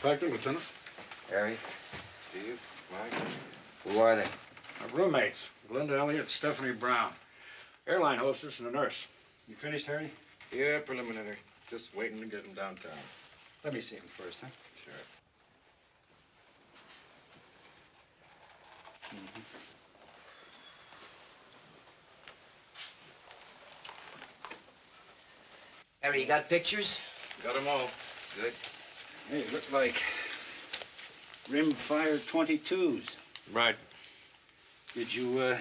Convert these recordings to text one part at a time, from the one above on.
Inspector, Lieutenant. Harry? Steve, Mike. Who are they? Our roommates, Glenda Elliott, Stephanie Brown. Airline hostess and a nurse. You finished, Harry? Yeah, preliminary. Just waiting to get him downtown. Let me see him first, huh? Sure. Harry, you got pictures? Got them all. Good. Hey, look like rim-fire 22s. Right. Did you,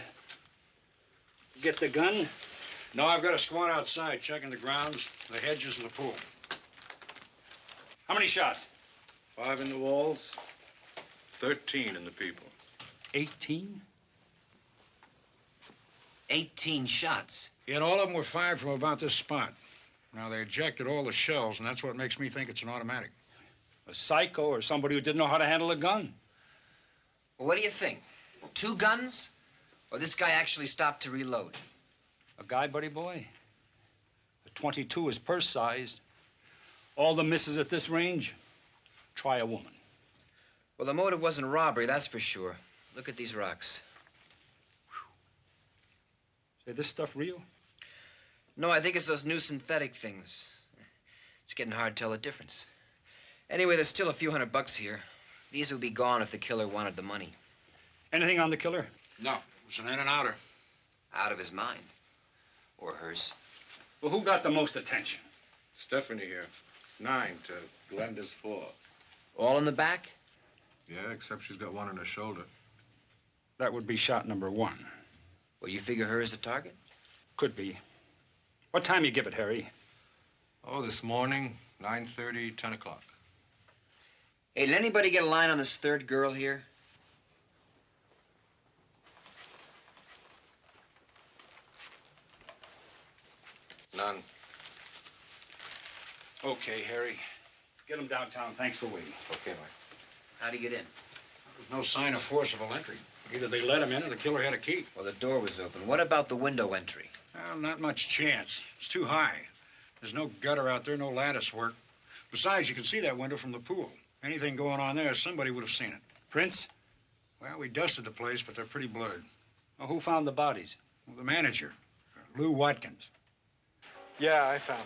get the gun? No, I've got a squad outside checking the grounds, the hedges, and the pool. How many shots? 5 in the walls, 13 in the people. 18? 18 shots. Yet all of them were fired from about this spot. Now, they ejected all the shells, and that's what makes me think it's an automatic. A psycho or somebody who didn't know how to handle a gun. Well, what do you think? 2 guns? Or this guy actually stopped to reload? A guy, buddy boy? The 22 is purse-sized. All the misses at this range, try a woman. Well, the motive wasn't robbery, that's for sure. Look at these rocks. Say, this stuff real? No, I think it's those new synthetic things. It's getting hard to tell the difference. Anyway, there's still a few $100 here. These would be gone if the killer wanted the money. Anything on the killer? No, it was an in and outer. Out of his mind. Or hers. Well, who got the most attention? Stephanie here. 9 to Glenda's 4. All in the back? Yeah, except she's got one in her shoulder. That would be shot number 1. Well, you figure her as the target? Could be. What time you give it, Harry? Oh, this morning, 9:30, 10 o'clock. Hey, did anybody get a line on this third girl here? None. Okay, Harry. Get him downtown. Thanks for waiting. Okay, Mike. How'd he get in? There's no sign of forcible entry. Either they let him in or the killer had a key. Well, the door was open. What about the window entry? Well, not much chance. It's too high. There's no gutter out there, no lattice work. Besides, you can see that window from the pool. Anything going on there, somebody would have seen it. Prints? Well, we dusted the place, but they're pretty blurred. Well, who found the bodies? Well, the manager, Lou Watkins. Yeah, I found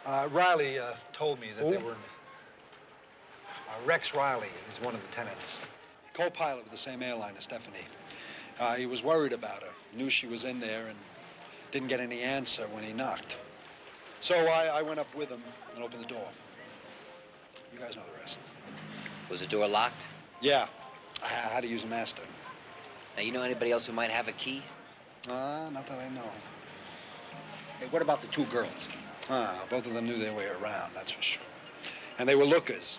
them. Riley told me that they were... Rex Riley is one of the tenants. Co-pilot with the same airline as Stephanie. He was worried about her. Knew she was in there and didn't get any answer when he knocked. So I went up with him and opened the door. You guys know the rest. Was the door locked? Yeah, I had to use a master. Now, you know anybody else who might have a key? Not that I know. Hey, what about the 2 girls? Both of them knew their way around, that's for sure. And they were lookers.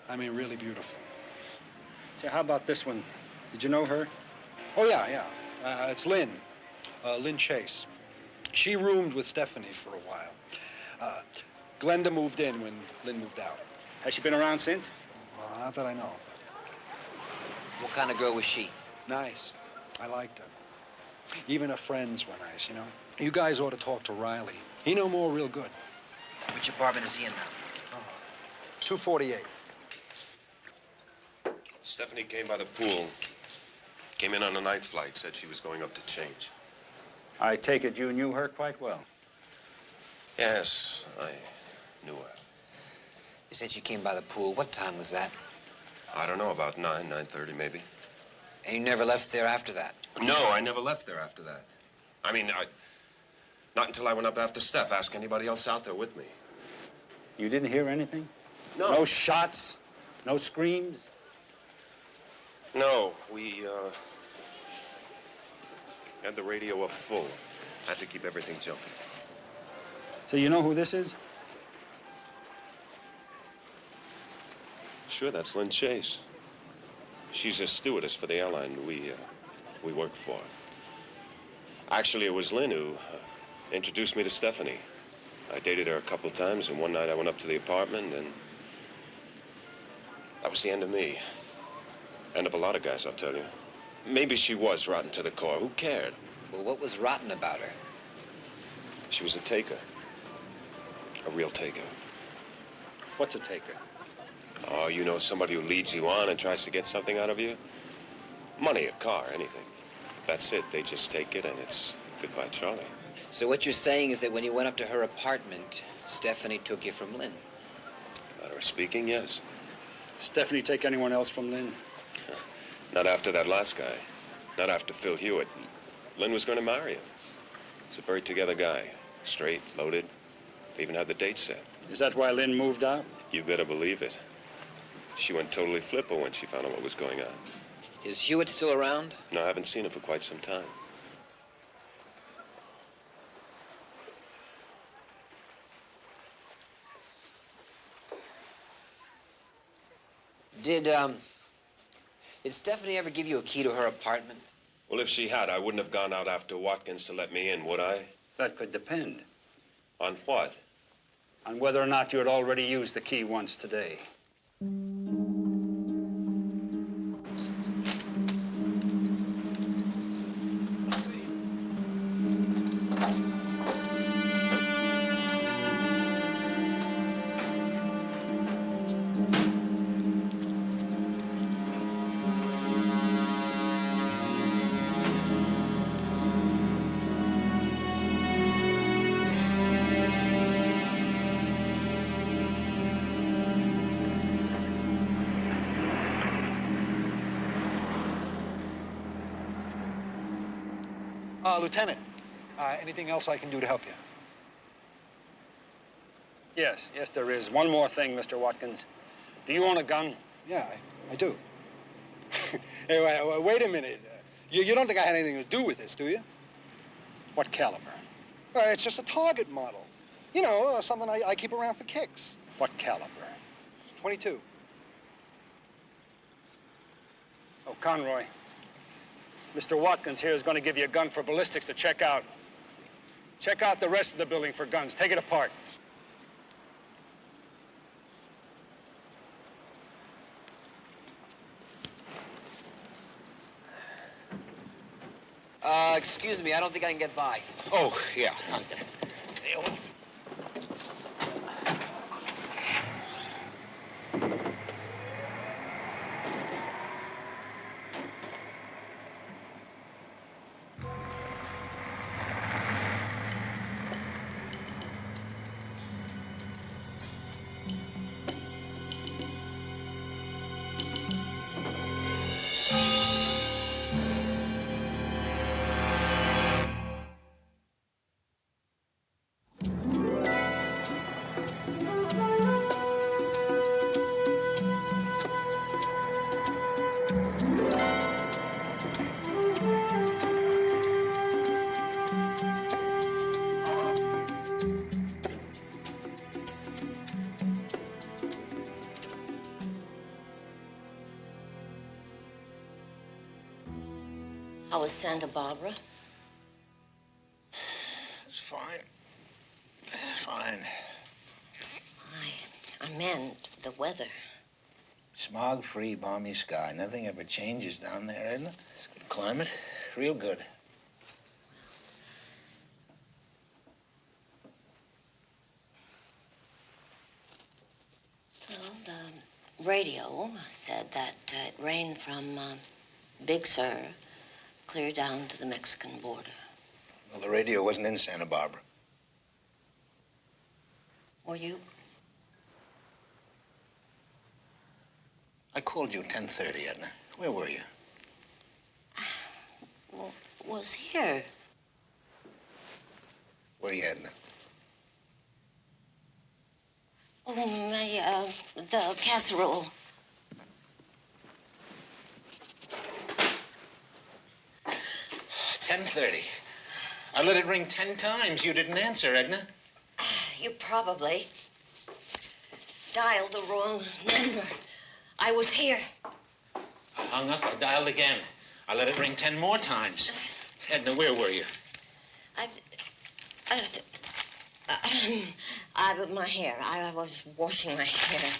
I mean, really beautiful. Say, how about this one? Did you know her? Oh, yeah. It's Lynn. Lynn Chase. She roomed with Stephanie for a while. Glenda moved in when Lynn moved out. Has she been around since? Not that I know. What kind of girl was she? Nice. I liked her. Even her friends were nice, you know. You guys ought to talk to Riley. He know more real good. Which apartment is he in now? 248. Stephanie came by the pool. Came in on a night flight, said she was going up to change. I take it you knew her quite well. Yes, I knew her. You said she came by the pool. What time was that? I don't know, about 9:30 maybe. And you never left there after that? No, I never left there after that. I mean, not until I went up after Steph. Ask anybody else out there with me. You didn't hear anything? No. No shots? No screams? No, we had the radio up full. Had to keep everything jumping. So you know who this is? Sure, that's Lynn Chase. She's a stewardess for the airline we work for. Actually, it was Lynn who introduced me to Stephanie. I dated her a couple times, and one night I went up to the apartment, and that was the end of me. End of a lot of guys, I'll tell you. Maybe she was rotten to the core. Who cared? Well, what was rotten about her? She was a taker. A real taker. What's a taker? Oh, you know, somebody who leads you on and tries to get something out of you? Money, a car, anything. That's it. They just take it and it's goodbye, Charlie. So what you're saying is that when you went up to her apartment, Stephanie took you from Lynn? Matter of speaking, yes. Stephanie take anyone else from Lynn? Not after that last guy. Not after Phil Hewitt. Lynn was going to marry him. He's a very together guy. Straight, loaded. They even had the date set. Is that why Lynn moved out? You better believe it. She went totally flipper when she found out what was going on. Is Hewitt still around? No, I haven't seen him for quite some time. Did Stephanie ever give you a key to her apartment? Well, if she had, I wouldn't have gone out after Watkins to let me in, would I? That could depend On what? on whether or not you had already used the key once today. Lieutenant, anything else I can do to help you? Yes, there is. One more thing, Mr. Watkins. Do you own a gun? Yeah, I do. Hey, wait a minute. You don't think I had anything to do with this, do you? What caliber? It's just a target model. You know, something I keep around for kicks. What caliber? 22. Oh, Conroy. Mr. Watkins here is going to give you a gun for ballistics to check out. Check out the rest of the building for guns. Take it apart. Excuse me, I don't think I can get by. Oh, yeah. How was Santa Barbara? It's fine. Fine. I meant the weather. Smog-free, balmy sky. Nothing ever changes down there, isn't it? It's good climate. Real good. Well, the radio said that it rained from Big Sur clear down to the Mexican border. Well, the radio wasn't in Santa Barbara. Were you? I called you at 10:30, Edna. Where were you? Well, was here. Where are you, Edna? Oh, my, the casserole. 10:30. I let it ring 10 times. You didn't answer, Edna. You probably dialed the wrong number. I was here. I hung up. I dialed again. I let it ring 10 more times. Edna, where were you? My hair. I was washing my hair.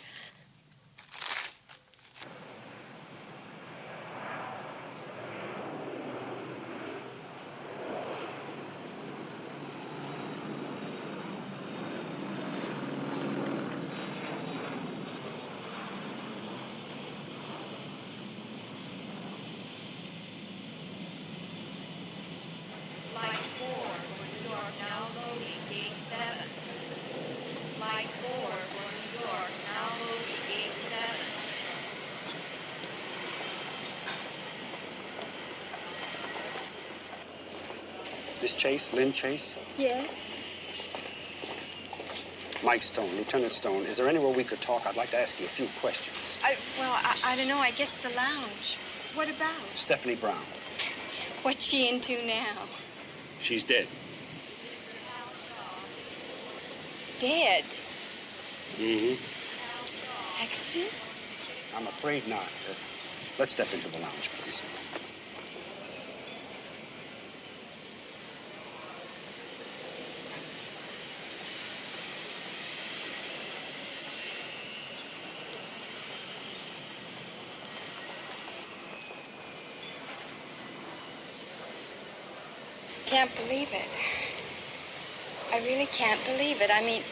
Miss Chase, Lynn Chase? Yes? Mike Stone, Lieutenant Stone. Is there anywhere we could talk? I'd like to ask you a few questions. I don't know. I guess the lounge. What about? Stephanie Brown. What's she into now? She's dead. Dead? Mm-hmm. Accident? I'm afraid not. Let's step into the lounge, please. Can't believe it. I really can't believe it. I mean,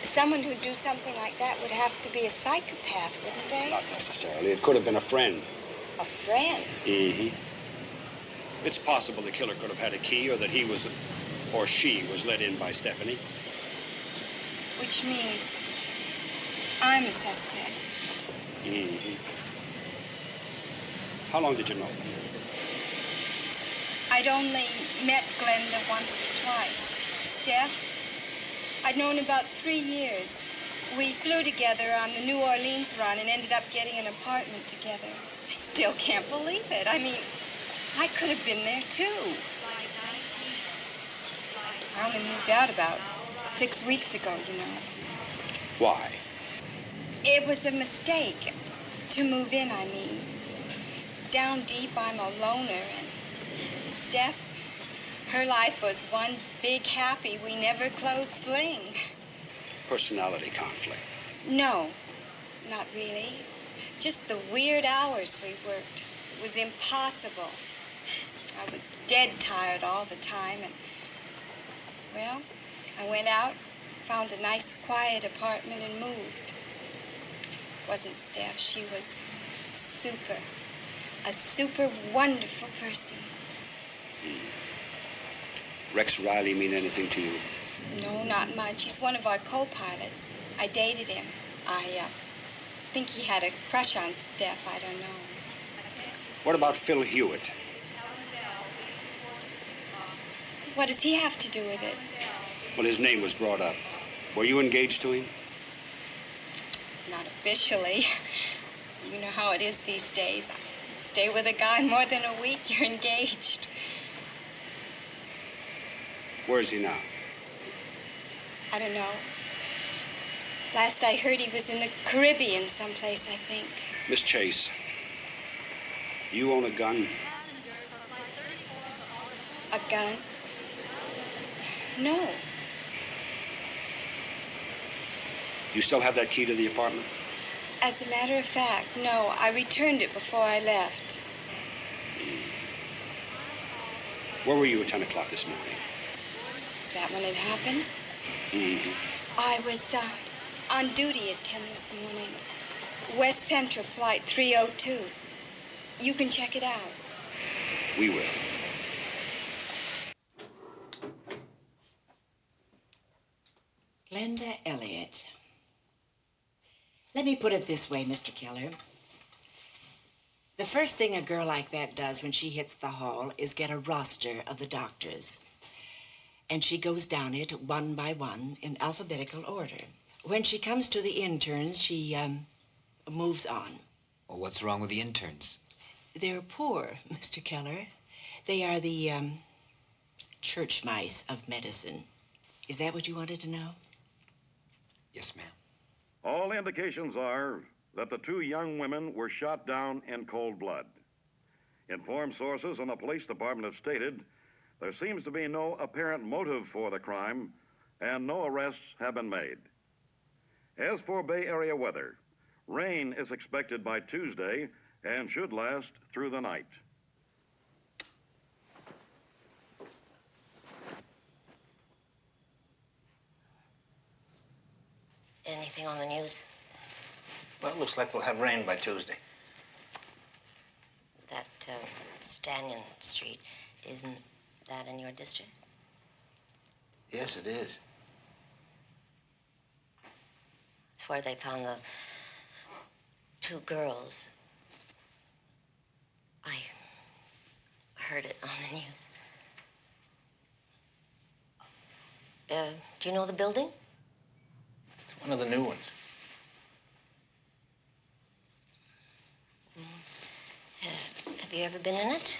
someone who'd do something like that would have to be a psychopath, wouldn't they? Not necessarily. It could have been a friend. A friend? Mm-hmm. It's possible the killer could have had a key, or that he was, or she was let in by Stephanie. Which means I'm a suspect. Mm-hmm. How long did you know them? I'd only met Glenda once or twice. Steph, I'd known about 3 years. We flew together on the New Orleans run and ended up getting an apartment together. I still can't believe it. I mean, I could have been there, too. I only moved out about 6 weeks ago, you know. Why? It was a mistake to move in, I mean. Down deep, I'm a loner, and Steph, her life was one big happy, we never closed fling. Personality conflict. No, not really. Just the weird hours we worked. It was impossible. I was dead tired all the time, and, well, I went out, found a nice, quiet apartment, and moved. It wasn't Steph. She was super. A super wonderful person. Rex Riley mean anything to you? No, not much. He's one of our co-pilots. I dated him. I think he had a crush on Steph. I don't know. What about Phil Hewitt? What does he have to do with it? Well, his name was brought up. Were you engaged to him? Not officially. You know how it is these days. Stay with a guy more than a week, you're engaged. Where is he now? I don't know. Last I heard, he was in the Caribbean someplace, I think. Miss Chase, do you own a gun? A gun? No. Do you still have that key to the apartment? As a matter of fact, no. I returned it before I left. Where were you at 10 o'clock this morning? Is that when it happened? Mm-hmm. I was on duty at 10 this morning. West Central Flight 302. You can check it out. We will. Glenda Elliott. Let me put it this way, Mr. Keller. The first thing a girl like that does when she hits the hall is get a roster of the doctors. And she goes down it one by one in alphabetical order. When she comes to the interns, she moves on. Well, what's wrong with the interns? They're poor, Mr. Keller. They are the church mice of medicine. Is that what you wanted to know? Yes, ma'am. All indications are that the two young women were shot down in cold blood. Informed sources in the police department have stated there seems to be no apparent motive for the crime, and no arrests have been made. As for Bay Area weather, rain is expected by Tuesday and should last through the night. Anything on the news? Well, it looks like we'll have rain by Tuesday. That Stanton Street, isn't that in your district? Yes, it is. It's where they found the two girls. I heard it on the news. Do you know the building? It's one of the new ones. Have you ever been in it?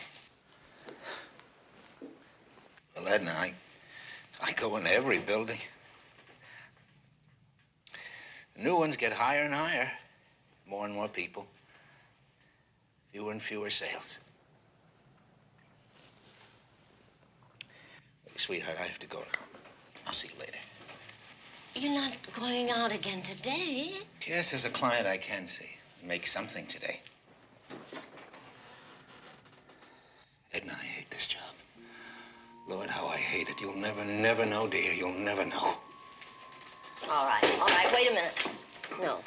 Well, Edna, I go in every building. The new ones get higher and higher. More and more people. Fewer and fewer sales. Look, sweetheart, I have to go now. I'll see you later. You're not going out again today. Yes, there's a client I can see. Make something today. Edna, I hate this job. Lord, how I hate it. You'll never know, dear. You'll never know. All right, wait a minute. No,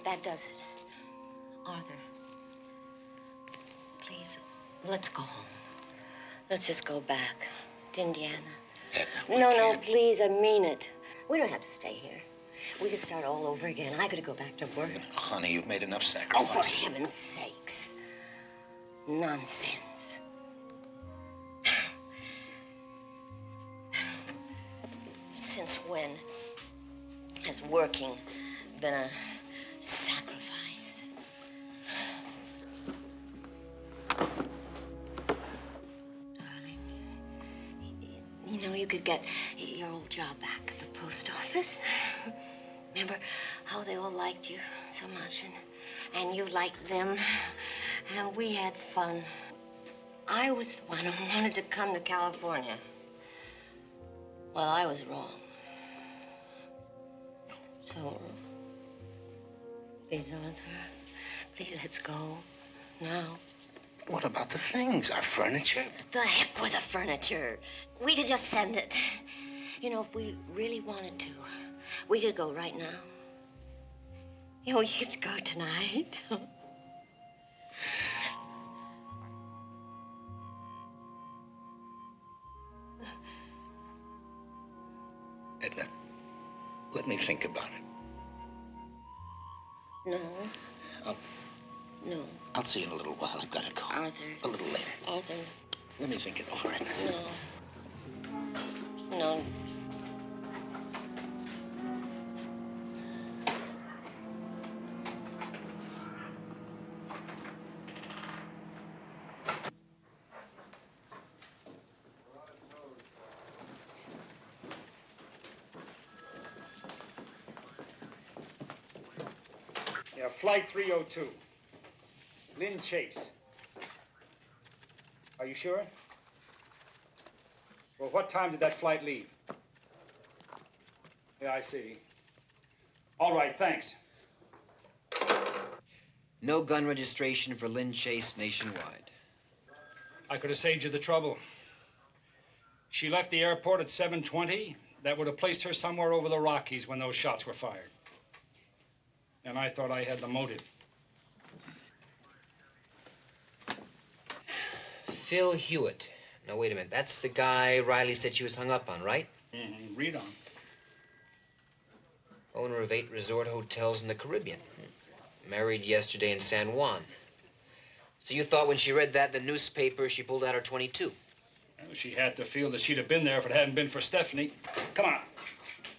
that does it. Arthur, please, let's go home. Let's just go back to Indiana. Edna, No, please, I mean it. We don't have to stay here. We could start all over again. I could go back to work. Honey, you've made enough Oh, sacrifices. for heaven's sakes. Nonsense. Since when has working been a sacrifice? Darling, you know, you could get your old job back at the post office. Remember how they all liked you so much, and you liked them, and we had fun. I was the one who wanted to come to California. Well, I was wrong. So, please, Arthur, please, let's go now. What about the things, our furniture? The heck with the furniture. We could just send it. You know, if we really wanted to, we could go right now. You know, we could go tonight. Edna, let me think about it. No. I'll- No. I'll see you in a little while. I've got to go. Arthur. A little later. Arthur. Let me think it over. No. No. Yeah, Flight 302. Lynn Chase. Are you sure? Well, what time did that flight leave? Yeah, I see. All right, thanks. No gun registration for Lynn Chase nationwide. I could have saved you the trouble. She left the airport at 7:20. That would have placed her somewhere over the Rockies when those shots were fired. And I thought I had the motive. Phil Hewitt. Now, wait a minute. That's the guy Riley said she was hung up on, right? Mm-hmm. Read on. Owner of 8 resort hotels in the Caribbean. Married yesterday in San Juan. So you thought when she read that in the newspaper, she pulled out her .22? Well, she had to feel that she'd have been there if it hadn't been for Stephanie. Come on.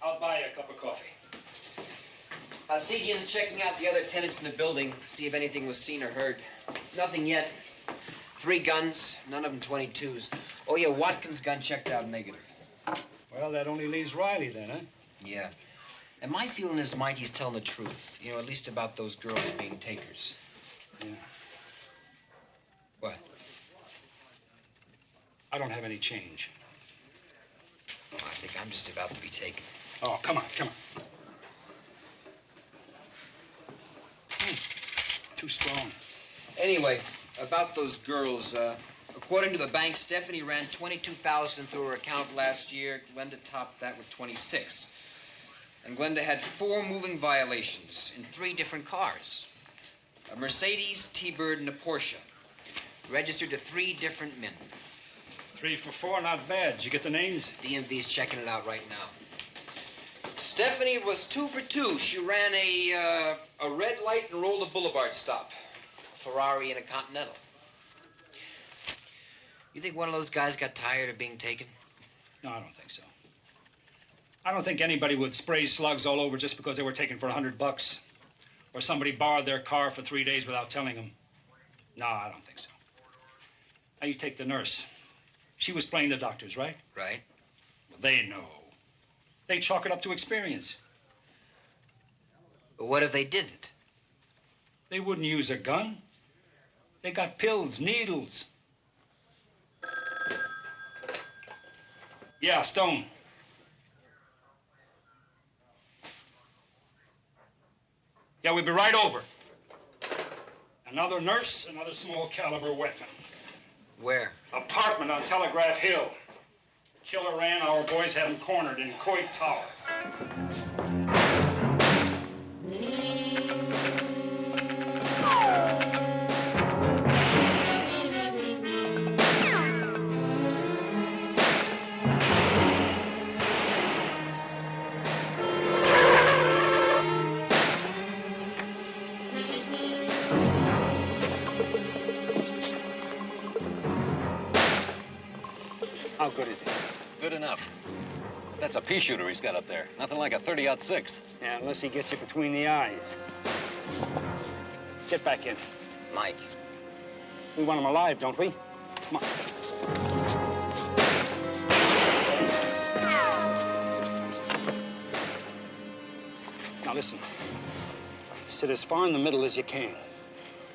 I'll buy you a cup of coffee. Sejian's checking out the other tenants in the building, see if anything was seen or heard. Nothing yet. 3 guns, none of them .22s. Oh, yeah, Watkins' gun checked out negative. Well, that only leaves Riley then, huh? Yeah. And my feeling is Mikey's telling the truth. You know, at least about those girls being takers. Yeah. What? I don't have any change. Oh, I think I'm just about to be taken. Oh, come on, come on. Too strong. Anyway, about those girls, according to the bank, Stephanie ran $22,000 through her account last year. Glenda topped that with 26. And Glenda had 4 moving violations in 3 different cars. A Mercedes, T-Bird, and a Porsche. Registered to 3 different men. 3 for 4, not bad. Did you get the names? DMV's checking it out right now. Stephanie was 2 for 2. She ran a red light and rolled a boulevard stop. A Ferrari and a Continental. You think one of those guys got tired of being taken? No, I don't think so. I don't think anybody would spray slugs all over just because they were taken for $100. Or somebody borrowed their car for 3 days without telling them. No, I don't think so. Now, you take the nurse. She was playing the doctors, right? Right. Well, they know. They chalk it up to experience. But what if they didn't? They wouldn't use a gun. They got pills, needles. Yeah, Stone. Yeah, we'll be right over. Another nurse, another small caliber weapon. Where? Apartment on Telegraph Hill. Killer ran, our boys have him cornered in Coit Tower. How good is he? Good enough. That's a pea shooter he's got up there. Nothing like a 30-06. Yeah, unless he gets you between the eyes. Get back in. Mike. We want him alive, don't we? Come on. Now listen. Sit as far in the middle as you can.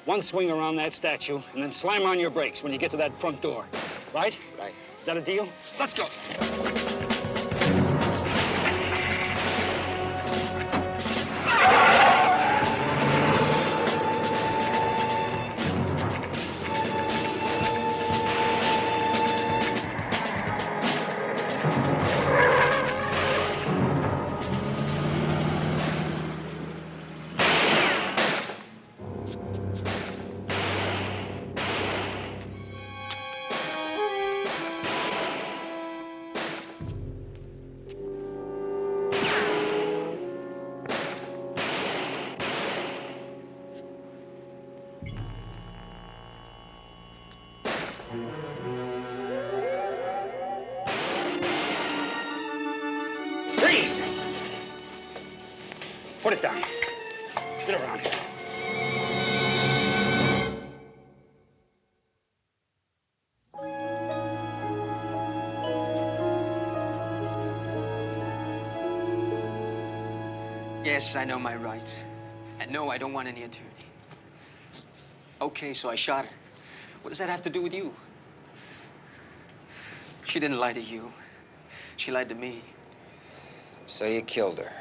One swing around that statue, and then slam on your brakes when you get to that front door. Right? Right. Is that a deal? Let's go. Freeze! Put it down. Get around here. Yes, I know my rights. And no, I don't want any attorney. Okay, so I shot her. What does that have to do with you? She didn't lie to you. She lied to me. So you killed her.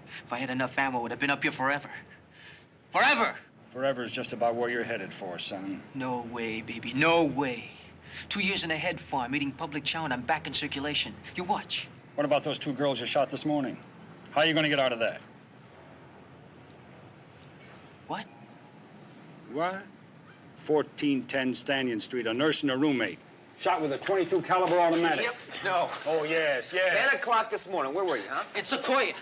If I had enough ammo, I would have been up here forever. Forever! Forever is just about where you're headed for, son. No way, baby. No way. 2 years in a head farm, eating public chow, and I'm back in circulation. You watch. What about those 2 girls you shot this morning? How are you going to get out of that? What? What? 1410 Stanton Street, a nurse and a roommate. Shot with a .22 caliber automatic. Yep. No. Oh, yes, yes. 10 o'clock this morning. Where were you, huh? In Sequoia.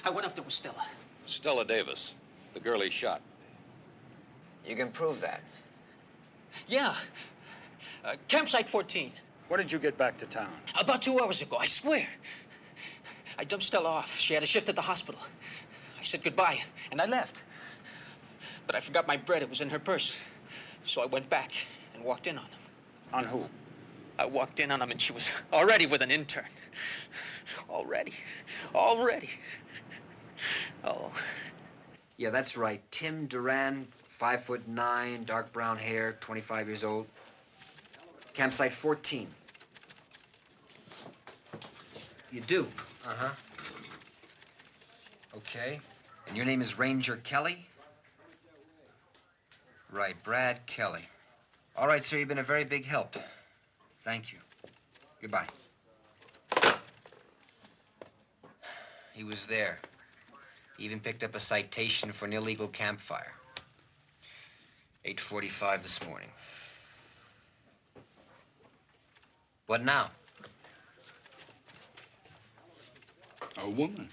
I went up there with Stella. Stella Davis, the girl he shot. You can prove that. Yeah. Campsite 14. When did you get back to town? About 2 hours ago, I swear. I dumped Stella off. She had a shift at the hospital. I said goodbye, and I left. But I forgot my bread. It was in her purse. So I went back and walked in on him. On who? I walked in on him, and she was already with an intern. Already. Oh. Yeah, that's right. Tim Duran, 5'9", dark brown hair, 25 years old. Campsite 14. You do? Uh-huh. Okay. And your name is Ranger Kelly? Right, Brad Kelly. All right, sir, you've been a very big help. Thank you. Goodbye. He was there. He even picked up a citation for an illegal campfire. 8:45 this morning. What now? A woman.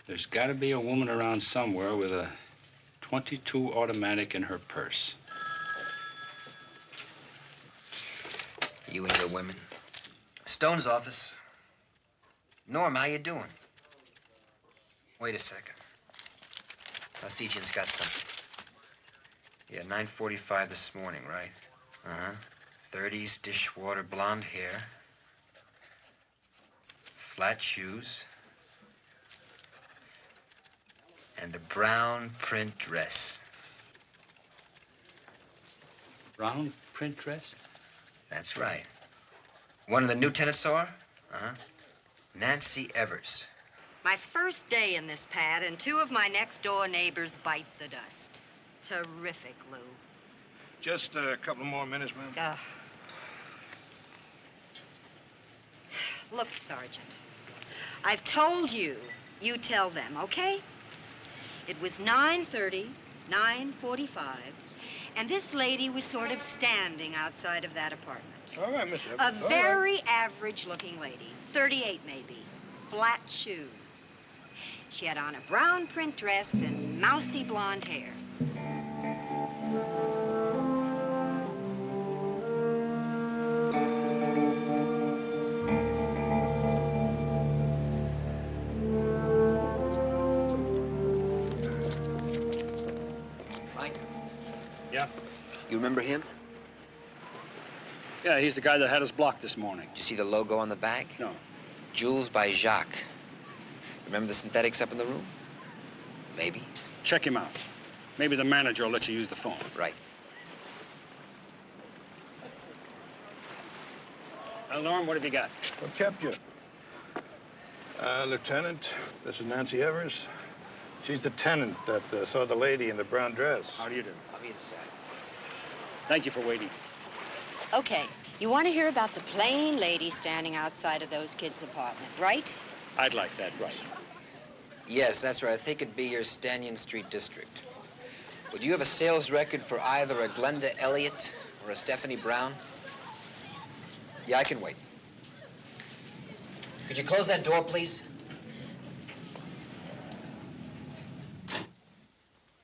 There's got to be a woman around somewhere with a .22 automatic in her purse. You and your women. Stone's office. Norm, how you doing? Wait a second. Sejan's got something. Yeah, 9:45 this morning, right? Uh-huh. 30s, dishwater, blonde hair. Flat shoes. And a brown print dress. Brown print dress? That's right. One of the new tenants saw her? Uh-huh. Nancy Evers. My first day in this pad, and two of my next-door neighbors bite the dust. Terrific, Lou. Just a couple more minutes, ma'am. Look, Sergeant, I've told you. You tell them, okay? It was 9:30, 9:45, and this lady was sort of standing outside of that apartment. All right, Miss Evans. A very average-looking lady, 38 maybe, flat shoes. She had on a brown print dress and mousy blonde hair. Mike? Yeah? You remember him? Yeah, he's the guy that had us blocked this morning. Did you see the logo on the bag? No. Jewels by Jacques. Remember the synthetics up in the room? Maybe. Check him out. Maybe the manager will let you use the phone. Right. Well, Norm, what have you got? What kept you? Lieutenant, this is Nancy Evers. She's the tenant that saw the lady in the brown dress. How do you do? I'll be inside. Thank you for waiting. Okay, you want to hear about the plain lady standing outside of those kids' apartment, right? I'd like that, right. Yes, that's right. I think it'd be your Stanton Street district. Would you have a sales record for either a Glenda Elliott or a Stephanie Brown? Yeah, I can wait. Could you close that door, please?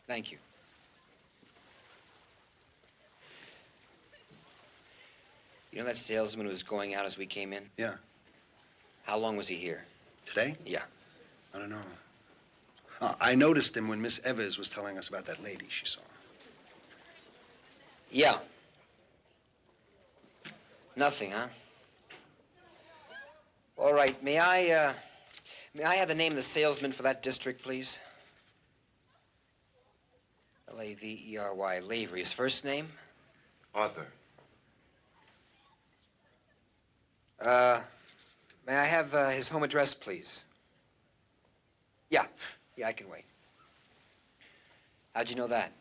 Thank you. You know that salesman who was going out as we came in? Yeah. How long was he here? Today? Yeah. I don't know. I noticed him when Miss Evers was telling us about that lady she saw. Yeah. Nothing, huh? All right, may I have the name of the salesman for that district, please? Lavery, Lavery. His first name? Arthur. May I have his home address, please? Yeah, I can wait. How'd you know that?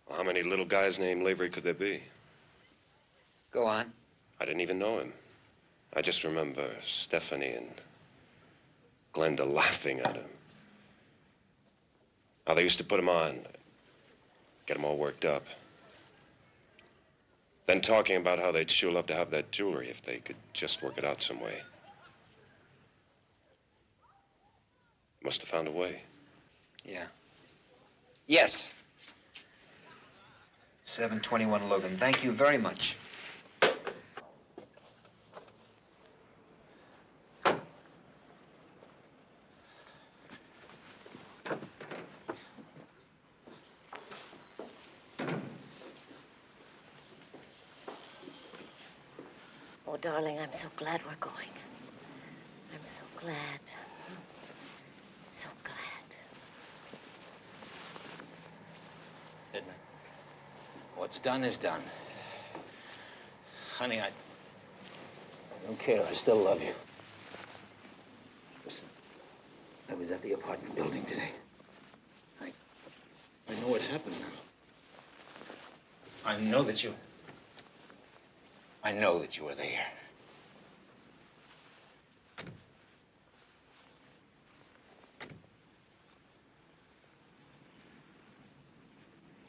Well, how many little guys named Lavery could there be? Go on. I didn't even know him. I just remember Stephanie and Glenda laughing at him. How they used to put him on, get him all worked up. Then talking about how they'd sure love to have that jewelry if they could just work it out some way. Must have found a way. Yeah. Yes. 721 Logan. Thank you very much. Oh, darling, I'm so glad we're going. I'm so glad. So glad. Edna, what's done is done. Honey, I don't care. I still love you. Listen, I was at the apartment building today. I know what happened now. I know that you were there.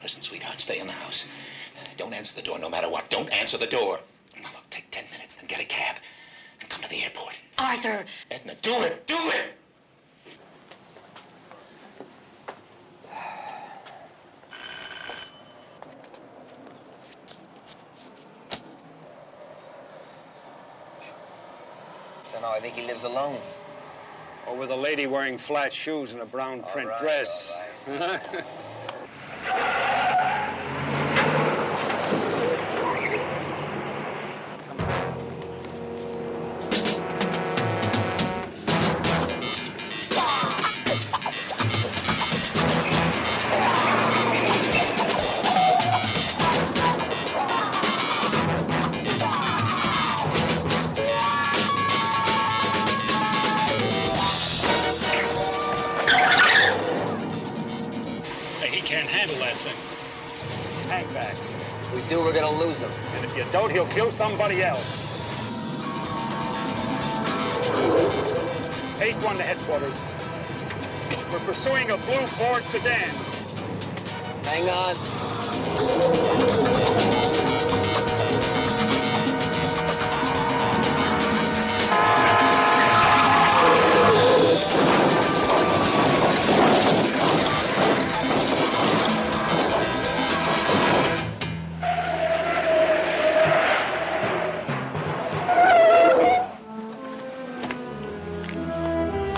Listen, sweetheart, stay in the house. Don't answer the door no matter what. Don't answer the door. Now, look, take 10 minutes, then get a cab and come to the airport. Arthur! Edna, do it! Do it! don't know. I think he lives alone. Or with a lady wearing flat shoes and a brown print dress. All right. Hey, he can't handle that thing. Hang back. If we do, we're gonna lose him. And if you don't, he'll kill somebody else. 8-1 to headquarters. We're pursuing a blue Ford sedan. Hang on.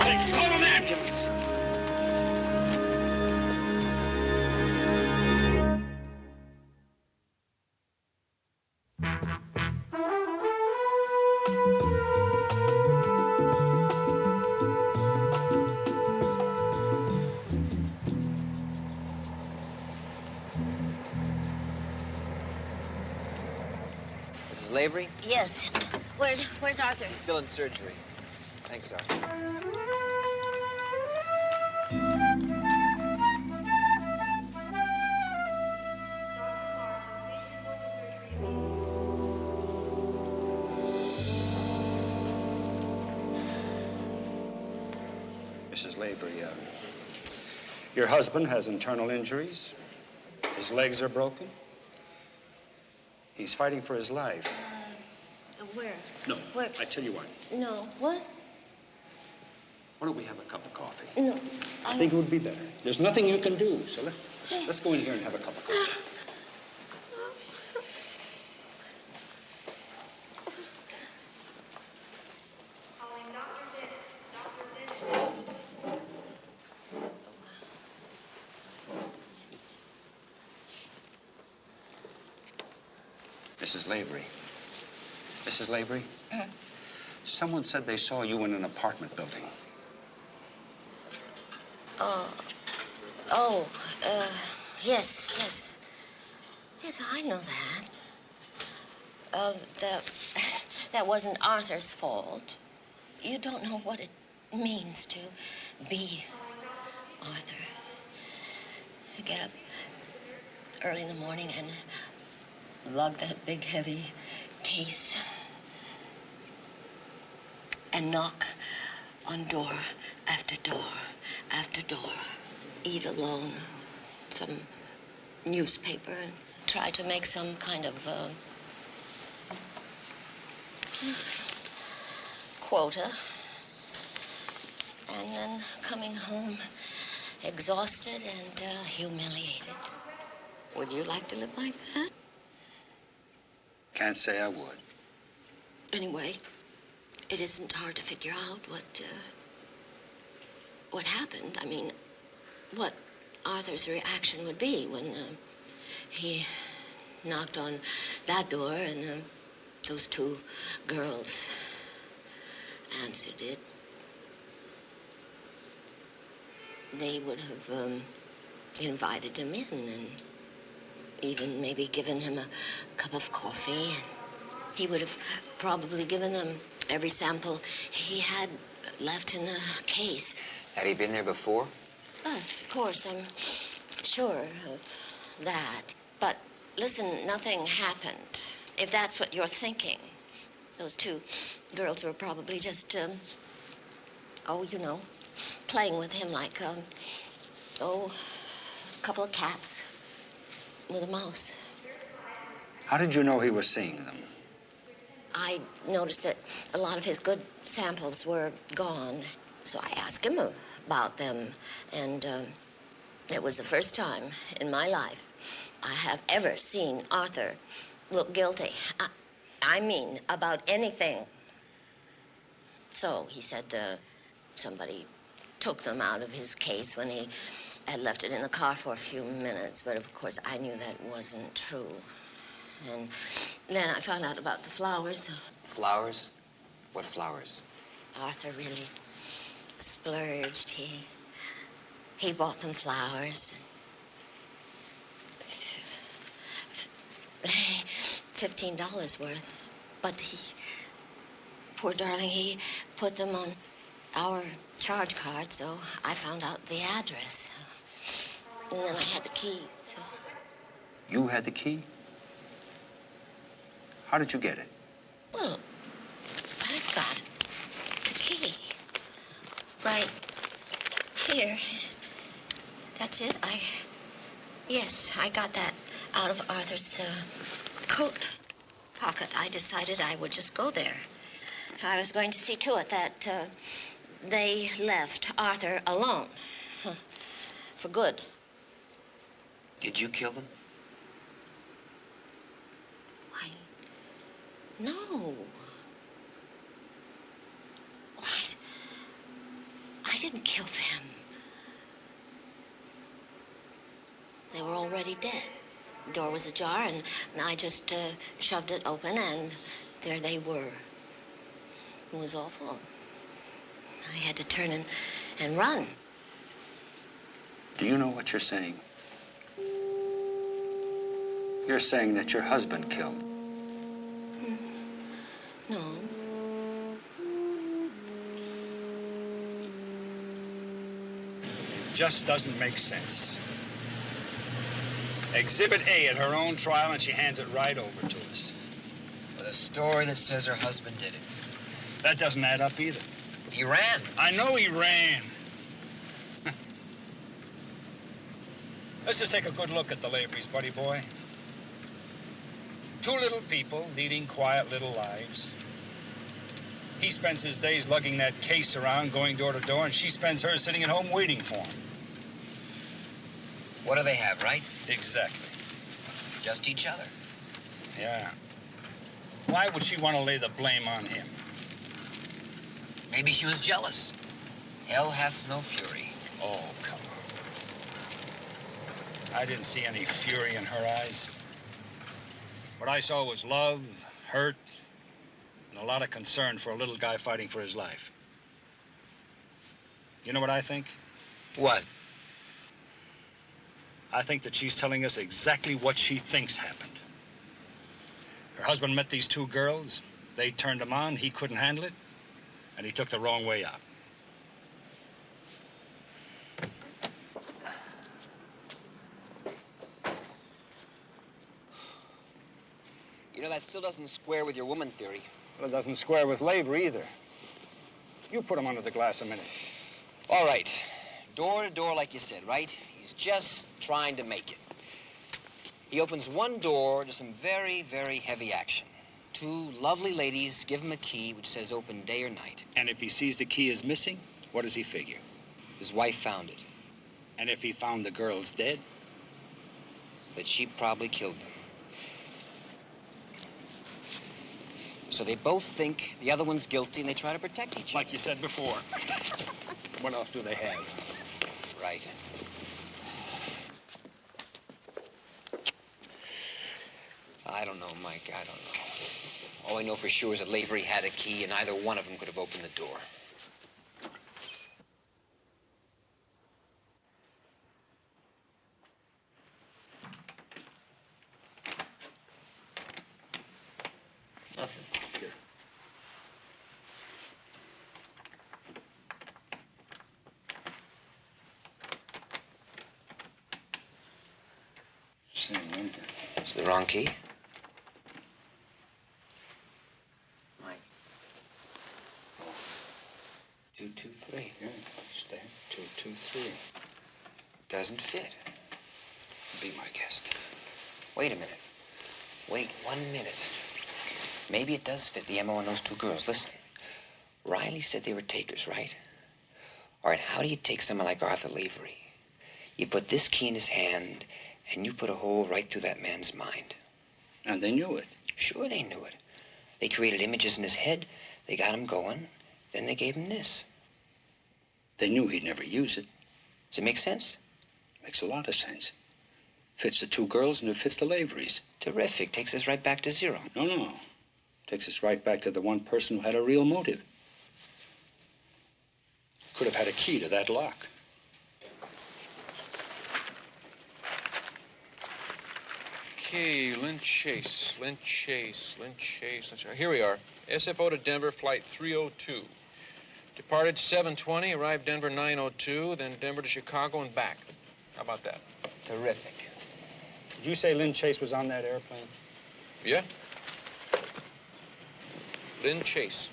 Hey, call an ambulance. Mrs. Lavery? Yes. Where's Arthur? He's still in surgery. Thanks, Sergeant. Mrs. Lavery, your husband has internal injuries. His legs are broken. He's fighting for his life. Where? No, Where? I tell you what. No. What? Why don't we have a cup of coffee? No. I think it would be better. There's nothing you can do, so let's go in here and have a cup of coffee. Mrs. Lavery. Mrs. Lavery? Someone said they saw you in an apartment building. Yes. Yes, I know that. That wasn't Arthur's fault. You don't know what it means to be Arthur. You get up early in the morning and lug that big, heavy case and knock on door after door after door. Eat alone some newspaper and try to make some kind of quota. And then coming home exhausted and humiliated. Would you like to live like that? Can't say I would. Anyway, it isn't hard to figure out what happened. I mean, what Arthur's reaction would be when he knocked on that door and those two girls answered it. They would have invited him in and even maybe given him a cup of coffee. He would have probably given them every sample he had left in the case. Had he been there before? Of course, I'm sure of that. But listen, nothing happened, if that's what you're thinking. Those two girls were probably just, playing with him like, a couple of cats with a mouse. How did you know he was seeing them? I noticed that a lot of his good samples were gone, so I asked him about them, and it was the first time in my life I have ever seen Arthur look guilty. I mean, about anything. So he said somebody took them out of his case when he had left it in the car for a few minutes. But of course, I knew that wasn't true. And then I found out about the flowers. Flowers? What flowers? Arthur really splurged. He bought them flowers. $15 worth. But poor darling, he put them on our charge card, so I found out the address. And then I had the key, so... You had the key? How did you get it? Well, I've got the key. Right here. That's it. Yes, I got that out of Arthur's coat pocket. I decided I would just go there. I was going to see to it that they left Arthur alone. For good. Did you kill them? Why, no. What? I didn't kill them. They were already dead. The door was ajar, and I just shoved it open, and there they were. It was awful. I had to turn and run. Do you know what you're saying? You're saying that your husband killed. No. It just doesn't make sense. Exhibit A at her own trial, and she hands it right over to us. With a story that says her husband did it. That doesn't add up either. He ran. I know he ran. Let's just take a good look at the Lavery's, buddy boy. Two little people leading quiet little lives. He spends his days lugging that case around, going door to door, and she spends hers sitting at home waiting for him. What do they have, right? Exactly. Just each other. Yeah. Why would she want to lay the blame on him? Maybe she was jealous. Hell hath no fury. Oh, come on. I didn't see any fury in her eyes. What I saw was love, hurt, and a lot of concern for a little guy fighting for his life. You know what I think? What? I think that she's telling us exactly what she thinks happened. Her husband met these two girls. They turned him on. He couldn't handle it. And he took the wrong way out. You know, that still doesn't square with your woman theory. Well, it doesn't square with Lavery either. You put him under the glass a minute. All right. Door to door, like you said, right? He's just trying to make it. He opens one door to some very, very heavy action. Two lovely ladies give him a key which says open day or night. And if he sees the key is missing, what does he figure? His wife found it. And if he found the girls dead? That she probably killed them. So they both think the other one's guilty and they try to protect each other. Like you said before. What else do they have? Right. I don't know, Mike. I don't know. All I know for sure is that Lavery had a key and either one of them could have opened the door. Nothing. Here. Same number. It's the wrong key? Mike. 223. Yeah, stamp 223. Doesn't fit. Be my guest. Wait a minute. Wait 1 minute. Maybe it does fit the MO on those two girls. Listen. Riley said they were takers, right? All right, how do you take someone like Arthur Lavery? You put this key in his hand, and you put a hole right through that man's mind. And they knew it. Sure they knew it. They created images in his head. They got him going. Then they gave him this. They knew he'd never use it. Does it make sense? Makes a lot of sense. Fits the two girls and it fits the Laverys. Terrific. Takes us right back to zero. No. Takes us right back to the one person who had a real motive. Could have had a key to that lock. Okay, Lynn Chase. Here we are. SFO to Denver, flight 302. Departed 7:20, arrived Denver 9:02, then Denver to Chicago and back. How about that? Terrific. Did you say Lynn Chase was on that airplane? Yeah? Lynn Chase.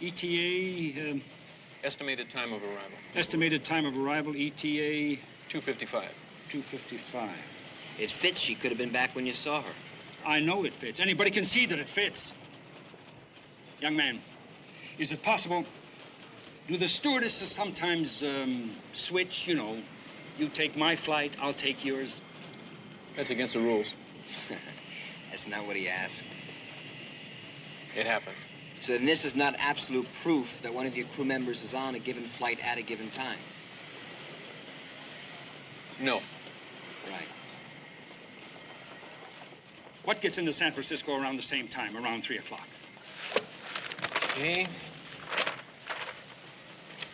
ETA, Estimated time of arrival. estimated time of arrival, ETA 2:55. 2:55. It fits. She could have been back when you saw her. I know it fits. Anybody can see that it fits. Young man, is it possible, do the stewardesses sometimes switch, you know? You take my flight, I'll take yours. That's against the rules. That's not what he asked. It happened. So then this is not absolute proof that one of your crew members is on a given flight at a given time. No. Right. What gets into San Francisco around the same time, around 3 o'clock? Okay.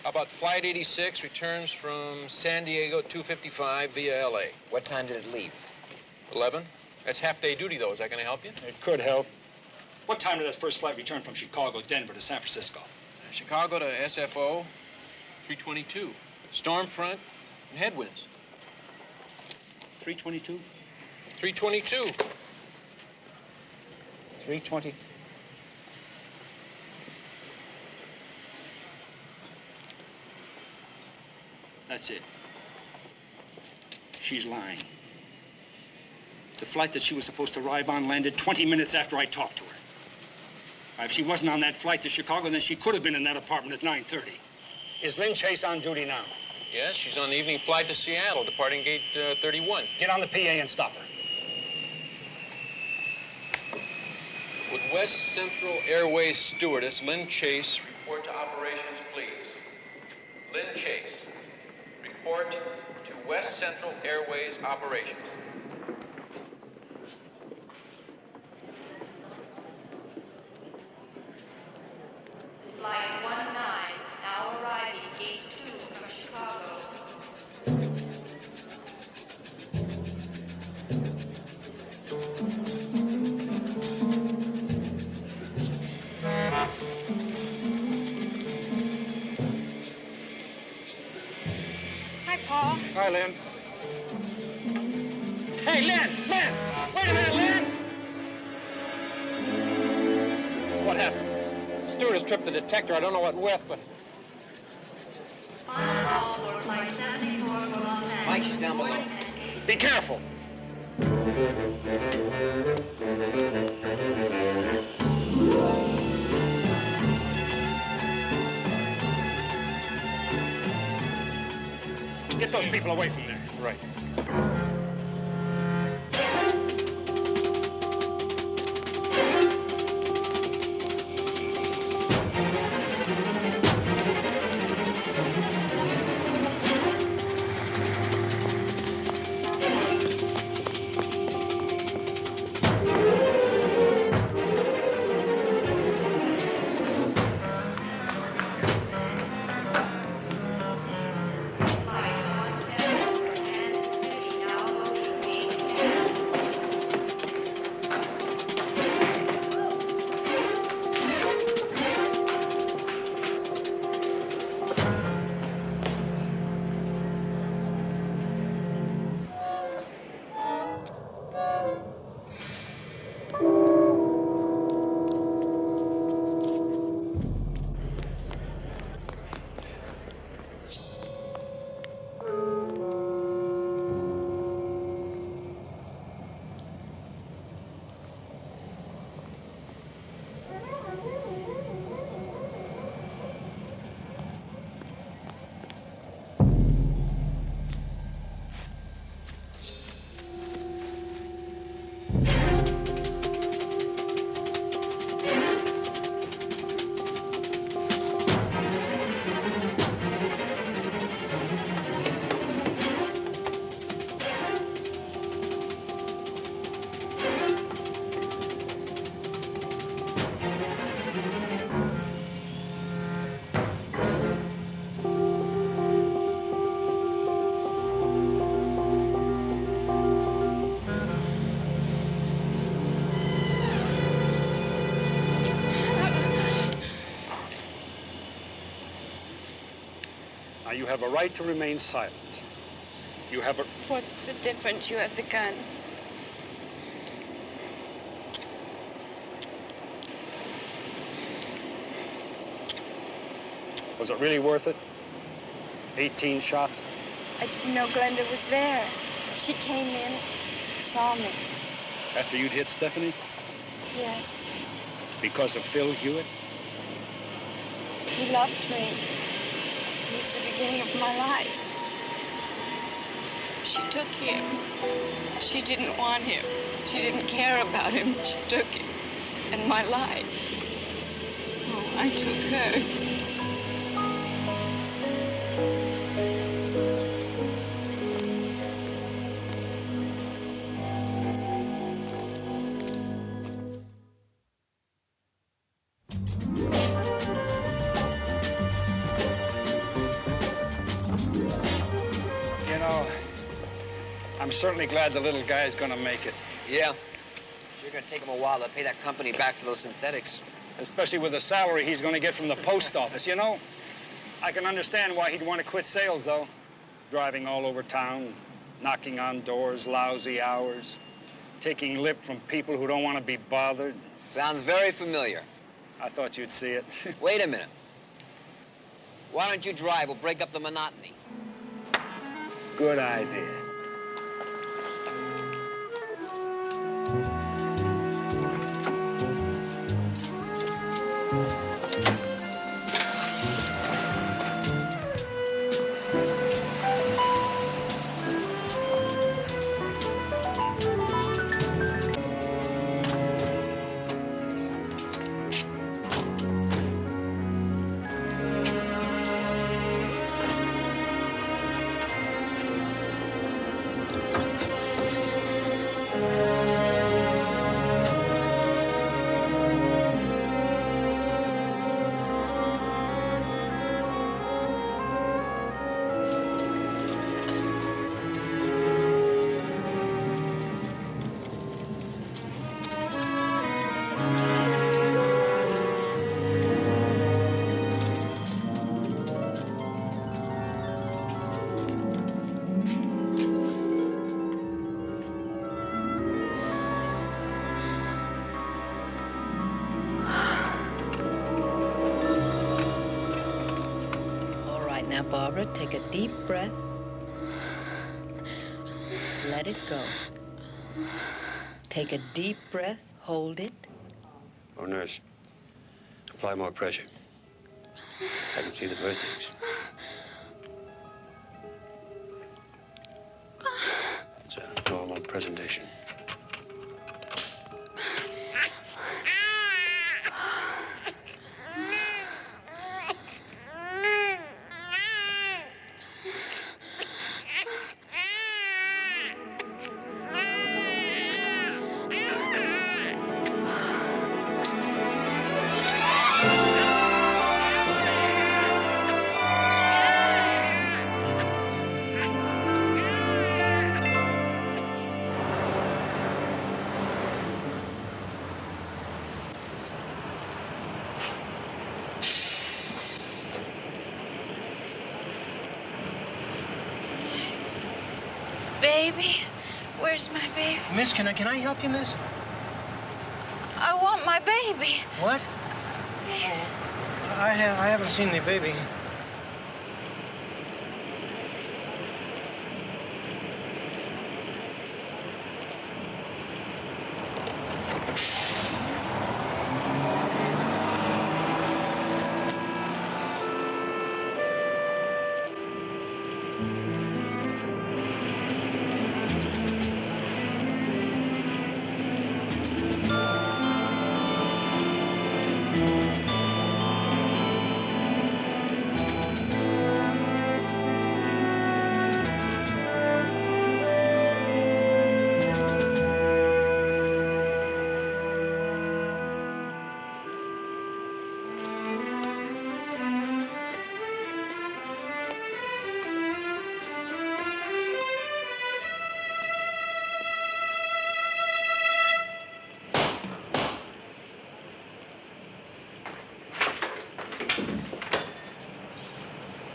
How about flight 86 returns from San Diego at 2:55 via L.A.? What time did it leave? 11. That's half-day duty, though. Is that going to help you? It could help. What time did that first flight return from Chicago, Denver to San Francisco? Chicago to SFO, 3:22. Storm front and headwinds. 3:22? 3:22. 3:20. That's it. She's lying. The flight that she was supposed to arrive on landed 20 minutes after I talked to her. If she wasn't on that flight to Chicago, then she could have been in that apartment at 9:30. Is Lynn Chase on duty now? Yes, she's on the evening flight to Seattle, departing gate 31. Get on the PA and stop her. Would West Central Airways stewardess Lynn Chase report to operations, please? Lynn Chase, report to West Central Airways operations. Flight 19, now arriving gate 2 from Chicago. Hi, Paul. Hi, Lynn. Hey, Lynn! Lynn! Wait a minute, Lynn! What happened? Stewardess tripped the detector. I don't know what with, but... Final call for flight 74 for Los Angeles. Mike, she's down below. Be careful. Get those people away from there. Right. Flight 17 for Kansas you have a right to remain silent. You have a... What's the difference? You have the gun. Was it really worth it? 18 shots? I didn't know Glenda was there. She came in, saw me. After you'd hit Stephanie? Yes. Because of Phil Hewitt? He loved me. It was the beginning of my life. She took him. She didn't want him. She didn't care about him. She took him and my life. So I took hers. You know, I'm certainly glad the little guy's gonna make it. Yeah. Sure gonna take him a while to pay that company back for those synthetics. Especially with the salary he's gonna get from the post office, you know? I can understand why he'd want to quit sales, though. Driving all over town, knocking on doors, lousy hours, taking lip from people who don't want to be bothered. Sounds very familiar. I thought you'd see it. Wait a minute. Why don't you drive? We'll break up the monotony. Good idea. Now, Barbara, take a deep breath. Let it go. Take a deep breath. Hold it. Oh, nurse, apply more pressure. I can see the birthdays. It's a normal presentation. Baby? Where's my baby? Miss, can I help you, miss? I want my baby. What? I haven't seen the baby.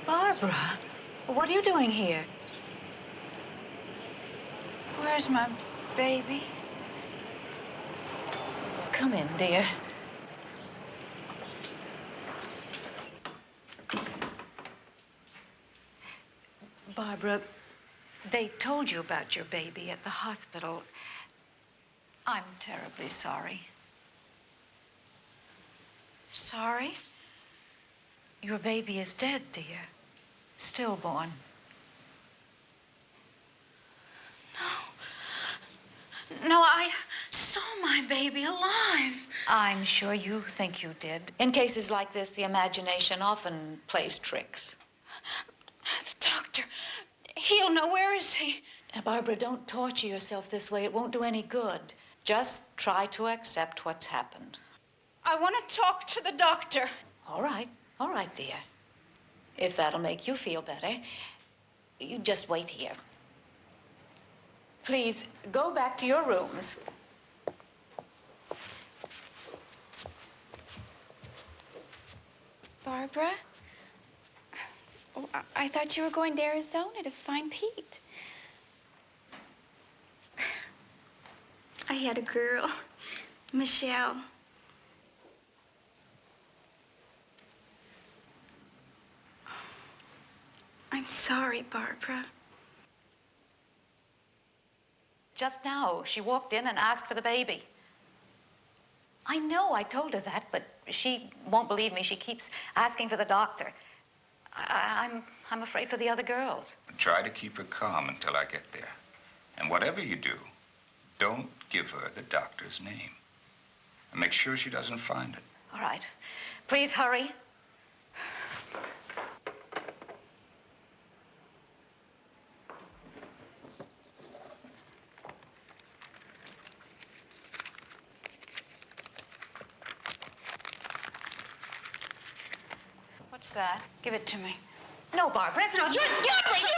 Barbara. What are you doing here? Where's my baby? Come in, dear. Barbara, they told you about your baby at the hospital. I'm terribly sorry. Sorry? Your baby is dead, dear. Stillborn. No, I saw my baby alive. I'm sure you think you did. In cases like this, the imagination often plays tricks. The doctor, he'll know. Where is he? Barbara, don't torture yourself this way. It won't do any good. Just try to accept what's happened. I want to talk to the doctor. All right, dear. If that'll make you feel better, you just wait here. Please, go back to your rooms. Barbara? Oh, I thought you were going to Arizona to find Pete. I had a girl, Michelle. I'm sorry, Barbara. Just now, she walked in and asked for the baby. I know I told her that, but she won't believe me. She keeps asking for the doctor. I'm afraid for the other girls. Try to keep her calm until I get there. And whatever you do, don't give her the doctor's name. And make sure she doesn't find it. All right. Please hurry. What's that? Give it to me. No, Barbara, it's not. You please me.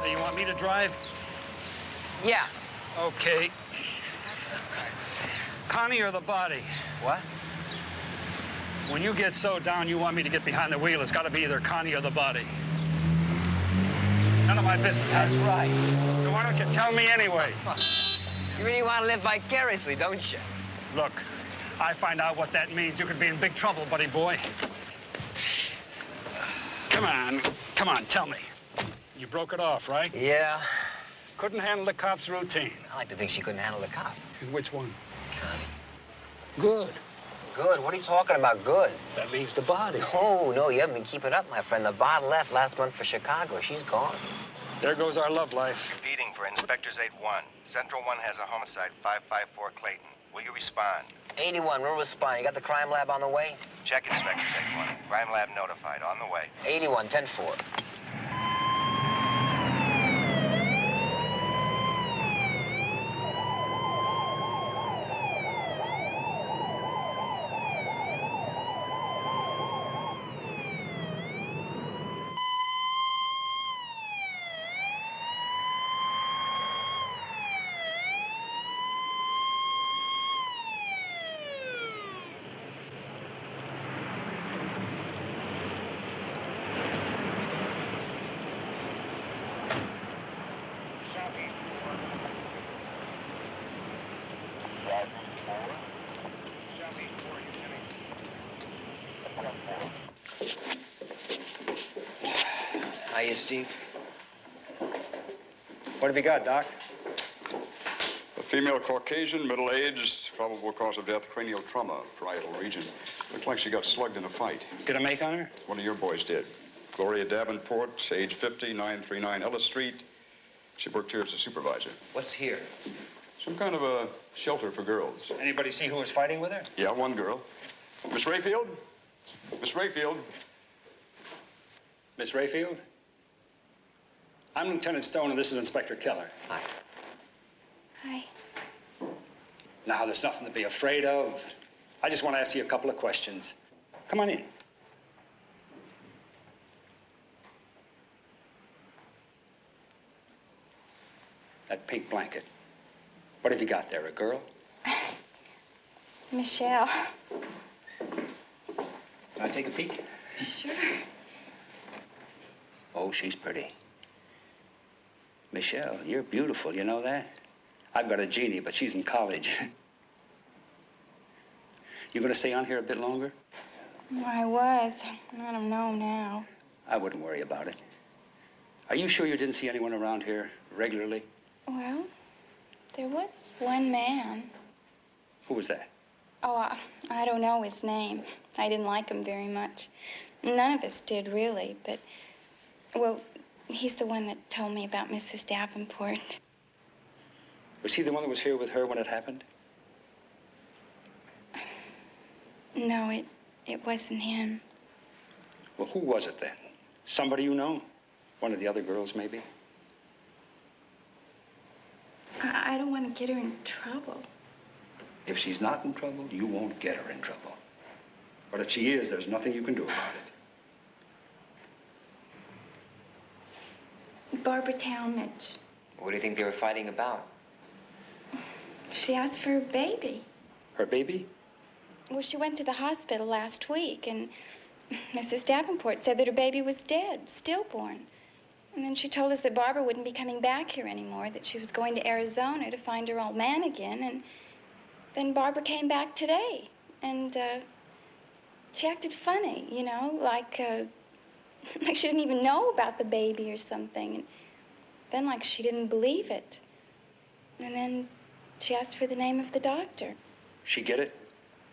Hey, you want me to drive? Yeah. Okay. Connie or the body? What? When you get so down you want me to get behind the wheel, it's got to be either Connie or the body. None of my business. That's right. So why don't you tell me anyway? You really want to live vicariously, don't you? Look, I find out what that means. You could be in big trouble, buddy boy. Come on, tell me. You broke it off, right? Yeah. Couldn't handle the cop's routine. I like to think she couldn't handle the cop. And which one? Connie. Good. Good? What are you talking about, good? That leaves the body. No, you haven't been keeping up, my friend. The bot left last month for Chicago. She's gone. There goes our love life. Repeating for Inspectors 8-1. Central 1 has a homicide, 554 Clayton. Will you respond? 81, we'll respond. You got the crime lab on the way? Check Inspectors 8-1. Crime lab notified. On the way. 81, 10-4. Hiya, Steve. What have you got, Doc? A female Caucasian, middle-aged, probable cause of death, cranial trauma, parietal region. Looked like she got slugged in a fight. Get a make on her? One of your boys did. Gloria Davenport, age 50, 939 Ellis Street. She worked here as a supervisor. What's here? Some kind of a shelter for girls. Anybody see who was fighting with her? Yeah, one girl. Miss Rayfield? Miss Rayfield? Miss Rayfield? I'm Lieutenant Stone, and this is Inspector Keller. Hi. Hi. Now, there's nothing to be afraid of. I just want to ask you a couple of questions. Come on in. That pink blanket. What have you got there, a girl? Michelle. Can I take a peek? Sure. Oh, she's pretty. Michelle, you're beautiful, you know that? I've got a Jeannie, but she's in college. You gonna stay on here a bit longer? Well, I was. I don't know now. I wouldn't worry about it. Are you sure you didn't see anyone around here regularly? Well, there was one man. Who was that? Oh, I don't know his name. I didn't like him very much. None of us did, really, but... Well, he's the one that told me about Mrs. Davenport. Was he the one that was here with her when it happened? No, it wasn't him. Well, who was it then? Somebody you know? One of the other girls, maybe? I don't want to get her in trouble. If she's not in trouble, you won't get her in trouble. But if she is, there's nothing you can do about it. Barbara Talmadge. What do you think they were fighting about? She asked for her baby. Her baby? Well, she went to the hospital last week, and Mrs. Davenport said that her baby was dead, stillborn. And then she told us that Barbara wouldn't be coming back here anymore, that she was going to Arizona to find her old man again. And then Barbara came back today, and she acted funny, you know, like she didn't even know about the baby or something. And then, like, she didn't believe it. And then she asked for the name of the doctor. She get it?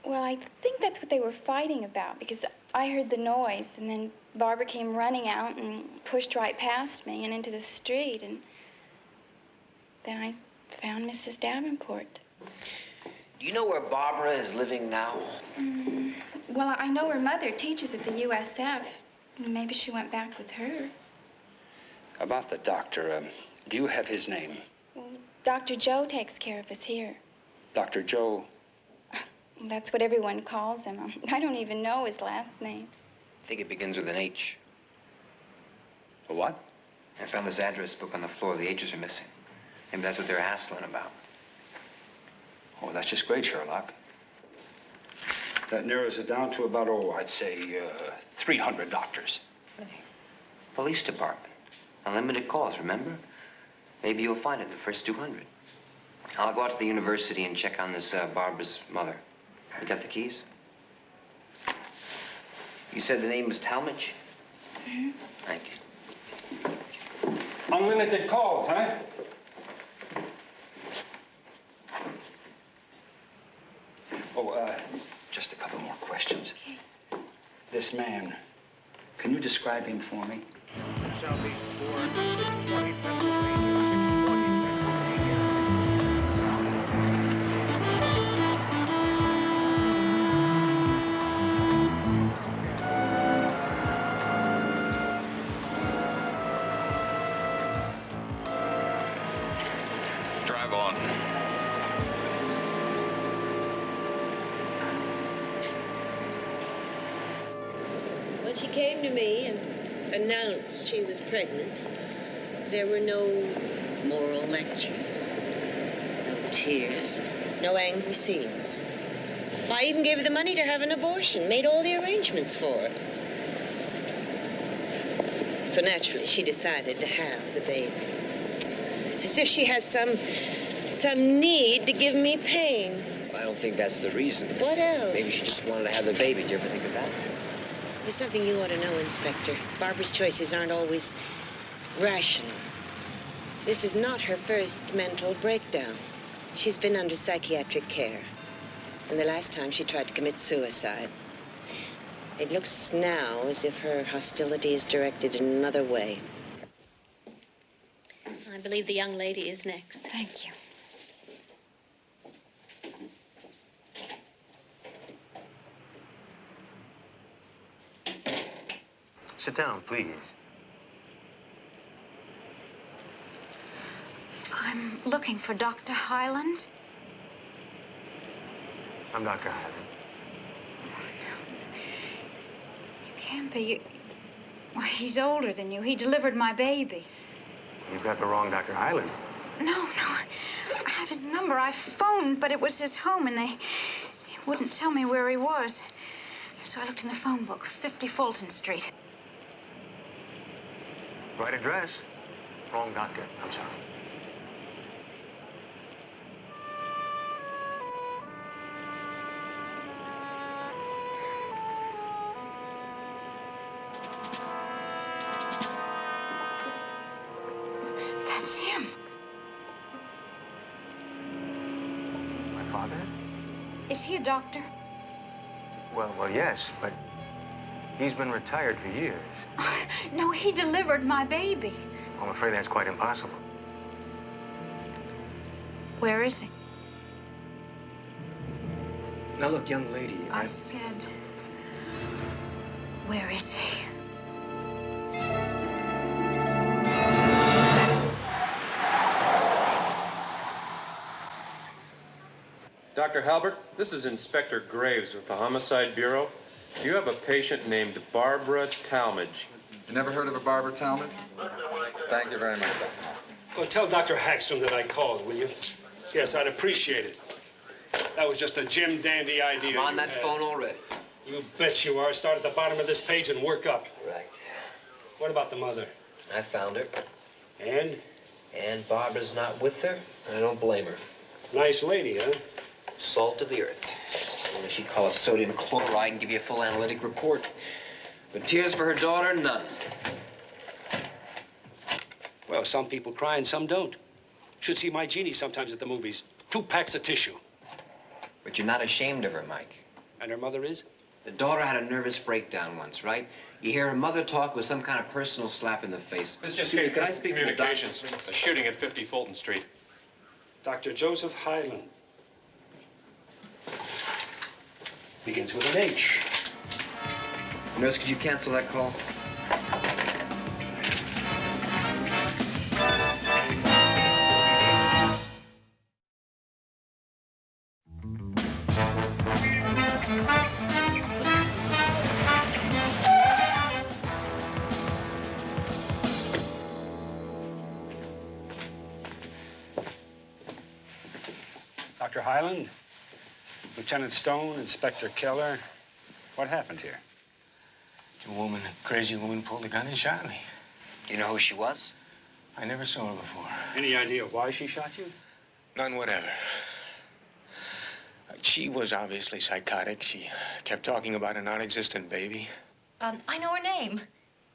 Well, I think that's what they were fighting about, because I heard the noise, and then Barbara came running out and pushed right past me and into the street, and then I found Mrs. Davenport. Do you know where Barbara is living now? Well, I know her mother teaches at the USF. Maybe she went back with her. About the doctor, do you have his name? Well, Dr. Joe takes care of us here. Dr. Joe? That's what everyone calls him. I don't even know his last name. I think it begins with an H. A what? I found his address book on the floor. The H's are missing. Maybe that's what they're hassling about. Oh, that's just great, Sherlock. That narrows it down to about, I'd say 300 doctors. Police department. Unlimited calls, remember? Maybe you'll find it in the first 200. I'll go out to the university and check on this Barbara's mother. You got the keys? You said the name was Talmadge? Mm-hmm. Thank you. Unlimited calls, huh? Just a couple more questions. Okay. This man, can you describe him for me? Southeast 420 Pennsylvania. Drive on. When she came to me and announced she was pregnant, there were no moral lectures, no tears, no angry scenes. I even gave her the money to have an abortion, made all the arrangements for her. So naturally, she decided to have the baby. It's as if she has some need to give me pain. Well, I don't think that's the reason. What else? Maybe she just wanted to have the baby. Did you ever think of that? There's something you ought to know, Inspector. Barbara's choices aren't always rational. This is not her first mental breakdown. She's been under psychiatric care. And the last time she tried to commit suicide. It looks now as if her hostility is directed in another way. I believe the young lady is next. Thank you. Sit down, please. I'm looking for Dr. Highland. I'm Dr. Highland. You can't be. Well, he's older than you. He delivered my baby. You've got the wrong Dr. Highland. No. I have his number. I phoned, but it was his home, and they wouldn't tell me where he was. So I looked in the phone book, 50 Fulton Street. Right address. Wrong doctor. I'm sorry. That's him. My father? Is he a doctor? Well, yes, but he's been retired for years. No, he delivered my baby. I'm afraid that's quite impossible. Where is he? Now, look, young lady, I said, where is he? Dr. Halbert, this is Inspector Graves with the Homicide Bureau. You have a patient named Barbara Talmadge. You never heard of a Barbara Talmadge? Thank you very much, Doctor. Well, tell Dr. Hackstrom that I called, will you? Yes, I'd appreciate it. That was just a Jim Dandy idea. I'm on that phone already. You bet you are. Start at the bottom of this page and work up. Right. What about the mother? I found her. And? And Barbara's not with her. I don't blame her. Nice lady, huh? Salt of the earth. Only she'd call it sodium chloride and give you a full analytic report. But tears for her daughter, none. Well, some people cry and some don't. Should see my Jeannie sometimes at the movies. 2 packs of tissue. But you're not ashamed of her, Mike. And her mother is? The daughter had a nervous breakdown once, right? You hear her mother talk with some kind of personal slap in the face. Mr. Could I speak to the doctor? Communications. A shooting at 50 Fulton Street. Dr. Joseph Highland. Begins with an H. Nurse, could you cancel that call? Dr. Highland, Lieutenant Stone, Inspector Keller. What happened here? A crazy woman pulled a gun and shot me. You know who she was? I never saw her before. Any idea why she shot you? None whatever. She was obviously psychotic. She kept talking about a non-existent baby. I know her name.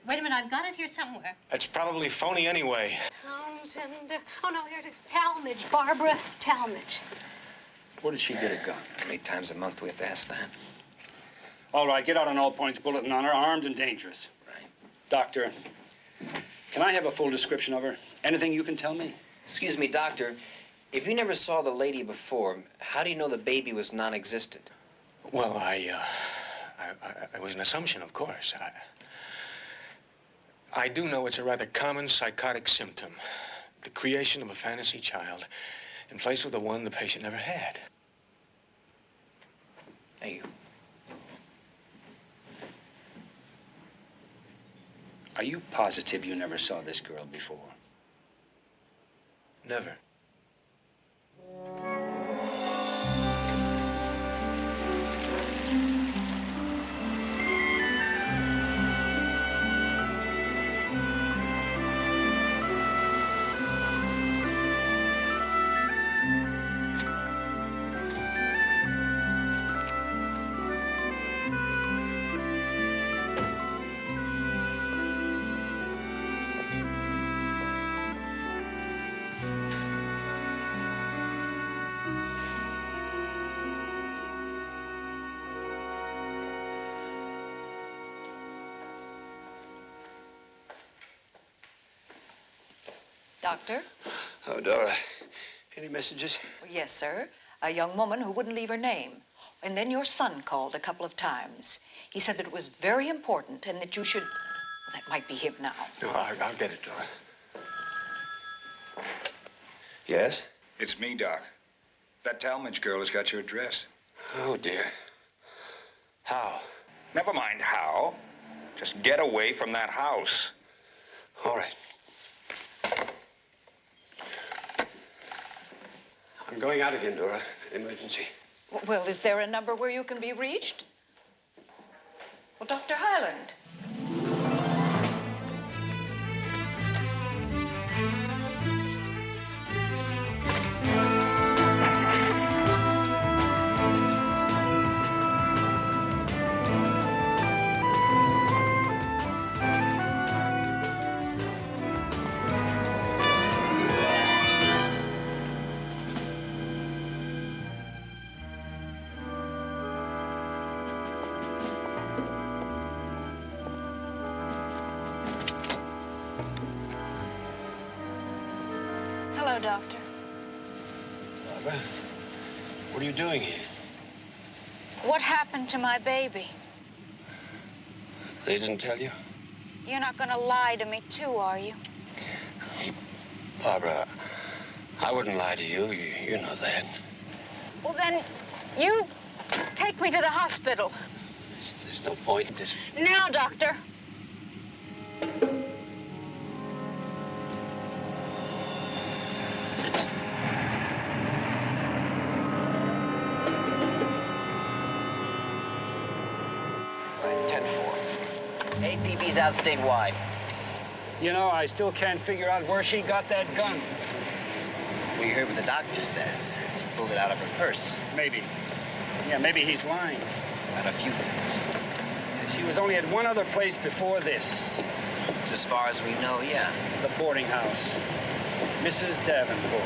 Wait a minute, I've got it here somewhere. That's probably phony anyway. Townsend. Oh, no, here it is. Talmadge. Barbara Talmadge. Where did she get a gun? How many times a month do we have to ask that? All right, get out an all-points bulletin on her, armed and dangerous. Right. Doctor, can I have a full description of her? Anything you can tell me? Excuse me, doctor. If you never saw the lady before, how do you know the baby was non-existent? Well, it was an assumption, of course. I do know it's a rather common psychotic symptom. The creation of a fantasy child in place of the one the patient never had. Hey, Are you positive you never saw this girl before? Never. Doctor? Oh, Dora. Any messages? Yes, sir. A young woman who wouldn't leave her name. And then your son called a couple of times. He said that it was very important and that you should... Well, that might be him now. No, I'll get it, Dora. Yes? It's me, Doc. That Talmadge girl has got your address. Oh, dear. How? Never mind how. Just get away from that house. All right. I'm going out again, Dora. Emergency. Well, is there a number where you can be reached? Well, Dr. Highland. Hello, Doctor. Barbara, what are you doing here? What happened to my baby? They didn't tell you? You're not going to lie to me, too, are you? Barbara, I wouldn't lie to you. You know that. Well, then, you take me to the hospital. There's no point in this. Now, Doctor. APB's out statewide. You know, I still can't figure out where she got that gun. Well, you heard what the doctor says. She pulled it out of her purse. Maybe. Yeah, maybe he's lying. About a few things. She was only at one other place before this. It's as far as we know, yeah. The boarding house. Mrs. Davenport.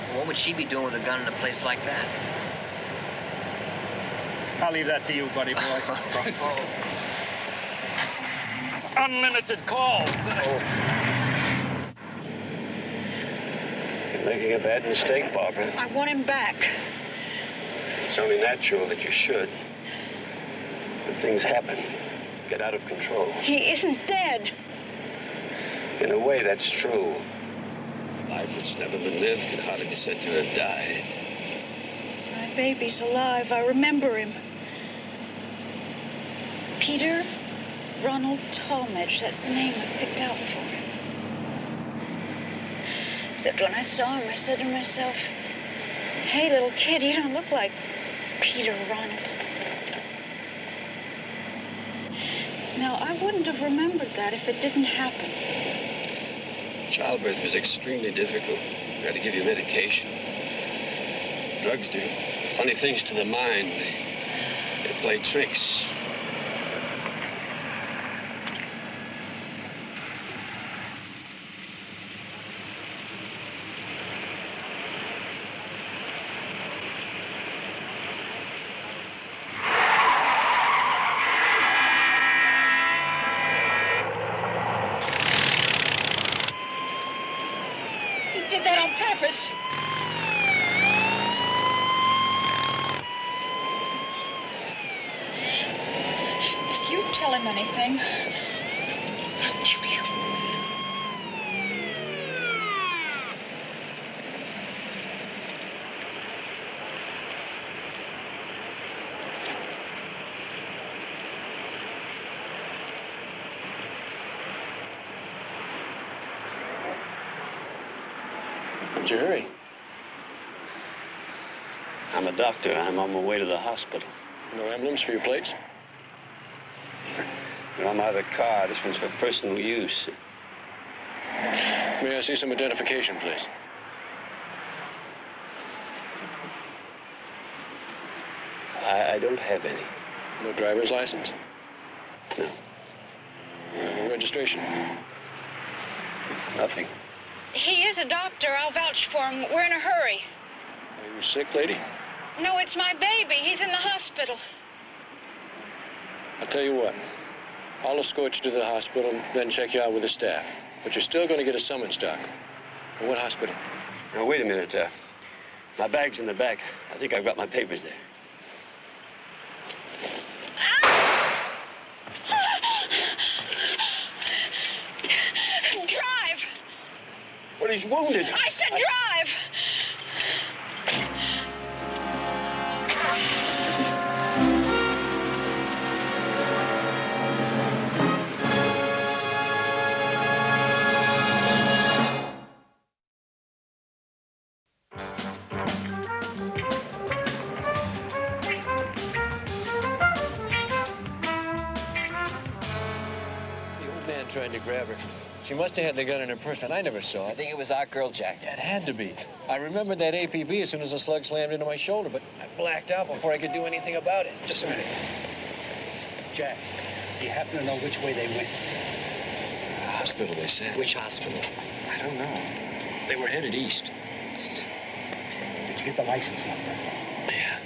Well, what would she be doing with a gun in a place like that? I'll leave that to you, buddy boy. Unlimited calls. You're making a bad mistake, Barbara. I want him back. It's only natural that you should. But things happen. Get out of control. He isn't dead. In a way, that's true. Life that's never been lived can hardly be said to have died. My baby's alive. I remember him. Peter Ronald Talmadge. That's the name I picked out for him. Except when I saw him, I said to myself, hey, little kid, you don't look like Peter Ronald. Now, I wouldn't have remembered that if it didn't happen. Childbirth was extremely difficult. We had to give you medication. Drugs do funny things to the mind. They play tricks. Anything. I'll kill you. What'd you hurry? I'm a doctor. I'm on my way to the hospital. No emblems for your plates? I'm out of the car. This one's for personal use. May I see some identification, please? I don't have any. No driver's license? No. Registration? Nothing. He is a doctor. I'll vouch for him. We're in a hurry. Are you sick, lady? No, it's my baby. He's in the hospital. I'll tell you what. I'll escort you to the hospital and then check you out with the staff. But you're still going to get a summons, Doc. At what hospital? Now, wait a minute. My bag's in the back. I think I've got my papers there. Drive! Well, he's wounded. I said drive! The old man tried to grab her. She must have had the gun in her purse, but I never saw it. I think it was our girl, Jack. Yeah, it had to be. I remembered that APB as soon as the slug slammed into my shoulder, but I blacked out before I could do anything about it. Just a minute. Jack, do you happen to know which way they went? Hospital, they said. Which hospital? I don't know. They were headed east. Did you get the license number? Yeah.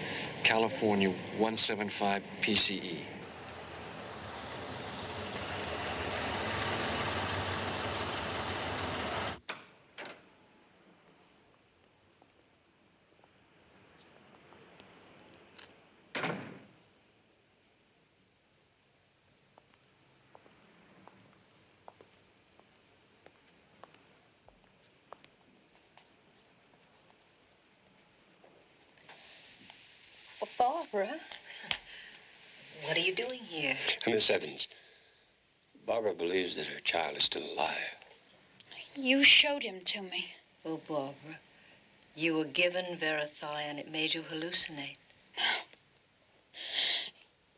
California 175 PCE. Well, Barbara, what are you doing here? Miss Evans, Barbara believes that her child is still alive. You showed him to me. Oh, Barbara, you were given Verithy and it made you hallucinate.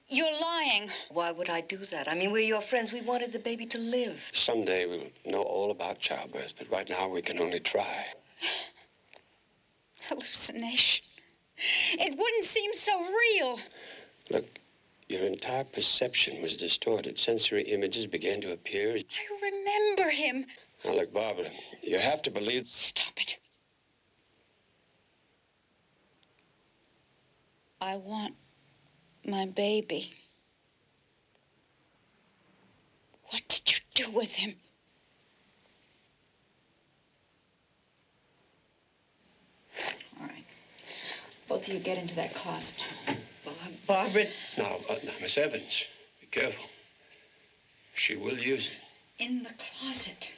You're lying. Why would I do that? I mean, we're your friends. We wanted the baby to live. Someday we'll know all about childbirth, but right now we can only try. Hallucination. It wouldn't seem so real. Look, your entire perception was distorted. Sensory images began to appear. I remember him. Now, look, Barbara, you have to believe... Stop it. I want my baby. What did you do with him? All right. Both of you get into that closet. Barbara... Now, Miss Evans, be careful. She will use it. In the closet.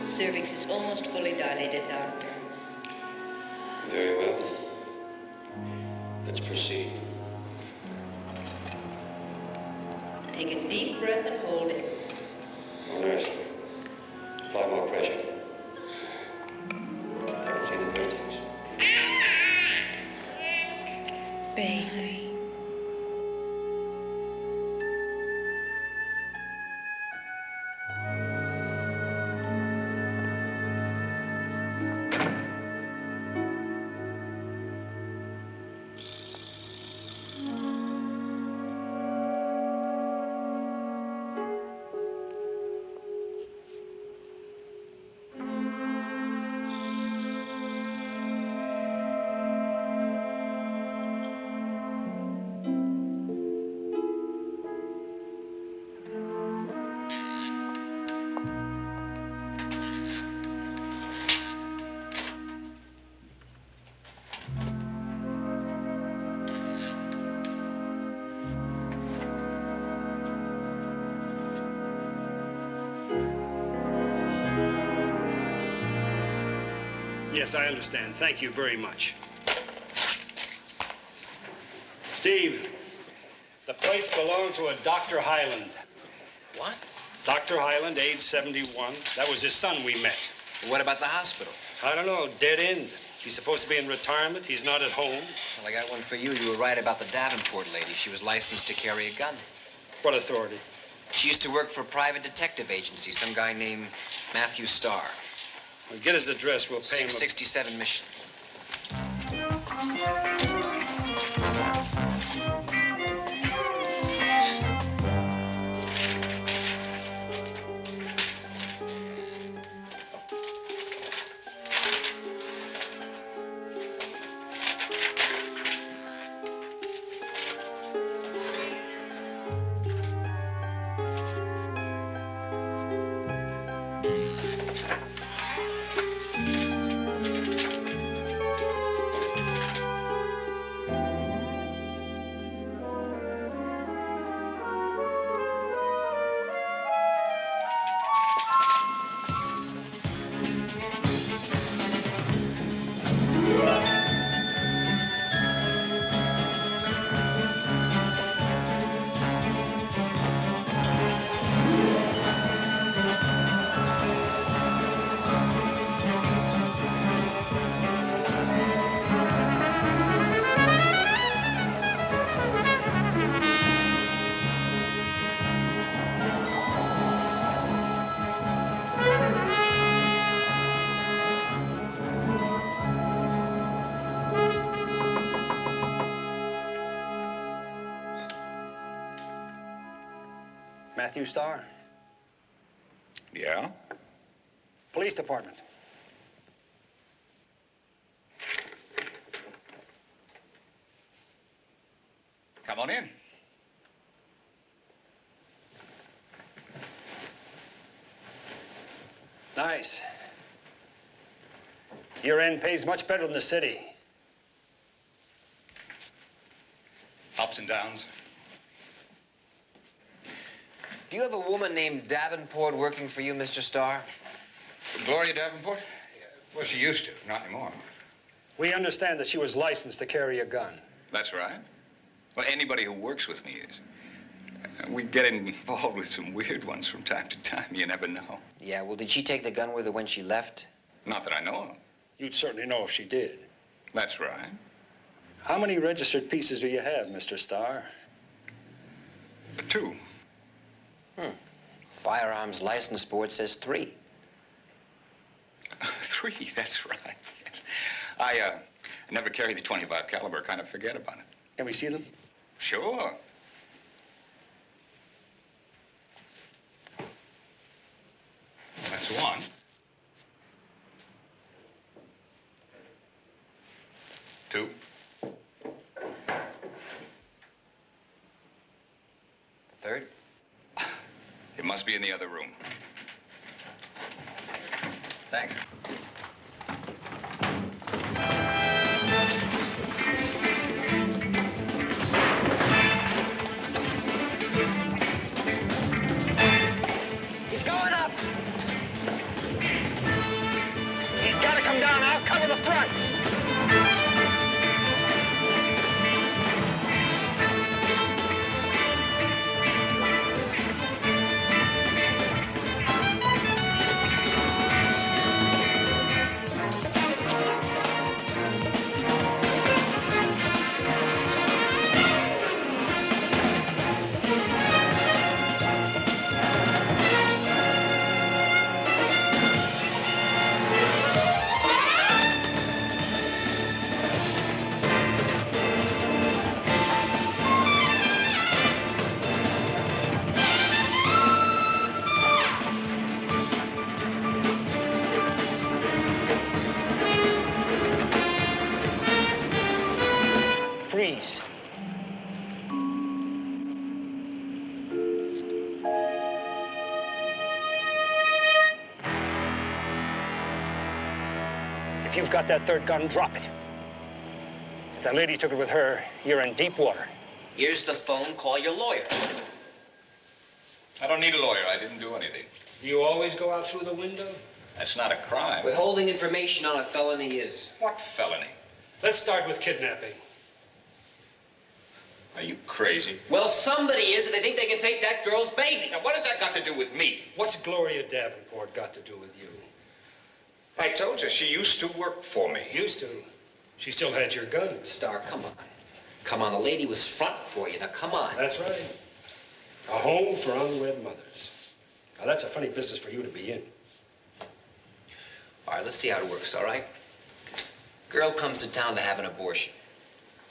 Cervix is almost fully dilated, Doctor. Very well. Let's proceed. Take a deep breath and hold it. Oh, nurse, apply more pressure. I can see the vertex. Baby. Yes, I understand. Thank you very much. Steve, the place belonged to a Dr. Highland. What? Dr. Highland, age 71. That was his son we met. What about the hospital? I don't know, dead end. He's supposed to be in retirement. He's not at home. Well, I got one for you. You were right about the Davenport lady. She was licensed to carry a gun. What authority? She used to work for a private detective agency, some guy named Matthew Starr. Well, get his address. We'll pay him. 667 Mission. Matthew Starr? Yeah? Police department. Come on in. Nice. Your end pays much better than the city. Ups and downs. Do you have a woman named Davenport working for you, Mr. Starr? Gloria Davenport? Well, she used to, not anymore. We understand that she was licensed to carry a gun. That's right. Well, anybody who works with me is. We get involved with some weird ones from time to time. You never know. Yeah, well, did she take the gun with her when she left? Not that I know of. You'd certainly know if she did. That's right. How many registered pieces do you have, Mr. Starr? 2. Firearms license board says 3. 3, that's right. Yes. I never carry the .25 caliber. Kind of forget about it. Can we see them? Sure. That's 1. Two. Third? It must be in the other room. Thanks. He's going up. He's got to come down. I'll cover the front. Freeze. If you've got that third gun, drop it. If that lady took it with her, you're in deep water. Here's the phone. Call your lawyer. I don't need a lawyer. I didn't do anything. Do you always go out through the window? That's not a crime. Withholding information on a felony is. What felony? Let's start with kidnapping. Are you crazy? Well, somebody is if they think they can take that girl's baby. Now, what has that got to do with me? What's Gloria Davenport got to do with you? I told you, she used to work for me. Used to. She still had your gun. Star, come on. Come on, the lady was front for you. Now, come on. That's right. A home for unwed mothers. Now, that's a funny business for you to be in. All right, let's see how it works, all right? Girl comes to town to have an abortion.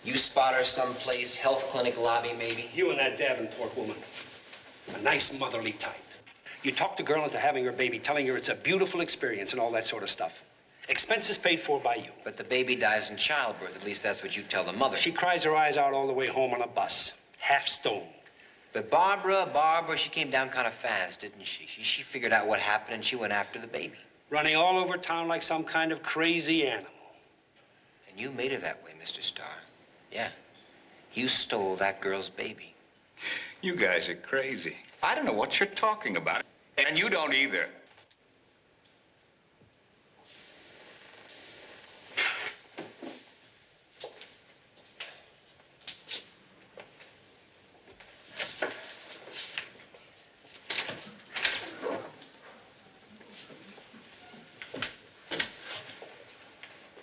You spot her someplace, health clinic lobby, maybe? You and that Davenport woman. A nice motherly type. You talk the girl into having her baby, telling her it's a beautiful experience and all that sort of stuff. Expenses paid for by you. But the baby dies in childbirth. At least that's what you tell the mother. She cries her eyes out all the way home on a bus. Half stoned. But Barbara, she came down kind of fast, didn't she? She figured out what happened and she went after the baby. Running all over town like some kind of crazy animal. And you made her that way, Mr. Starr. Yeah. You stole that girl's baby. You guys are crazy. I don't know what you're talking about. And you don't either.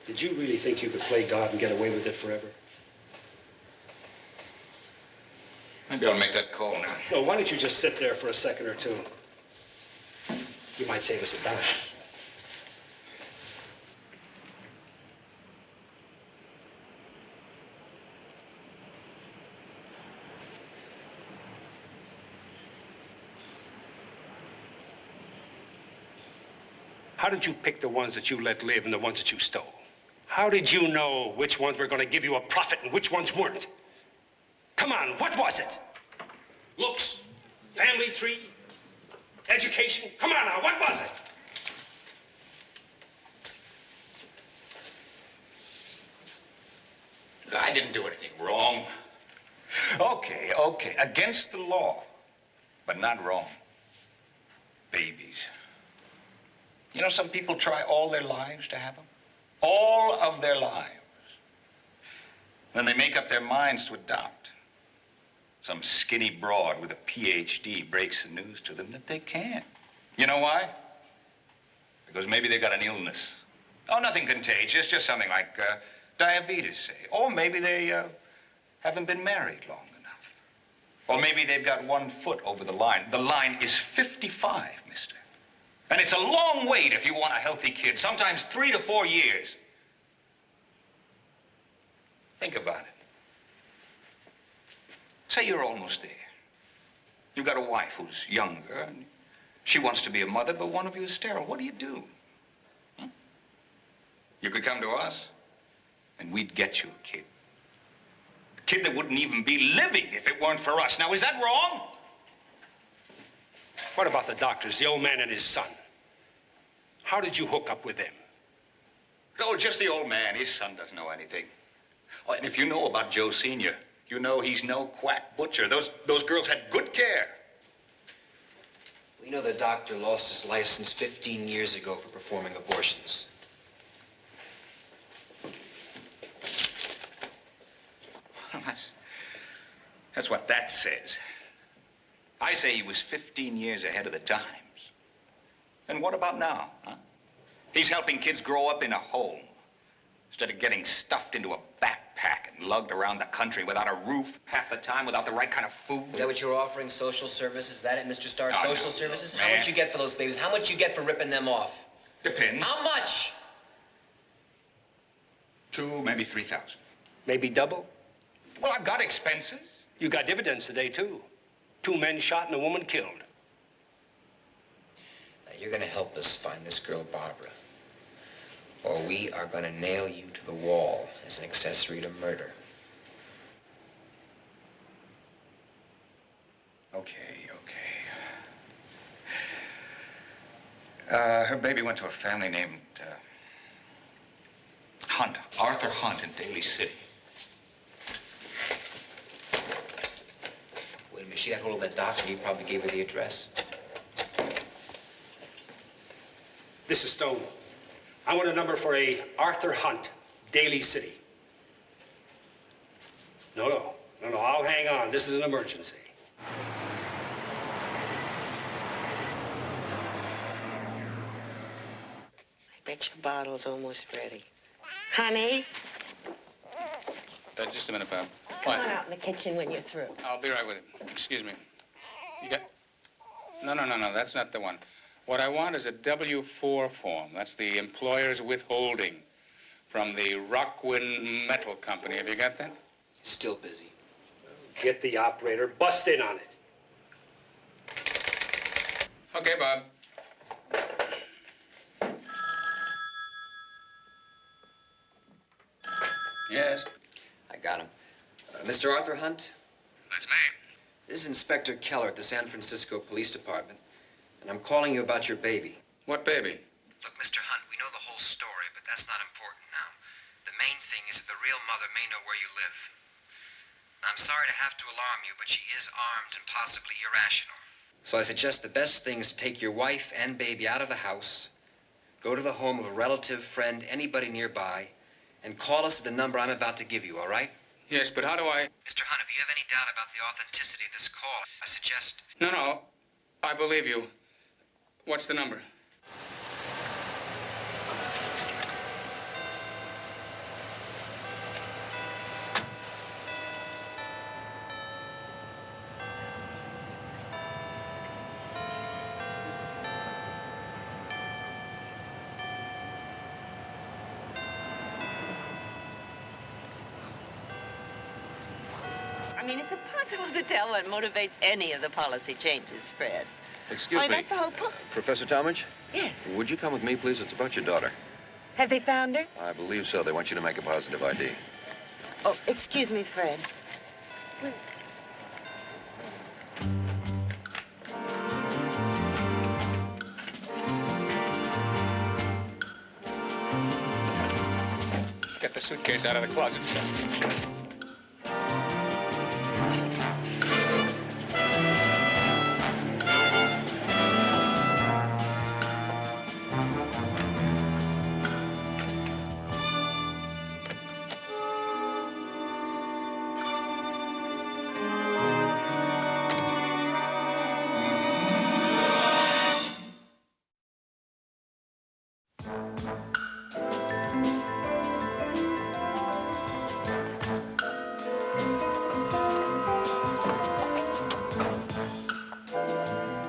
Did you really think you could play God and get away with it forever? Maybe I'll make that call now. No, why don't you just sit there for a second or two? You might save us a dime. How did you pick the ones that you let live and the ones that you stole? How did you know which ones were going to give you a profit and which ones weren't? Come on, what was it? Looks, family tree, education. Come on now, what was it? I didn't do anything wrong. Okay. Against the law, but not wrong. Babies. You know, some people try all their lives to have them. All of their lives. Then they make up their minds to adopt. Some skinny broad with a PhD breaks the news to them that they can't. You know why? Because maybe they got an illness. Oh, nothing contagious, just something like diabetes, say. Or maybe they haven't been married long enough. Or maybe they've got 1 foot over the line. The line is 55, mister. And it's a long wait if you want a healthy kid, sometimes 3 to 4 years. Think about it. Say you're almost there. You've got a wife who's younger, and she wants to be a mother, but one of you is sterile. What do? You could come to us, and we'd get you a kid. A kid that wouldn't even be living if it weren't for us. Now, is that wrong? What about the doctors, the old man and his son? How did you hook up with them? Oh, just the old man. His son doesn't know anything. Oh, and if you know about Joe Sr., you know he's no quack butcher. Those girls had good care. We know the doctor lost his license 15 years ago for performing abortions. Well, that's what that says. I say he was 15 years ahead of the times. And what about now, huh? He's helping kids grow up in a home instead of getting stuffed into a backpack and lugged around the country without a roof half the time, without the right kind of food. Is that what you're offering, social services? Is that it, Mr. Starr? Oh, Social no, services? man. How much you get for those babies? How much you get for ripping them off? Depends. How much? 2, maybe 3,000. Maybe double? Well, I've got expenses. You got dividends today, too. 2 men shot and a woman killed. Now, you're going to help us find this girl, Barbara. Or we are going to nail you to the wall as an accessory to murder. Okay. Her baby went to a family named Hunt, Arthur Hunt in Daly City. Wait a minute, she got hold of that doctor. He probably gave her the address. This is Stone. I want a number for a Arthur Hunt, Daly City. No, I'll hang on. This is an emergency. I bet your bottle's almost ready. Honey, Just a minute, Bob. come on out in the kitchen when you're through. I'll be right with you. Excuse me. You got... No, that's not the one. What I want is a W-4 form. That's the employer's withholding from the Rockwind Metal Company. Have you got that? Still busy. Get the operator. Bust in on it. Okay, Bob. Yes? I got him. Mr. Arthur Hunt? That's me. This is Inspector Keller at the San Francisco Police Department, and I'm calling you about your baby. What baby? Look, Mr. Hunt, we know the whole story, but that's not important now. The main thing is that the real mother may know where you live. I'm sorry to have to alarm you, but she is armed and possibly irrational. So I suggest the best thing is to take your wife and baby out of the house, go to the home of a relative, friend, anybody nearby, and call us at the number I'm about to give you, all right? Yes, but how do I... Mr. Hunt, if you have any doubt about the authenticity of this call, I suggest... No, I believe you. What's the number? I mean, it's impossible to tell what motivates any of the policy changes, Fred. Excuse me. That's the whole point. Professor Talmadge? Yes. Would you come with me, please? It's about your daughter. Have they found her? I believe so. They want you to make a positive ID. Oh, excuse me, Fred. Get the suitcase out of the closet.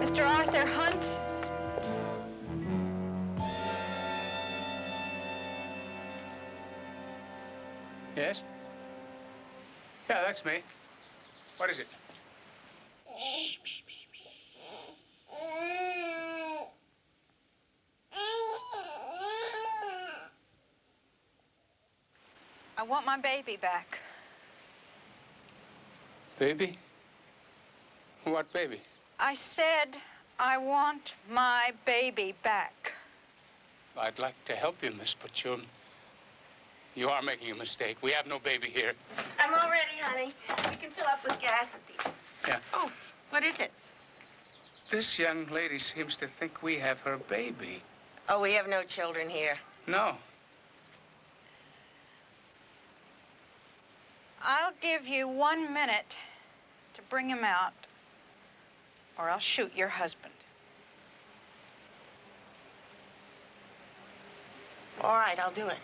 Mr. Arthur Hunt? Yes? Yeah, that's me. What is it? I want my baby back. Baby? What baby? I said I want my baby back. I'd like to help you, Miss, but you are making a mistake. We have no baby here. I'm all ready, honey. We can fill up with gas at the... Yeah. Oh, what is it? This young lady seems to think we have her baby. Oh, we have no children here. No. I'll give you 1 minute to bring him out, or I'll shoot your husband. All right, I'll do it.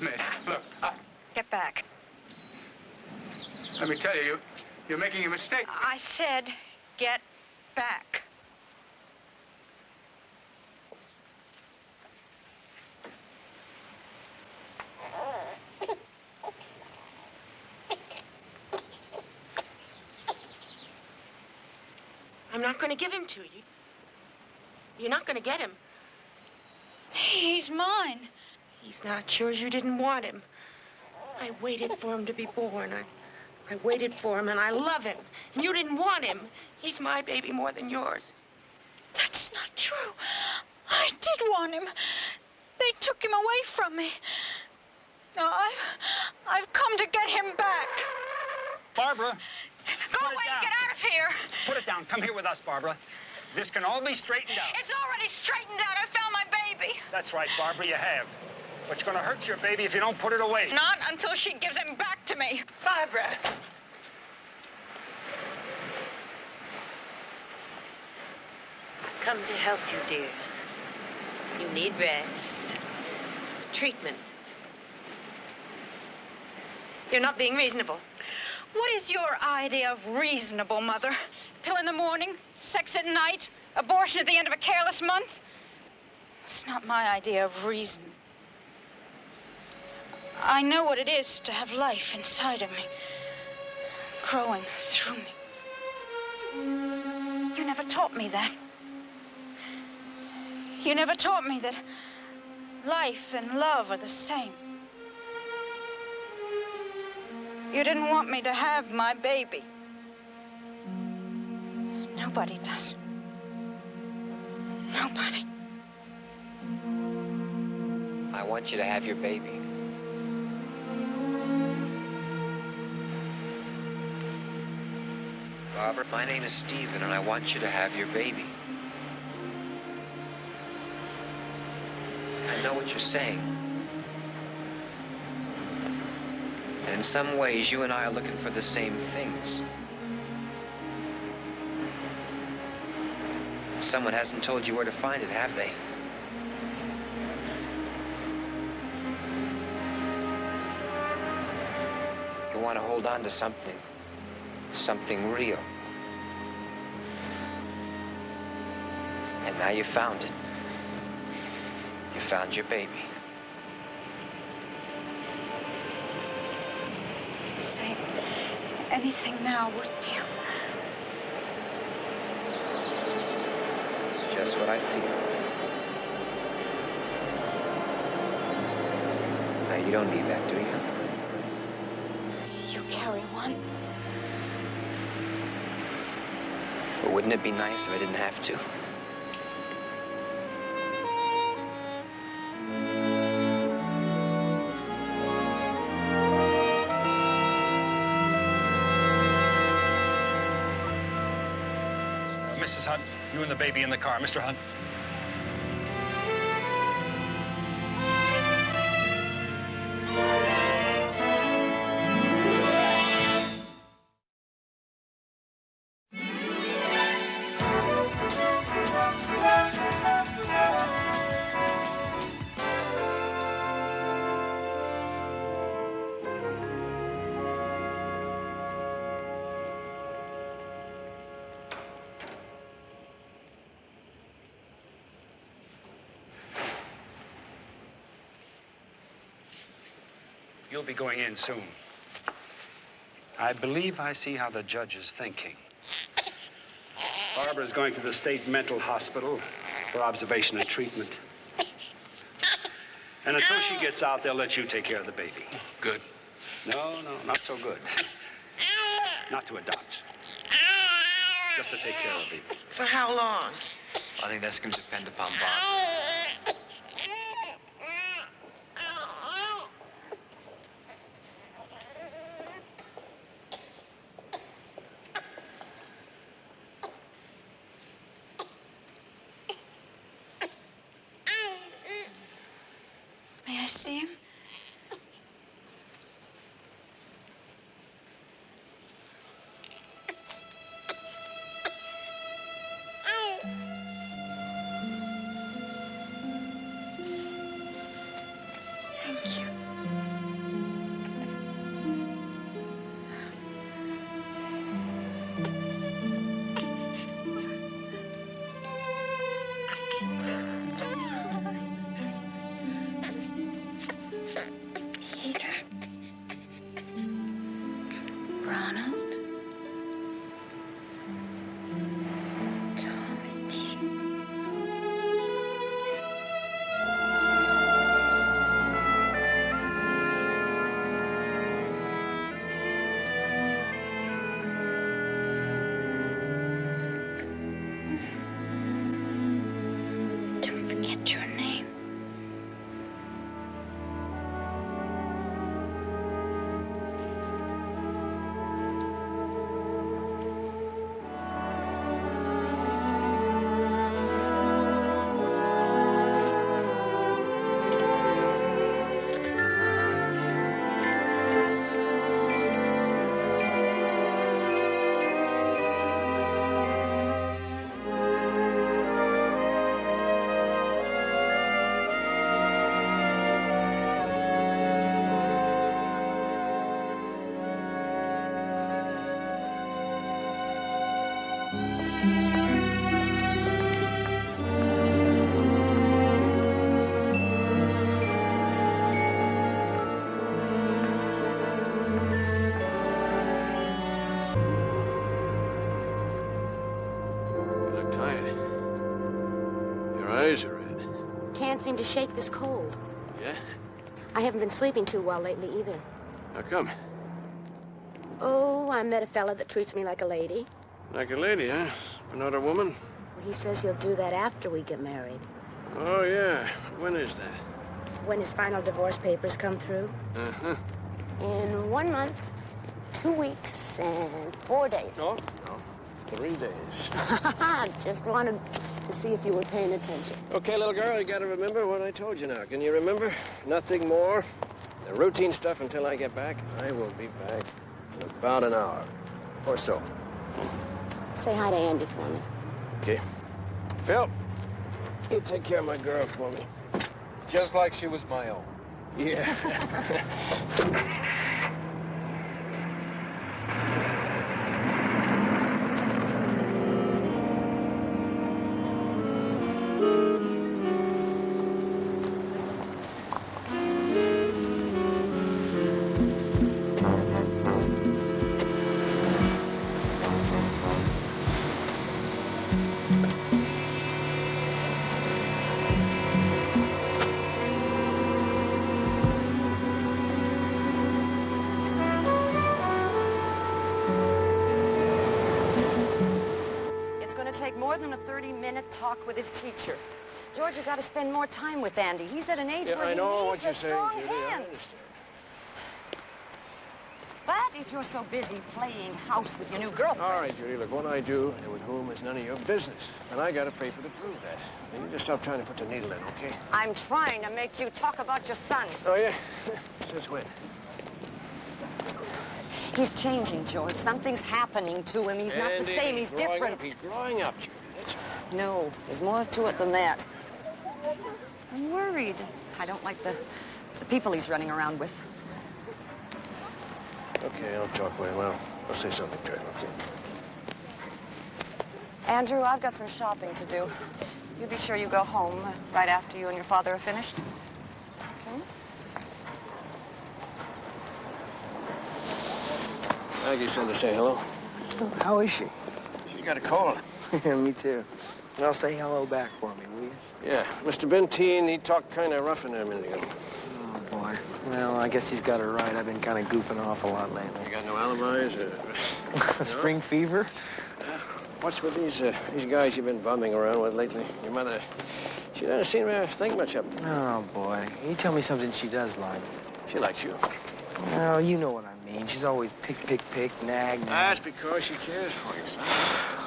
Miss, look, Get back. let me tell you, you're making a mistake. I said get back. I'm not going to give him to you. You're not going to get him. He's mine. He's not yours. You didn't want him. I waited for him to be born. I waited for him, and I love him. And you didn't want him. He's my baby more than yours. That's not true. I did want him. They took him away from me. Now I've come to get him back. Barbara. Go put it way. down. Get out of here. Put it down. Come here with us, Barbara. This can all be straightened out. It's already straightened out. I found my baby. That's right, Barbara, you have. But it's going to hurt your baby if you don't put it away. Not until she gives him back to me. Barbara. Come to help you, dear. You need rest. Treatment. You're not being reasonable. What is your idea of reasonable, Mother? Pill in the morning, sex at night, abortion at the end of a careless month? It's not my idea of reason. I know what it is to have life inside of me, growing through me. You never taught me that. You never taught me that life and love are the same. You didn't want me to have my baby. Nobody does. Nobody. I want you to have your baby. Barbara, my name is Stephen, and I want you to have your baby. I know what you're saying. And in some ways, you and I are looking for the same things. Someone hasn't told you where to find it, have they? You want to hold on to something real. And now you found it. You found your baby. You'd say anything now, wouldn't you? It's just what I feel. Now, you don't need that, do you? You carry one. But wouldn't it be nice if I didn't have to? Mrs. Hunt, you and the baby in the car. Mr. Hunt. You'll be going in soon. I believe I see how the judge is thinking. Barbara's going to the state mental hospital for observation and treatment. And until she gets out, they'll let you take care of the baby. Good. No, not so good. Not to adopt. Just to take care of the baby. For how long? I think that's going to depend upon Bob. May I see him? Thank you. is it, Red? Can't seem to shake this cold. Yeah? I haven't been sleeping too well lately either. How come? Oh, I met a fella that treats me like a lady. Like a lady, huh? Another woman? Well, he says he'll do that after we get married. Oh, yeah. When is that? When his final divorce papers come through. Uh-huh. In 1 month, 2 weeks, and 4 days. No. 3 days. Just wanted to see if you were paying attention. Okay, little girl, you gotta remember what I told you now. Can you remember? Nothing more. The routine stuff until I get back. I will be back in about an hour or so. Say hi to Andy for me. Okay. Phil, you take care of my girl for me. Just like she was my own. Yeah. Take more than a 30-minute talk with his teacher. George, you got to spend more time with Andy. He's at an age where I know he what needs you're a saying, strong Judy. I hand. understand. But if you're so busy playing house with your new girlfriend... All right, Judy, look, what I do and with whom is none of your business. And I got a paper to prove that. Now, you just stop trying to put the needle in, okay? I'm trying to make you talk about your son. Oh, yeah? Since when? He's changing, George. Something's happening to him. He's not the same. He's different. He's growing up, Judy. That's all. No, there's more to it than that. I'm worried. I don't like the people he's running around with. Okay, I'll talk with him. I'll say something to him, okay? Andrew, I've got some shopping to do. You be sure you go home right after you and your father are finished. Okay? Maggie sent to say hello. How is she? She got a call. Me too. And I'll say hello back for me, will you? Yeah, Mr. Benteen, he talked kind of rough in there a minute ago. Oh, boy. Well, I guess he's got it right. I've been kind of goofing off a lot lately. You got no alibis? Spring fever? What's with these guys you've been bumming around with lately? Your mother, she doesn't seem to think much of them. Oh, boy. You tell me something she does like. She likes you. Well, you know what I mean. She's always pick, nag. That's because she cares for you, son.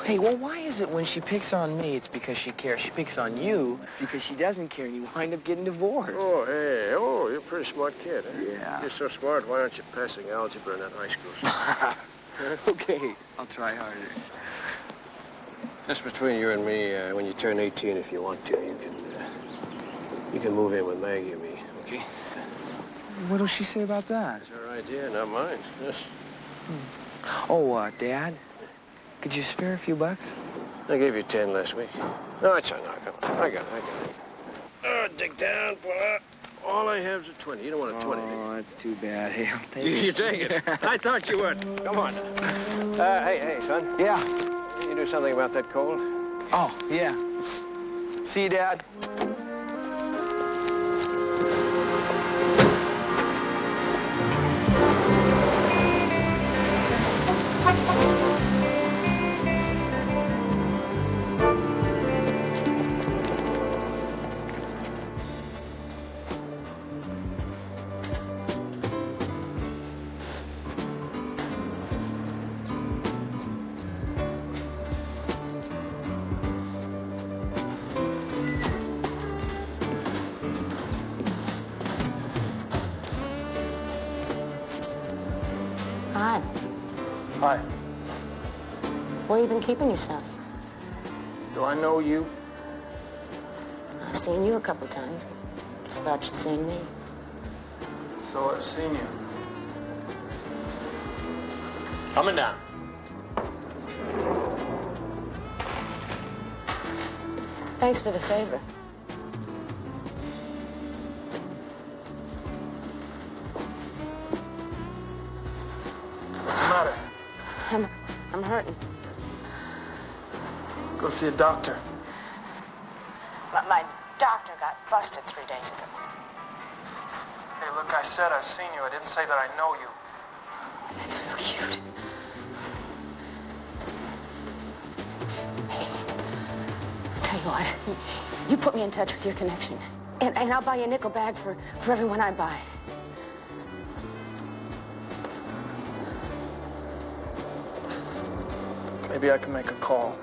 Hey, well, why is it when she picks on me, it's because she cares? She picks on you because she doesn't care, and you wind up getting divorced. Oh, hey. Oh, you're a pretty smart kid, eh? Yeah. You're so smart, why aren't you passing algebra in that high school? Okay, I'll try harder. That's between you and me. When you turn 18, if you want to, you can move in with Maggie and me, okay? What'll she say about that? It's her idea, not mine. Yes. Oh, Dad, could you spare a few bucks? I gave you 10 last week. No, it's not. Come on. I got it. Oh, dig down, pull up. All I have is a 20. You don't want a 20, do you? Oh, that's too bad. Hey, I'll take You take it. I thought you would. Come on. Hey, son. Yeah? You do something about that cold? Oh, yeah. See you, Dad. Hi. Hi. Where you been keeping yourself? Do I know you? I've seen you a couple times. Just thought you'd seen me. So I've seen you. Coming down. Thanks for the favor. What's the matter? I'm hurting. Go see a doctor. My busted 3 days ago. Hey, look, I said I've seen you. I didn't say that I know you. That's real cute. Hey, I'll tell you what. You put me in touch with your connection. And I'll buy you a nickel bag for everyone I buy. Maybe I can make a call.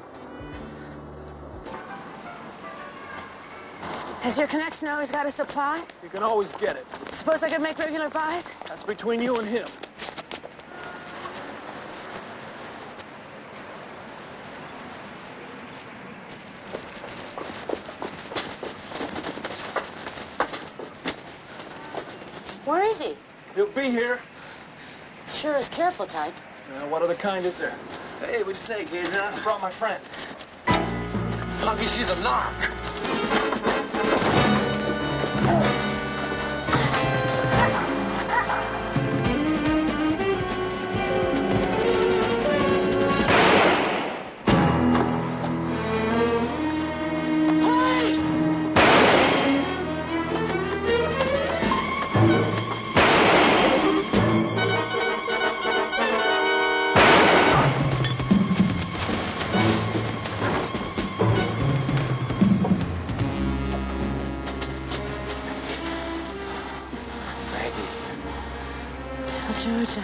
Has your connection always got a supply? You can always get it. Suppose I could make regular buys? That's between you and him. Where is he? He'll be here. Sure is careful type. What other kind is there? Hey, what'd you say, kid, huh? I brought my friend. Lucky she's a narc. George,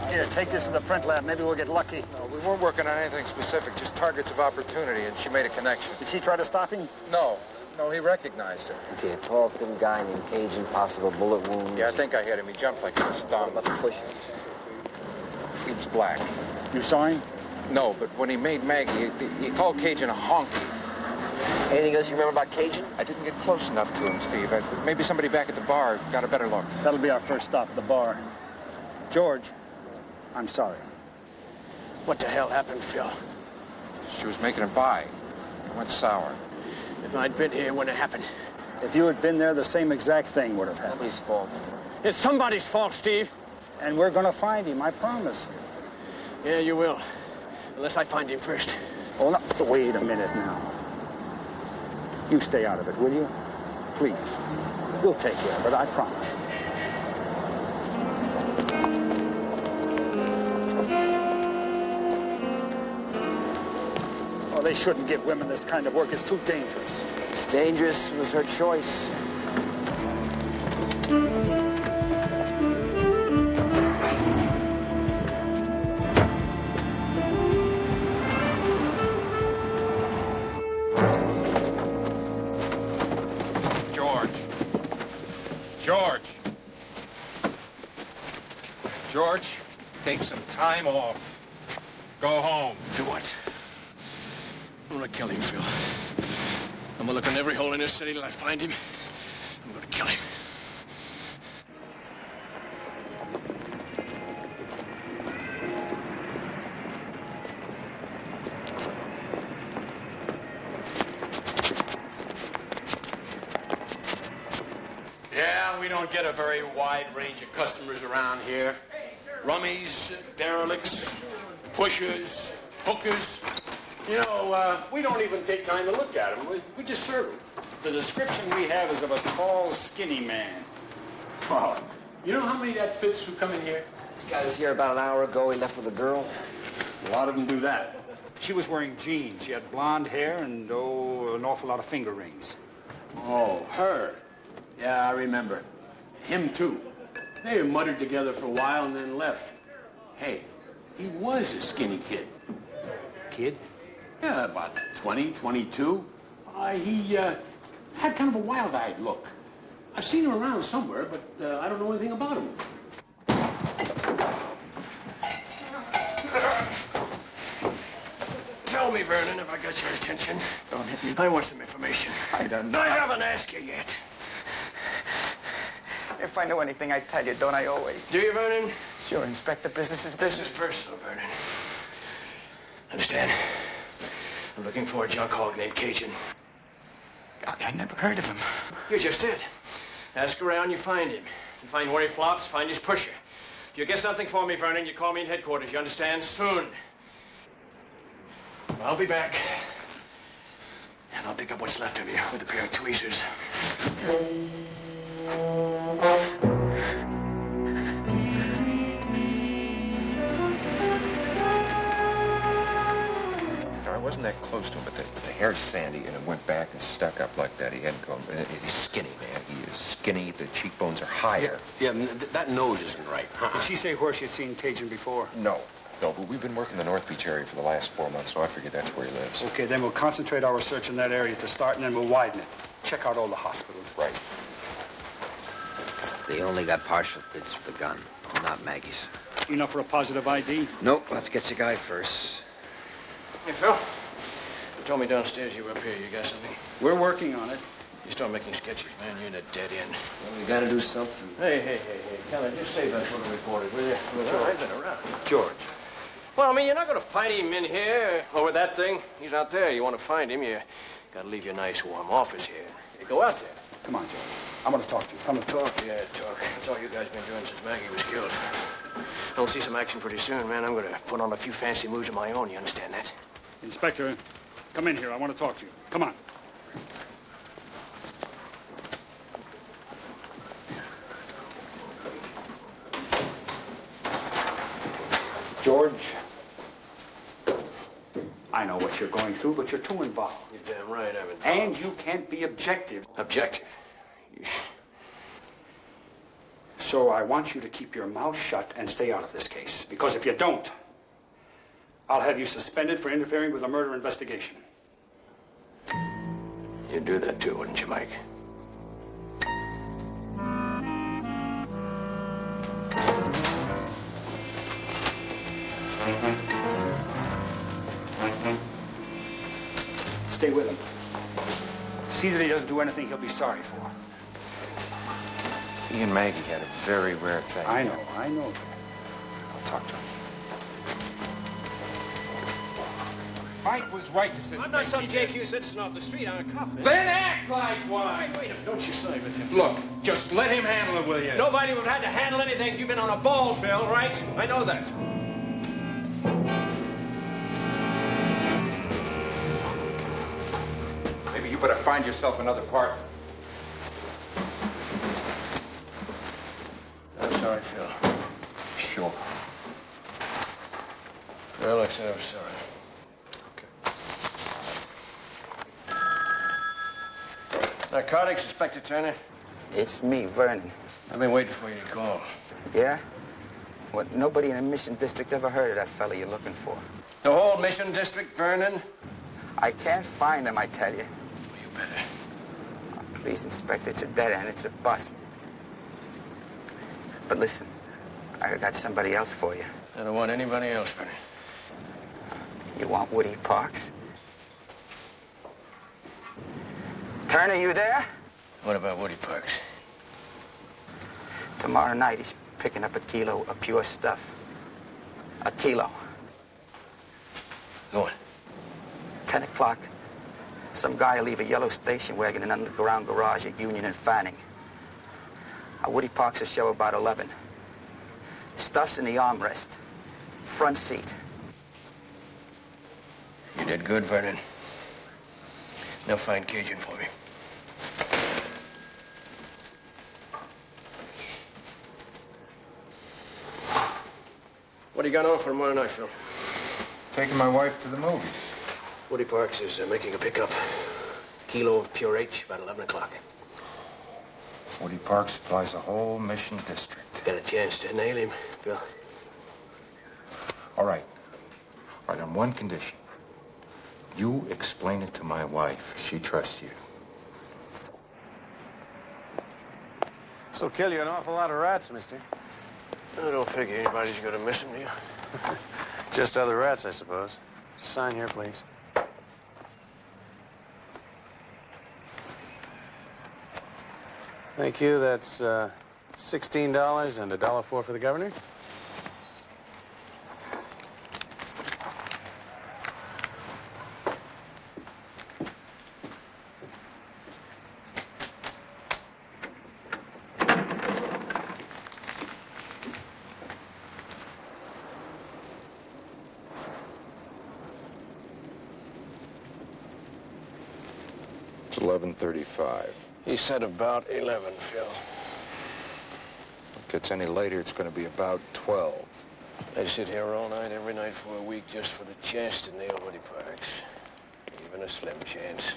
Here, take this to the print lab. Maybe we'll get lucky. No, we weren't working on anything specific, just targets of opportunity, and she made a connection. Did she try to stop him? No, he recognized her. Okay, a tall, thin guy named Cajun, possible bullet wound. Yeah, I think I hit him. He jumped like he was stung. What about the pusher? He was black. You saw him? No, but when he made Maggie, he called Cajun a honky. Anything else you remember about Cajun? I didn't get close enough to him, Steve. Maybe somebody back at the bar got a better look. That'll be our first stop, the bar. George, I'm sorry. What the hell happened, Phil? She was making a buy. It went sour. If I'd been here when it happened. If you had been there, the same exact thing would have happened. Somebody's fault. It's somebody's fault, Steve. And we're gonna find him, I promise. Yeah, you will. Unless I find him first. Oh, no, wait a minute now. You stay out of it, will you? Please. We'll take care of it, I promise. Oh, they shouldn't give women this kind of work. It's too dangerous. It's dangerous was her choice. George, take some time off. Go home. Do what? I'm gonna kill him, Phil. I'm gonna look in every hole in this city till I find him. I'm gonna kill him. Yeah, we don't get a very wide range of customers around here. Rummies, derelicts, pushers, hookers. You know, we don't even take time to look at them. We just serve them. The description we have is of a tall, skinny man. Oh, you know how many that fits who come in here? This guy was here about an hour ago. He left with a girl. A lot of them do that. She was wearing jeans. She had blonde hair and, an awful lot of finger rings. Oh, her. Yeah, I remember. Him, too. They muttered together for a while and then left. Hey, he was a skinny kid. Kid? Yeah, about 20, 22. He had kind of a wild-eyed look. I've seen him around somewhere, but I don't know anything about him. Tell me, Vernon, if I got your attention. Don't hit me. I want some information. I don't know. I haven't asked you yet. If I know anything, I tell you, don't I always? Do you, Vernon? Sure, Inspector. Business is This business. is personal, Vernon. Understand? I'm looking for a junk hog named Cajun. I never heard of him. You just did. Ask around, you find him. You find where he flops, find his pusher. If you get something for me, Vernon, you call me in headquarters, you understand? Soon. I'll be back. And I'll pick up what's left of you with a pair of tweezers. I wasn't that close to him, but the hair's sandy, and it went back and stuck up like that. He hadn't gone. He's skinny, man. He is skinny. The cheekbones are higher. Yeah, that nose isn't right. Did she say where she'd seen Cajun before? No, but we've been working the North Beach area for the last 4 months, so I figured that's where he lives. Okay, then we'll concentrate our research in that area to start, and then we'll widen it. Check out all the hospitals. Right. They only got partial bids for the gun, not Maggie's. Enough for a positive ID? Nope, we'll have to get the guy first. Hey, Phil. You told me downstairs you were up here. You got something? We're working on it. You start making sketches, man. You're in a dead end. Well, we gotta do something. Hey. Keller, just save that for the reporters, will you? I've been around. George. Well, I mean, you're not going to fight him in here or with that thing. He's out there. You want to find him, you got to leave your nice, warm office here. You go out there. Come on, George. I want to talk to you. Come on. Talk? Yeah, talk. That's all you guys been doing since Maggie was killed. I'll see some action pretty soon, man. I'm going to put on a few fancy moves of my own. You understand that? Inspector, come in here. I want to talk to you. Come on. George, I know what you're going through, but you're too involved. You're damn right I'm involved. And you can't be objective. Objective? So I want you to keep your mouth shut and stay out of this case. Because if you don't, I'll have you suspended for interfering with a murder investigation. You'd do that too, wouldn't you, Mike? Stay with him. See that he doesn't do anything he'll be sorry for. He and Maggie had a very rare thing. I know. I'll talk to him. Mike was right to sit. I'm not some JQ citizen off the street. I'm a cop, man. Then act like one. Wait a minute. Don't you side with him. Look, just let him handle it, will you? Nobody would have had to handle anything if you've been on a ball, Phil, right? I know that. Maybe you better find yourself another partner. I'm sorry, Phil. Sure. Well, like I said, I'm sorry. Narcotics, Inspector Turner? It's me, Vernon. I've been waiting for you to call. Yeah? What, nobody in the Mission District ever heard of that fella you're looking for. The whole Mission District, Vernon? I can't find him, I tell you. Well, you better. Oh, please, Inspector, it's a dead end. It's a bust. But listen, I got somebody else for you. I don't want anybody else, Vernon. You want Woody Parks? Turner, you there? What about Woody Parks? Tomorrow night, he's picking up a kilo of pure stuff. A kilo. Go on. 10 o'clock. Some guy will leave a yellow station wagon in an underground garage at Union and Fanning. Woody Parks will show about 11. Stuff's in the armrest. Front seat. You did good, Vernon. Now find Cajun for me. What do you got on for tomorrow night, Phil? Taking my wife to the movies. Woody Parks is making a pickup. Kilo of pure H, about 11 o'clock. Woody Parks supplies a whole Mission District. Got a chance to nail him, Phil. All right. All right, on one condition. You explain it to my wife. She trusts you. This'll kill you an awful lot of rats, mister. I don't figure anybody's gonna miss him, do you? Just other rats, I suppose. Just sign here, please. Thank you. That's $16 and $1.04 for the governor. It's 11:35. He said about 11, Phil. If it gets any later, it's going to be about 12. I sit here all night, every night for a week, just for the chance to nail what he packs. Even a slim chance.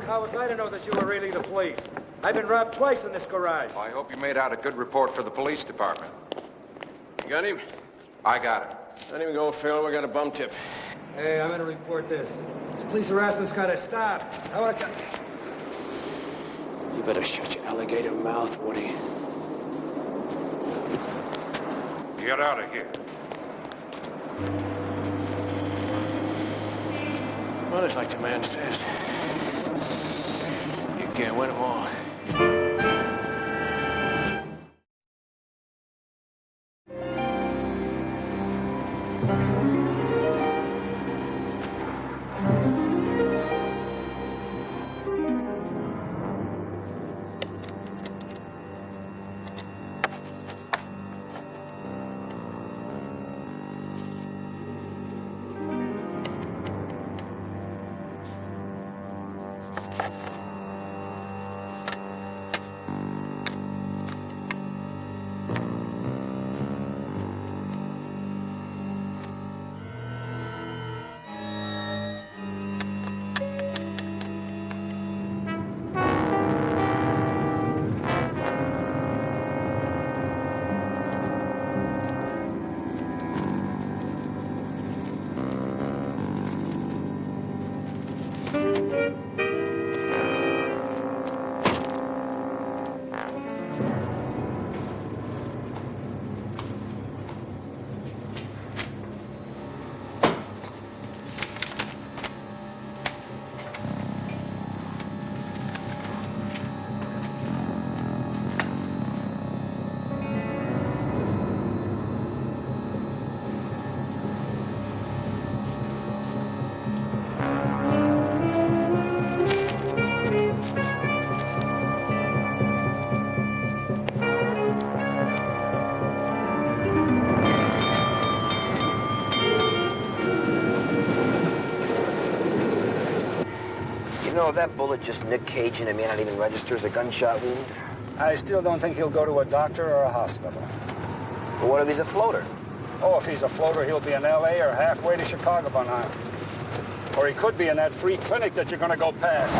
How was I to know that you were really the police? I've been robbed twice in this garage. Well, I hope you made out a good report for the police department. You got him? I got it. Let him go, Phil. We got a bum tip. Hey, I'm gonna report this. This police harassment's gotta stop. I want to... You better shut your alligator mouth, Woody. Get out of here. Well, it's like the man says. You can't win them all. You know, that bullet just nicked Cajun and may not even register as a gunshot wound. I still don't think he'll go to a doctor or a hospital. But what if he's a floater? Oh, if he's a floater, he'll be in L.A. or halfway to Chicago by now. Or he could be in that free clinic that you're going to go past.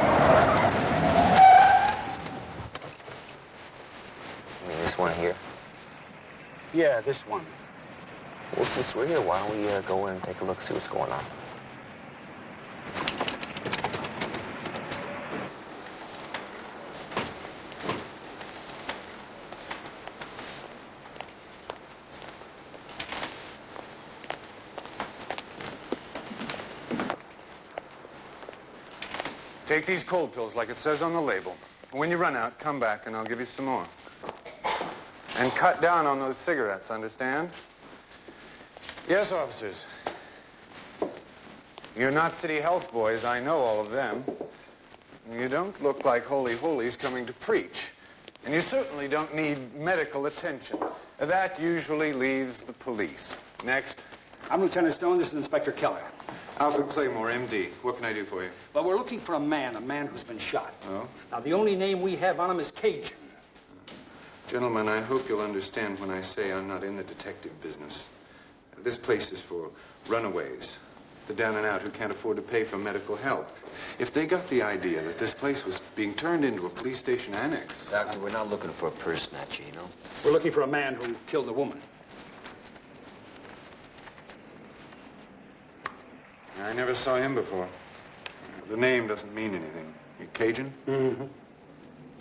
You mean this one here? Yeah, this one. Well, since we're here, why don't we go in and take a look, see what's going on? Take these cold pills like it says on the label. When you run out, come back and I'll give you some more. And cut down on those cigarettes, understand? Yes, officers. You're not city health boys, I know all of them. You don't look like holy holies coming to preach. And you certainly don't need medical attention. That usually leaves the police. Next. I'm Lieutenant Stone. This is Inspector Keller. Alfred Claymore, M.D. What can I do for you? Well, we're looking for a man who's been shot. Oh? Now, the only name we have on him is Cajun. Gentlemen, I hope you'll understand when I say I'm not in the detective business. This place is for runaways, the down and out who can't afford to pay for medical help. If they got the idea that this place was being turned into a police station annex... Doctor, we're not looking for a purse snatcher, you know? We're looking for a man who killed a woman. I never saw him before. The name doesn't mean anything. You Cajun? Mm-hmm.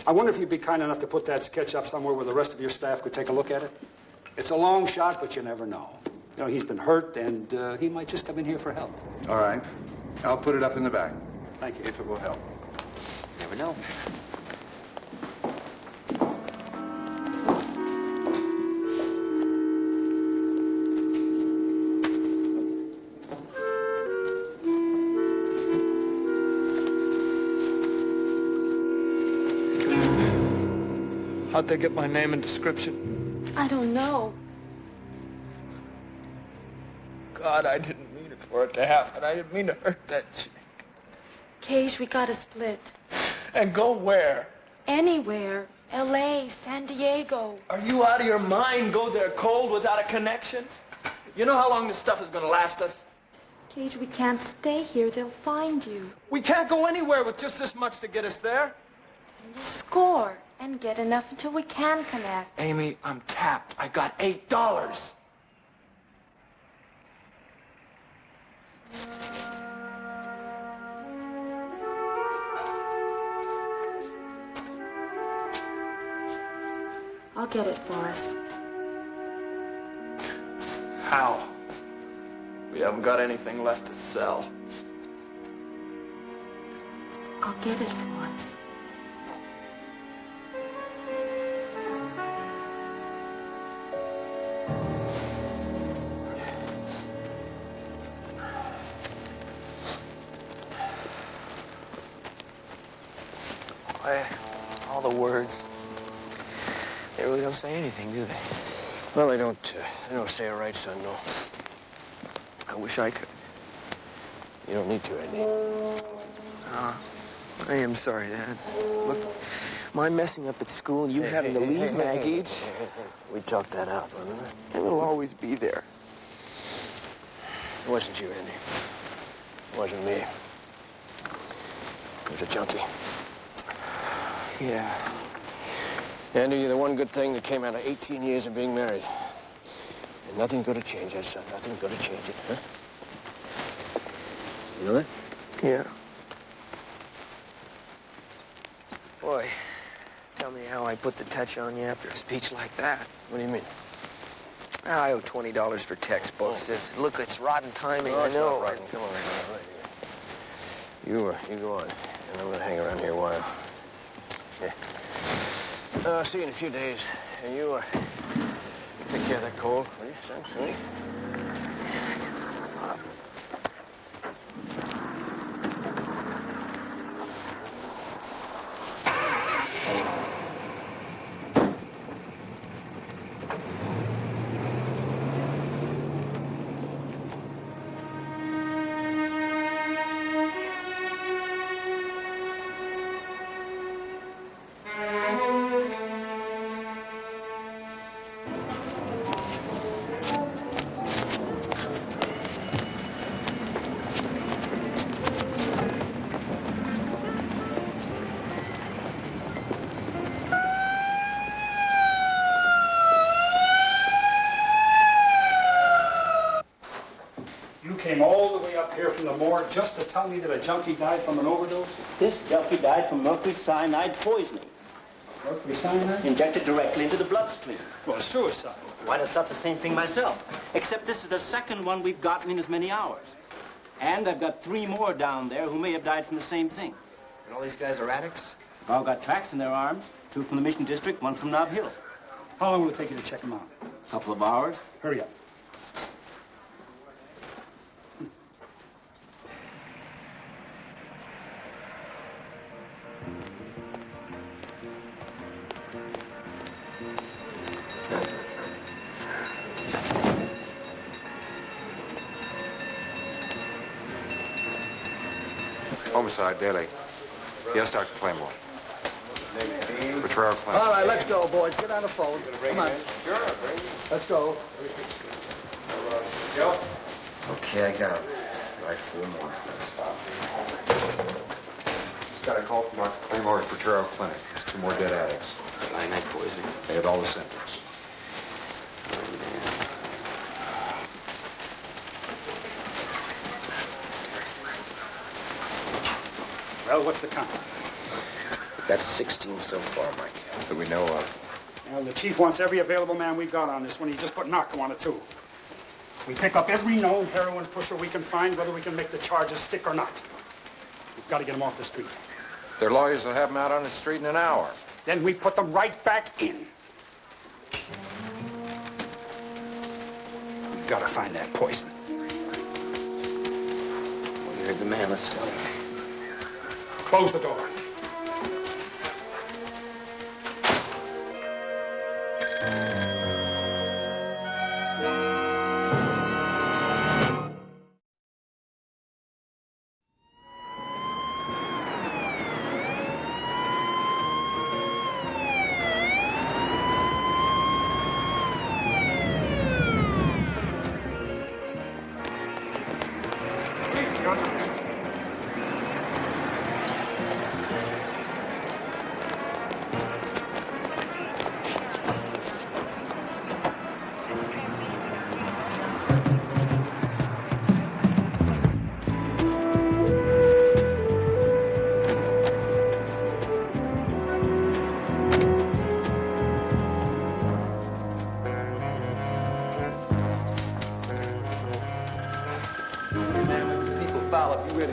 I wonder if you'd be kind enough to put that sketch up somewhere where the rest of your staff could take a look at it. It's a long shot, but you never know. You know, he's been hurt, and he might just come in here for help. All right. I'll put it up in the back. Thank you. If it will help. Never know. How'd they get my name and description? I don't know. God, I didn't mean it for it to happen. I didn't mean to hurt that chick. Cage, we gotta split. And go where? Anywhere. L.A., San Diego. Are you out of your mind? Go there cold without a connection? You know how long this stuff is gonna last us? Cage, we can't stay here. They'll find you. We can't go anywhere with just this much to get us there. We'll score and get enough until we can connect. Amy, I'm tapped. I got $8. I'll get it for us. How? We haven't got anything left to sell. I'll get it for us. All the words, they really don't say anything, do they? Well, they don't say it right, son, no. I wish I could. You don't need to, Andy. I am sorry, Dad. Look, my messing up at school and you having to leave Maggie. We talked that out, remember? And it'll always be there. It wasn't you, Andy. It wasn't me. It was a junkie. Yeah. Andy, the one good thing that came out of 18 years of being married. And nothing's going to change that, son. Nothing's going to change it, huh? You know that? Yeah. Boy, tell me how I put the touch on you after a speech like that. What do you mean? I owe $20 for textbooks. Look, it's rotten timing, Oh, I it's know. not rotten. Come on, right here. You go on, and I'm going to hang around here a while. Yeah. I'll see you in a few days. And you take care of that cold, will you, son? Sweetie? the morgue just to tell me that a junkie died from an overdose? This junkie died from mercury cyanide poisoning. Mercury cyanide? Injected directly into the bloodstream. Well, suicide. Why, I thought the same thing myself. Except this is the second one we've gotten in as many hours. And I've got 3 more down there who may have died from the same thing. And all these guys are addicts? All got tracks in their arms. 2 from the Mission District, 1 from Nob Hill. How long will it take you to check them out? A couple of hours. Hurry up. Homicide, Daily. Yes, Dr. Claymore. Betrayal claim. All right, let's go, boys. Get on the phone. Come on. Let's go. Okay, I got him. Right, 4 more. Just got a call from Dr. Claymore at Betrayal Clinic. There's 2 more dead addicts. Cyanide poisoning. They had all the symptoms. Well, what's the count? That's 16 so far, Mike. That we know of. Well, the chief wants every available man we've got on this one. He just put narco on it, too. We pick up every known heroin pusher we can find, whether we can make the charges stick or not. We've got to get them off the street. Their lawyers will have them out on the street in an hour. Then we put them right back in. We've got to find that poison. Well, you heard the man. Let's go. Close the door.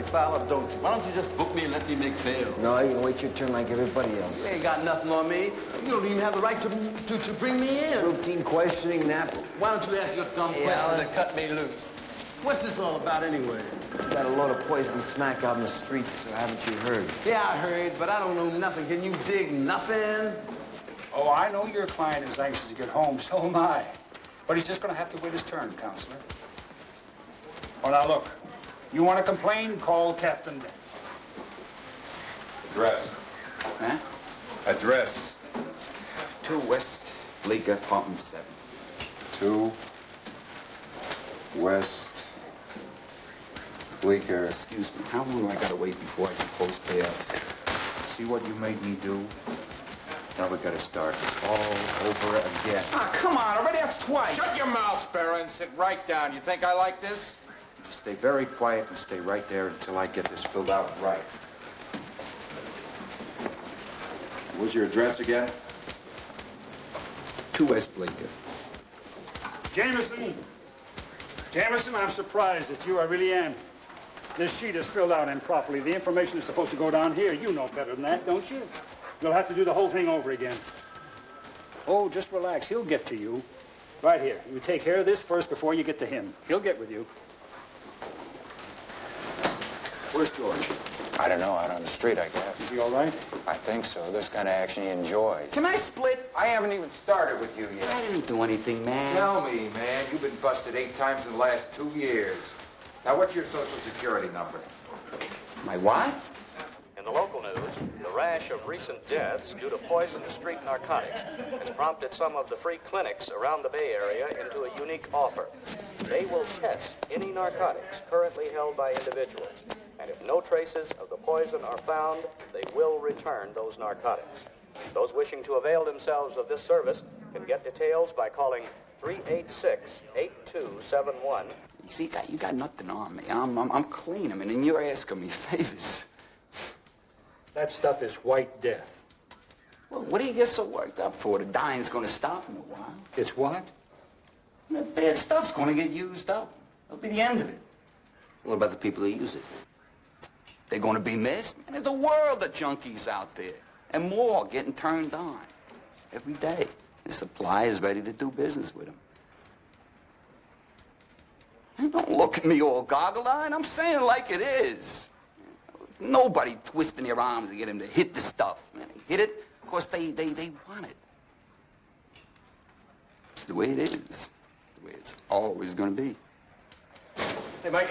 Foul up, don't you? Why don't you just book me and let me make bail? No, you can wait your turn like everybody else. You ain't got nothing on me. You don't even have the right to bring me in. Routine questioning, Nap. Why don't you ask your dumb questions and cut me loose? What's this all about anyway? Got a load of poison smack out in the streets, so haven't you heard? Yeah, I heard, but I don't know nothing. Can you dig nothing? Oh, I know your client is anxious to get home, so am I. But he's just going to have to wait his turn, Counselor. Well, now, look. You want to complain? Call Captain Dent. Address. Huh? Address. 2 West Bleecker, apartment 7. 2 West Bleecker. Excuse me, how long do I gotta wait before I can post bail? See what you made me do? Now we gotta start all over again. Ah, come on, already that's twice. Shut your mouth, Sparrow, and sit right down. You think I like this? Just stay very quiet and stay right there until I get this filled out right. What's your address again? 2 West Bleecker. Jameson! Jameson, I'm surprised at you. I really am. This sheet is filled out improperly. The information is supposed to go down here. You know better than that, don't you? You'll have to do the whole thing over again. Oh, just relax. He'll get to you. Right here. You take care of this first before you get to him. He'll get with you. Where's George? I don't know, out on the street, I guess. Is he all right? I think so. This kind of action he enjoys. Can I split? I haven't even started with you yet. I didn't do anything, man. Tell me, man, you've been busted 8 times in the last 2 years. Now, what's your Social Security number? My what? In the local news, the rash of recent deaths due to poisoned street narcotics has prompted some of the free clinics around the Bay Area into a unique offer. They will test any narcotics currently held by individuals, and if no traces of the poison are found, they will return those narcotics. Those wishing to avail themselves of this service can get details by calling 386-8271. You see, you got nothing on me. I'm clean. I mean, and you're asking me favors. That stuff is white death. Well, what do you get so worked up for? The dying's going to stop in a while. It's what? That bad stuff's going to get used up. That'll be the end of it. What about the people who use it? They're going to be missed. And there's a world of junkies out there. And more getting turned on. Every day. The supply is ready to do business with them. And don't look at me all goggle-eyed. I'm saying like it is. Nobody twisting their arms to get him to hit the stuff. Man, they hit it because they want it. It's the way it is. It's the way it's always going to be. Hey, Mike.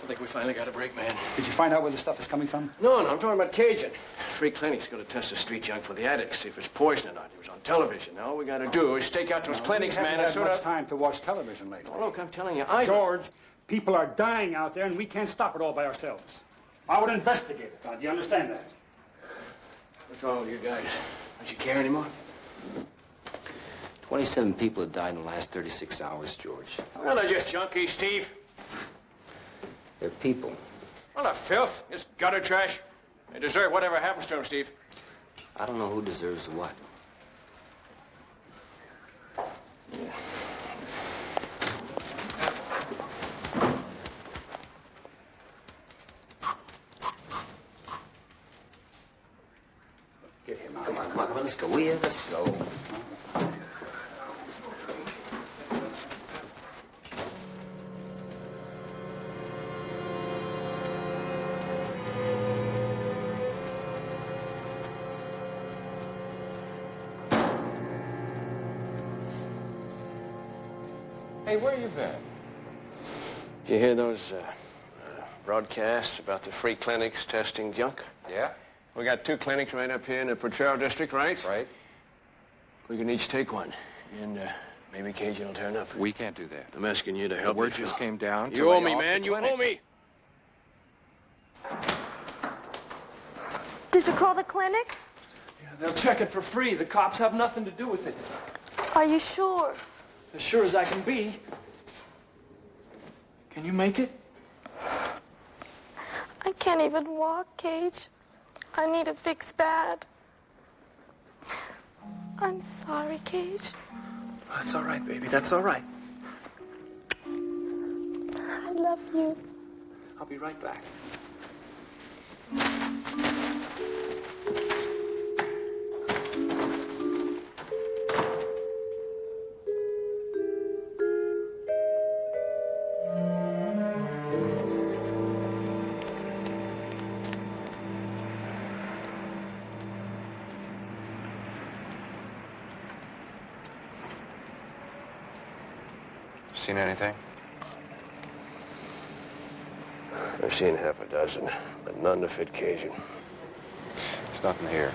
I think we finally got a break, man. Did you find out where the stuff is coming from? No, I'm talking about Cajun. Free clinic's going to test the street junk for the addicts, see if it's poison or not. He was on television. Now all we got to do is stake out those clinics, man, and haven't sort had much of... time to watch television lately. Oh, look, I'm telling you, George, people are dying out there, and we can't stop it all by ourselves. I would investigate it. Do you understand that? What's wrong with you guys? Don't you care anymore? 27 people have died in the last 36 hours, George. Well, they're just junkies, Steve. They're people. Well, they're filth. It's gutter trash. They deserve whatever happens to them, Steve. I don't know who deserves what. Get him out. Come on, let's go. Let's go. Hey, where you been? You hear those broadcasts about the free clinics testing junk? Yeah? We got 2 clinics right up here in the Potrero district, right? Right. We can each take one, and maybe Cajun will turn up. We can't do that. I'm asking you to help The word me, Phil. just came down. You owe me, man. You owe me. Did you call the clinic? They'll check it for free. The cops have nothing to do with it. Are you sure? As sure as I can be. Can you make it? I can't even walk, Cage. I need a fix bad. I'm sorry, Cage. That's all right, baby. That's all right. I love you. I'll be right back. Seen anything? I've seen half a dozen, but none to fit Cajun. There's nothing here.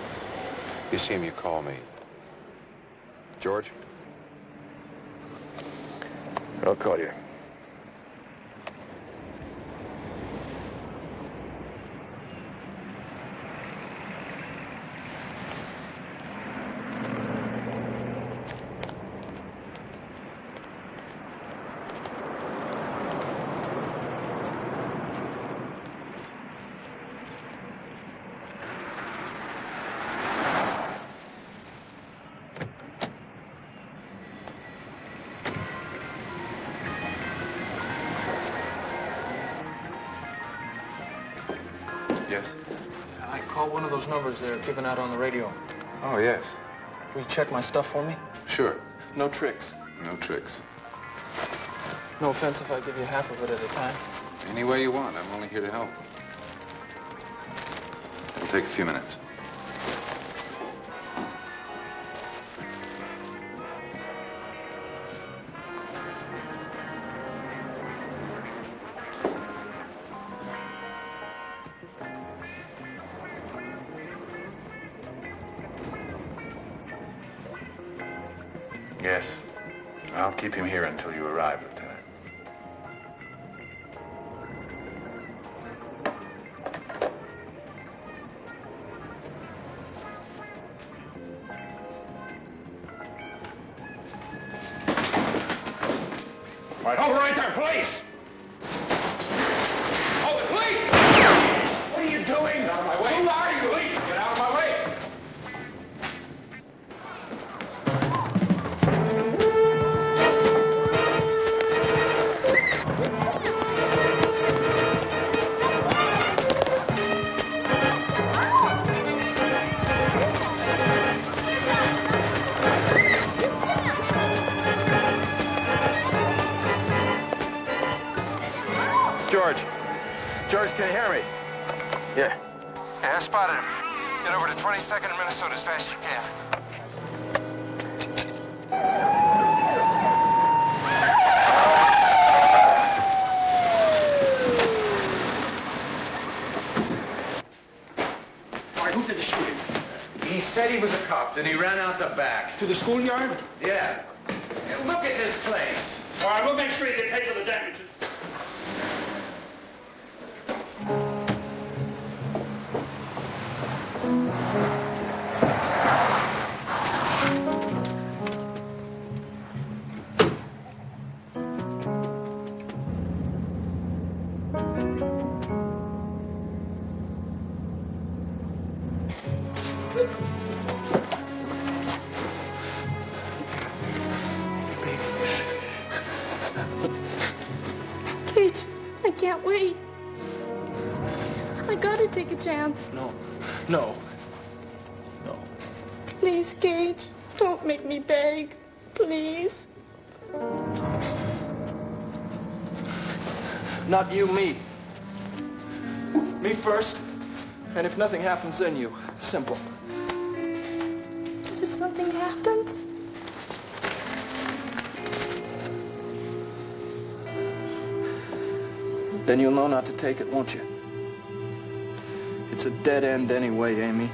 You see him, you call me. George? I'll call you. Yes? I called one of those numbers they're giving out on the radio. Oh, yes. Will you check my stuff for me? Sure. No tricks. No tricks. No offense if I give you half of it at a time. Any way you want. I'm only here to help. It'll take a few minutes. Yes. I'll keep him here until you arrive, Lieutenant. All right, hold it right there, police! Oh, the police! What are you doing? Get out of my way. Who are you? Police, get out of my way! George, can you hear me? Yeah. Yeah, I spotted him. Get over to 22nd and Minnesota as fast as you can. All right, who did the shooting? He said he was a cop, then he ran out the back. To the schoolyard? Yeah. Look at this place. All right, we'll make sure you get paid for the damages. Cage, I can't wait. I gotta take a chance. No. Please, Cage, don't make me beg. Please. Not you, me. Me first, and if nothing happens, then you. Simple. But if something happens? Then you'll know not to take it, won't you? It's a dead end anyway, Amy.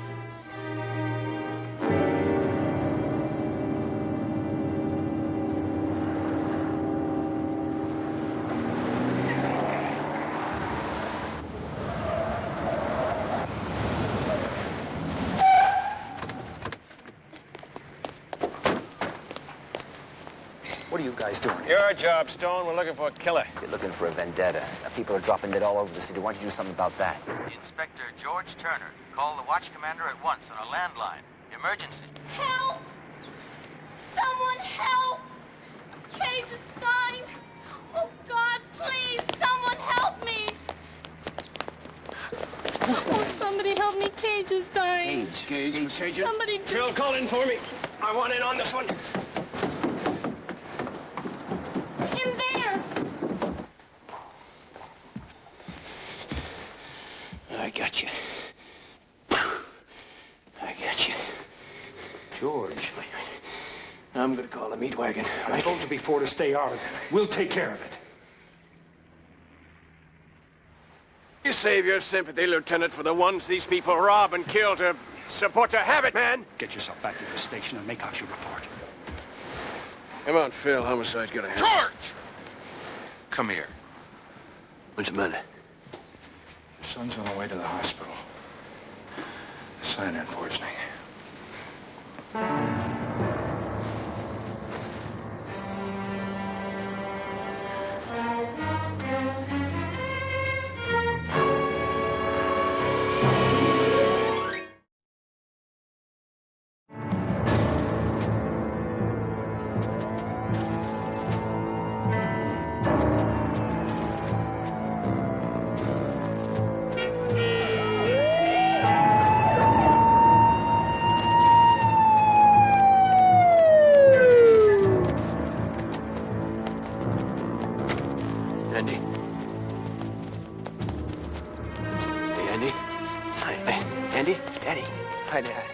What are you guys doing? Your job, Stone. We're looking for a killer. You're looking for a vendetta. People are dropping dead all over the city. Why don't you do something about that? Inspector George Turner. Call the watch commander at once on a landline. Emergency. Help! Someone help! Cage is dying. Oh, God, please, someone help me. Oh, somebody help me. Cage is dying. Cage? Somebody do Phil, call in for me. I want in on this one. in there. I got you. I got you. George. Wait. I'm gonna call the meat wagon. I told you before to stay out of it. We'll take care of it. You save your sympathy, Lieutenant, for the ones these people rob and kill to support their habit, man. Get yourself back to the station and make out your report. Come on, Phil. Homicide's gonna happen. George! Come here. What's the matter? Your son's on the way to the hospital. Cyanide poisoning. Andy? Hey, Andy? Hi. Andy? Daddy? Hi, Dad.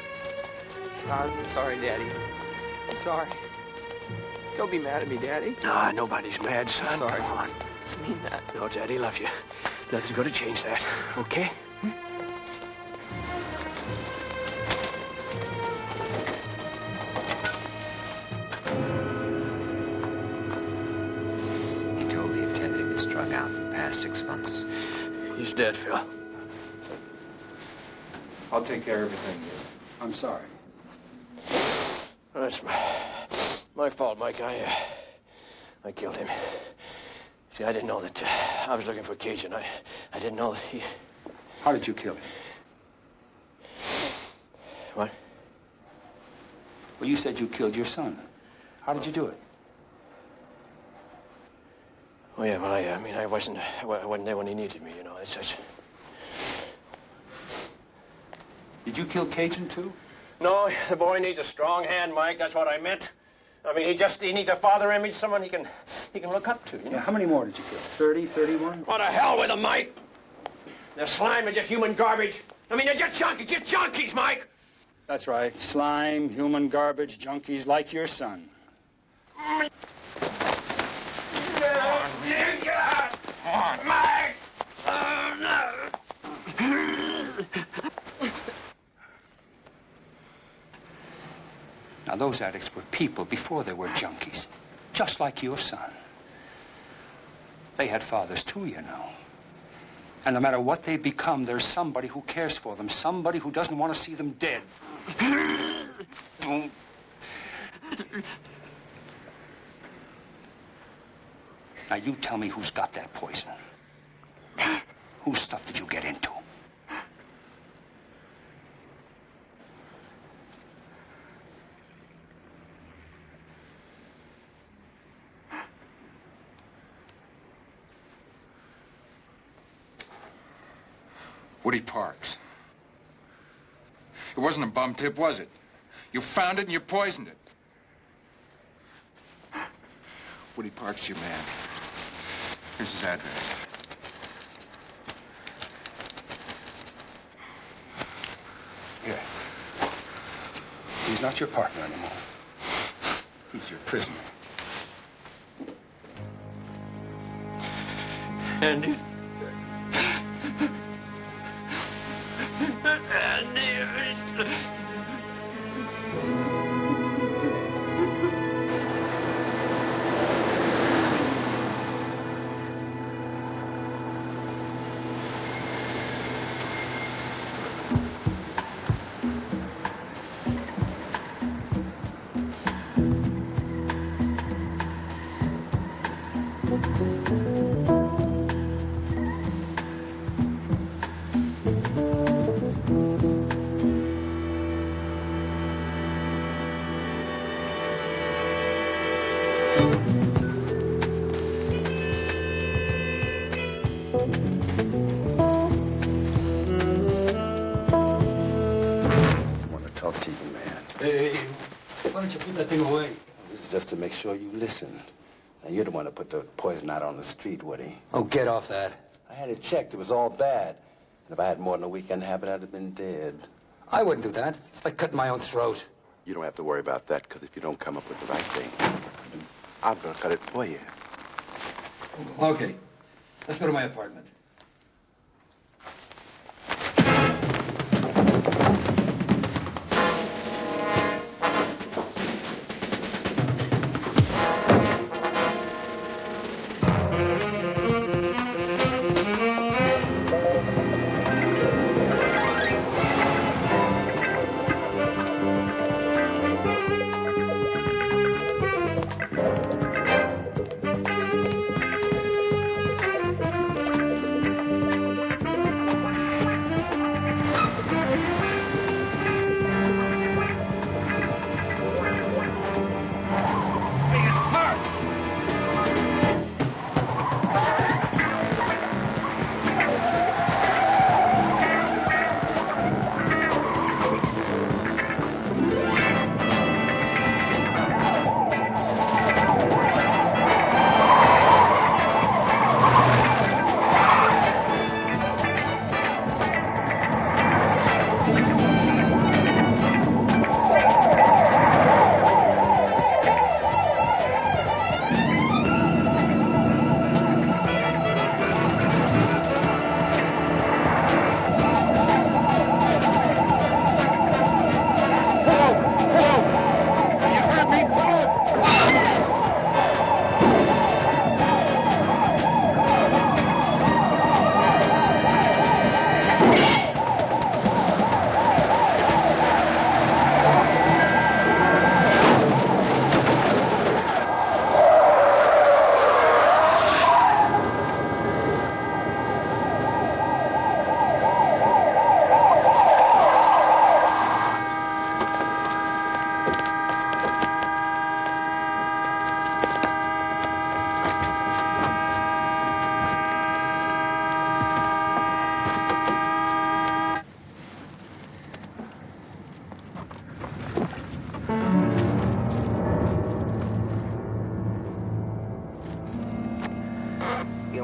I'm sorry, Daddy. I'm sorry. Don't be mad at me, Daddy. Nah, nobody's mad, son. I'm sorry. Come on. I mean that. No, Daddy loves you. Nothing's gonna change that, okay? He told the attendant he'd been strung out for the past 6 months. He's dead, Phil. I'll take care of everything. I'm sorry. That's my fault, Mike. I killed him. See, I didn't know that I was looking for Cajun. I didn't know that he... How did you kill him? What? Well, you said you killed your son. How did you do it? Oh, yeah, well, I mean, I wasn't there when he needed me, you know. It's... Did you kill Cajun, too? No, the boy needs a strong hand, Mike. That's what I meant. I mean, he needs a father image, someone he can look up to, you know? Yeah, how many more did you kill? 30, 31? What the hell with them, Mike? They're slime, they're just human garbage. I mean, they're just junkies, Mike. That's right. Slime, human garbage, junkies like your son. Come on, Mike! Oh, no! Now, those addicts were people before they were junkies, just like your son. They had fathers, too, you know. And no matter what they become, there's somebody who cares for them, somebody who doesn't want to see them dead. Now, you tell me who's got that poison. Whose stuff did you get into? Woody Parks. It wasn't a bum tip, was it? You found it and you poisoned it. Woody Parks, your man. Here's his address. Here. He's not your partner anymore. He's your prisoner. Andy. Why don't you put that thing away? This is just to make sure you listen. Now, you're the one that put the poison out on the street, Woody. Oh, get off that. I had it checked. It was all bad. And if I had more than a weekend habit, I'd have been dead. I wouldn't do that. It's like cutting my own throat. You don't have to worry about that, because if you don't come up with the right thing, I'm going to cut it for you. Okay. Let's go to my apartment.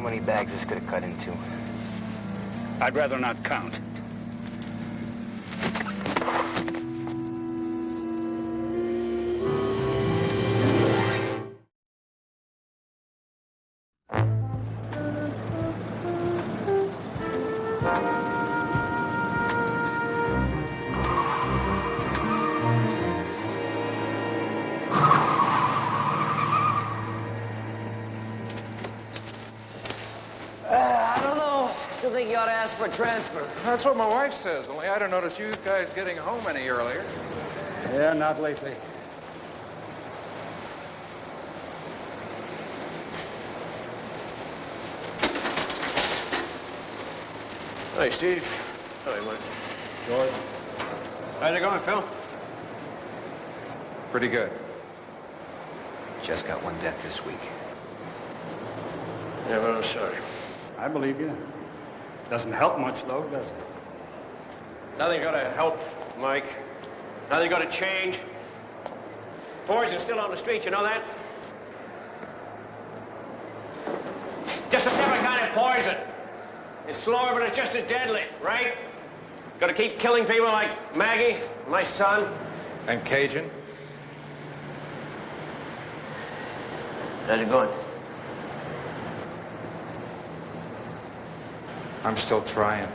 many bags this could have cut into? I'd rather not count. I don't know. Still think you ought to ask for a transfer. That's what my wife says, only I don't notice you guys getting home any earlier. Yeah, not lately. Hi, Steve. Hi, Mike. George. How's it going, Phil? Pretty good. Just got one death this week. Yeah, well, I'm sorry. I believe you. Doesn't help much, though, does it? Nothing's gonna help, Mike. Nothing's gonna change. Poison's still on the street, you know that? Just a different kind of poison. It's slower, but it's just as deadly, right? Gotta keep killing people like Maggie, my son. And Cajun? How's it going? I'm still trying.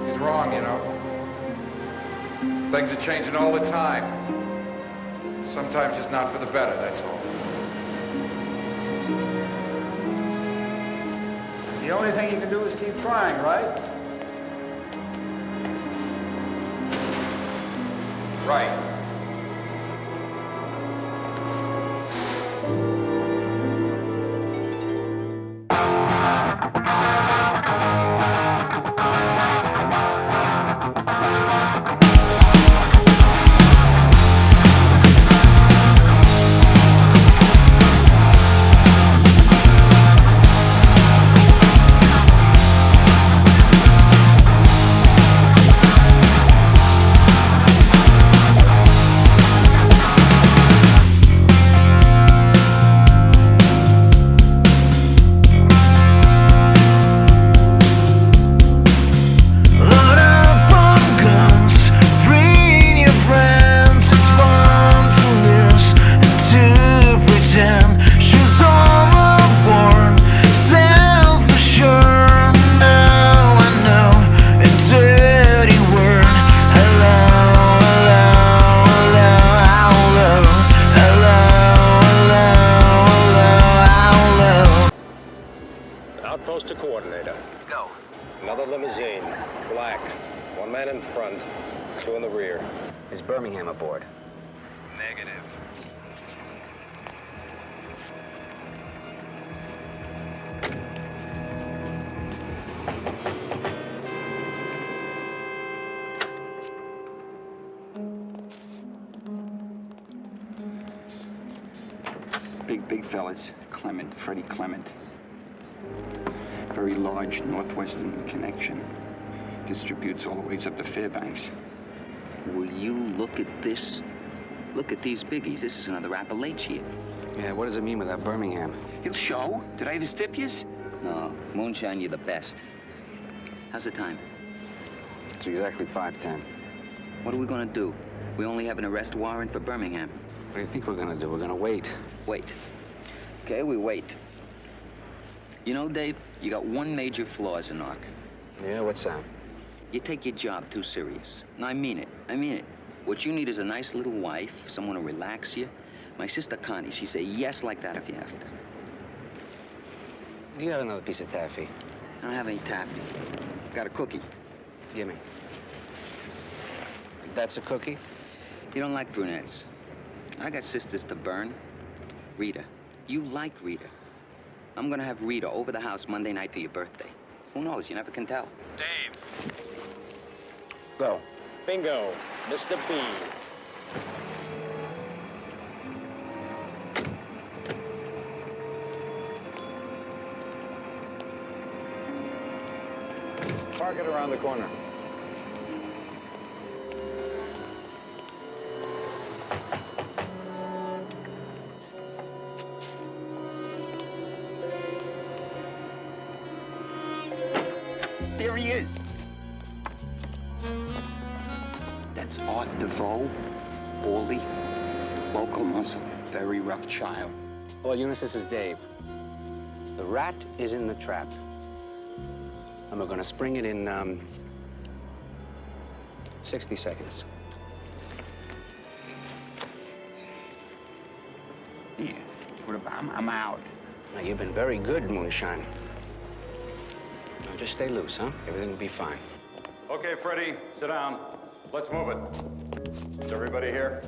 He's wrong, you know. Things are changing all the time. Sometimes it's not for the better, that's all. The only thing you can do is keep trying, right? Right. Outpost to coordinator. Go. Another limousine. Black. One man in front, two in the rear. Is Birmingham aboard? Negative. Big fellas. Clement, Freddie Clement. Very large Northwestern connection. Distributes all the ways up to Fairbanks. Will you look at this? Look at these biggies. This is another Appalachia. Yeah, what does it mean with that Birmingham? He'll show. Did I ever stiff yous? No. Moonshine, you're the best. How's the time? It's exactly 5:10. What are we gonna do? We only have an arrest warrant for Birmingham. What do you think we're gonna do? We're gonna wait. Wait. Okay, we wait. You know, Dave, you got one major flaw as an arc. Yeah, what's that? You take your job too serious. And I mean it. I mean it. What you need is a nice little wife, someone to relax you. My sister Connie, she'd say yes like that if you asked her. Do you have another piece of taffy? I don't have any taffy. Got a cookie. Give me. That's a cookie? You don't like brunettes. I got sisters to burn. Rita. You like Rita. I'm gonna have Rita over the house Monday night for your birthday. Who knows? You never can tell. Dave. Go. Bingo. Mr. B. Park it around the corner. There he is. That's Art DeVoe, Baldy, local muscle, very rough child. Well, Eunice, this is Dave. The rat is in the trap. And we're gonna spring it in, 60 seconds. Yeah, what about I'm out. Now, you've been very good, Moonshine. Now, just stay loose, huh? Everything will be fine. Okay, Freddie, sit down. Let's move it. Is everybody here?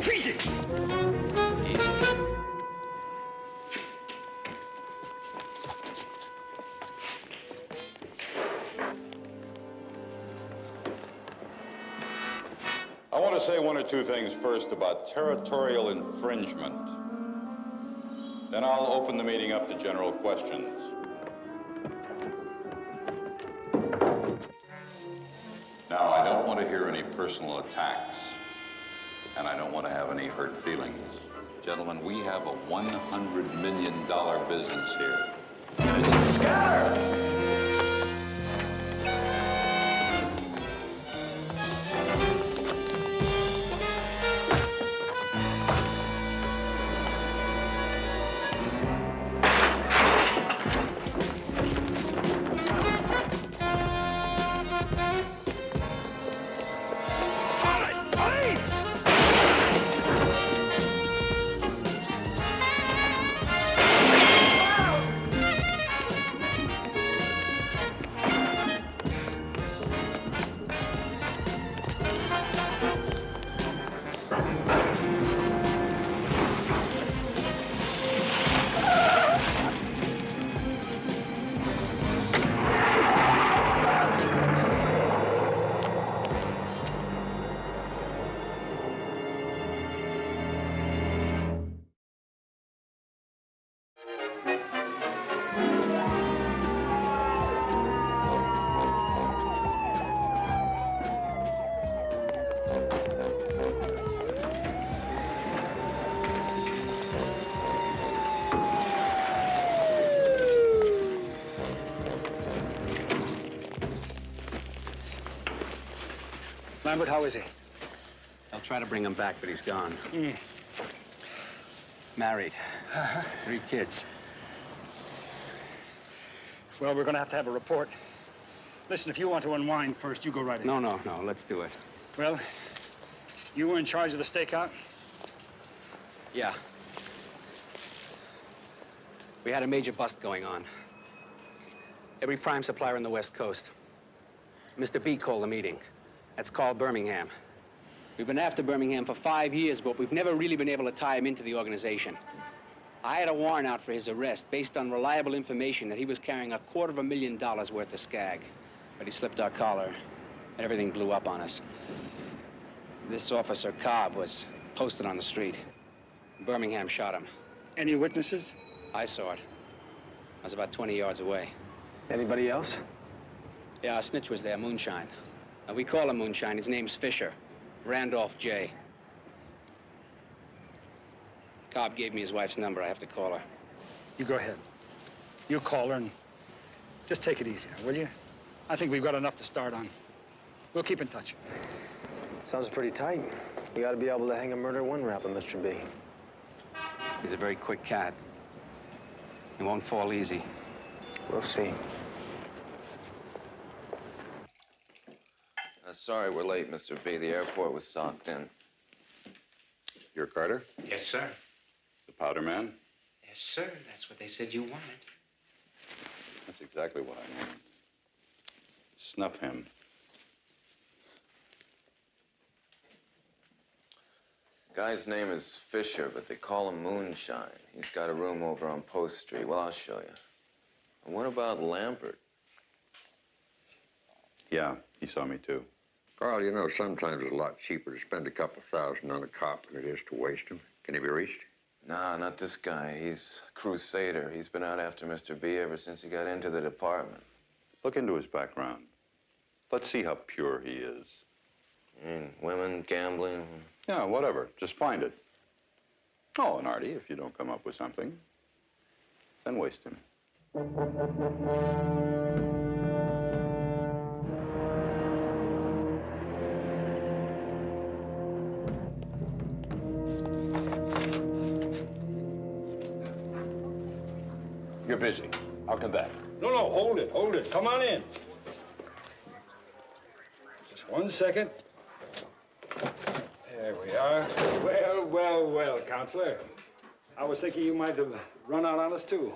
Freeze it! I want to say one or two things first about territorial infringement. Then I'll open the meeting up to general questions. Now, I don't want to hear any personal attacks, and I don't want to have any hurt feelings. Gentlemen, we have a $100 million business here. Mr. Scatter! Lambert, how is he? I'll try to bring him back, but he's gone. Married. 3 kids. Well, we're going to have a report. Listen, if you want to unwind first, you go right ahead. No, let's do it. Well, you were in charge of the stakeout? Yeah. We had a major bust going on. Every prime supplier on the West Coast. Mr. B called the meeting. That's called Birmingham. We've been after Birmingham for 5 years, but we've never really been able to tie him into the organization. I had a warrant out for his arrest based on reliable information that he was carrying $250,000 worth of skag. But he slipped our collar, and everything blew up on us. This officer, Cobb, was posted on the street. Birmingham shot him. Any witnesses? I saw it. I was about 20 yards away. Anybody else? Yeah, our snitch was there, Moonshine. We call him Moonshine. His name's Fisher. Randolph J. Cobb gave me his wife's number. I have to call her. You go ahead. You call her and just take it easy, will you? I think we've got enough to start on. We'll keep in touch. Sounds pretty tight. We ought to be able to hang a murder one rap on Mr. B. He's a very quick cat. He won't fall easy. We'll see. Sorry we're late, Mr. B. The airport was socked in. You're Carter? Yes, sir. The powder man? Yes, sir. That's what they said you wanted. That's exactly what I mean. Snuff him. Guy's name is Fisher, but they call him Moonshine. He's got a room over on Post Street. Well, I'll show you. And what about Lambert? Yeah, he saw me too. Carl, you know, sometimes it's a lot cheaper to spend a couple thousand on a cop than it is to waste him. Can he be reached? Nah, not this guy. He's a crusader. He's been out after Mr. B ever since he got into the department. Look into his background. Let's see how pure he is. Women, gambling. Yeah, whatever. Just find it. Oh, and Artie, if you don't come up with something, then waste him. You're busy. I'll come back. No, hold it. Come on in. Just 1 second. There we are. Well, Counselor. I was thinking you might have run out on us, too.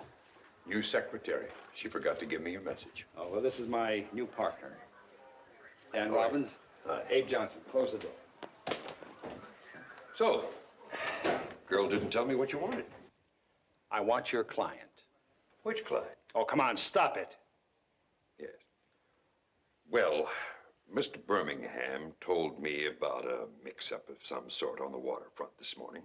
New secretary. She forgot to give me your message. Oh, well, this is my new partner. Dan Robbins, Abe Johnson. Close the door. So, girl didn't tell me what you wanted. I want your client. Which client? Oh, come on, stop it. Yes. Well, Mr. Birmingham told me about a mix-up of some sort on the waterfront this morning.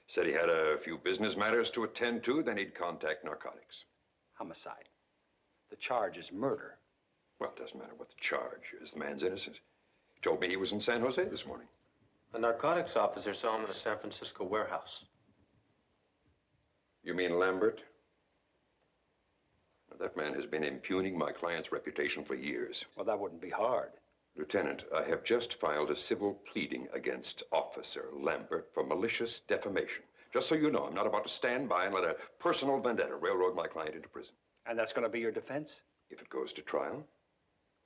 Said he had a few business matters to attend to, then he'd contact narcotics. Homicide. The charge is murder. Well, it doesn't matter what the charge is. The man's innocent. He told me he was in San Jose this morning. A narcotics officer saw him in a San Francisco warehouse. You mean Lambert? Well, that man has been impugning my client's reputation for years. Well, that wouldn't be hard. Lieutenant, I have just filed a civil pleading against Officer Lambert for malicious defamation. Just so you know, I'm not about to stand by and let a personal vendetta railroad my client into prison. And that's going to be your defense? If it goes to trial,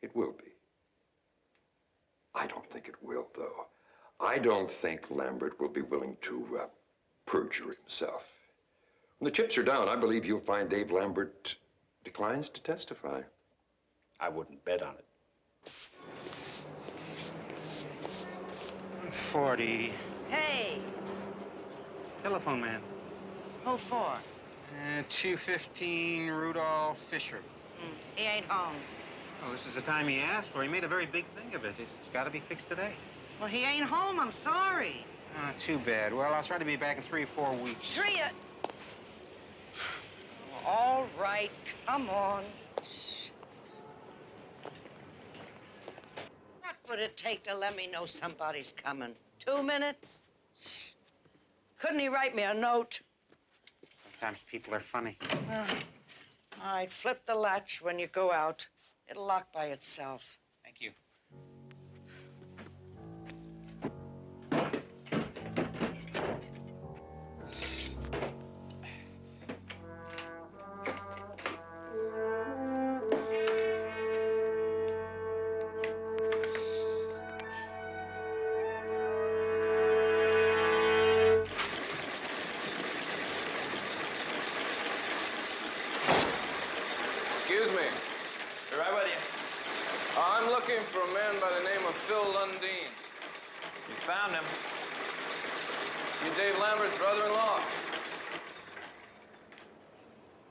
it will be. I don't think it will, though. I don't think Lambert will be willing to perjure himself. When the chips are down, I believe you'll find Dave Lambert declines to testify. I wouldn't bet on it. 40. Hey, Telephone man. who for? 215 Rudolph Fisher. He ain't home. Oh, this is the time he asked for. He made a very big thing of it. It's got to be fixed today. Well, he ain't home. I'm sorry. Too bad. Well, I'll try to be back in 3 or 4 weeks. All right, come on. What would it take to let me know somebody's coming? 2 minutes? Couldn't he write me a note? Sometimes people are funny. All right, flip the latch when you go out. It'll lock by itself. Thank you. Excuse me. Be right with you. I'm looking for a man by the name of Phil Lundeen. You found him. You Dave Lambert's brother-in-law?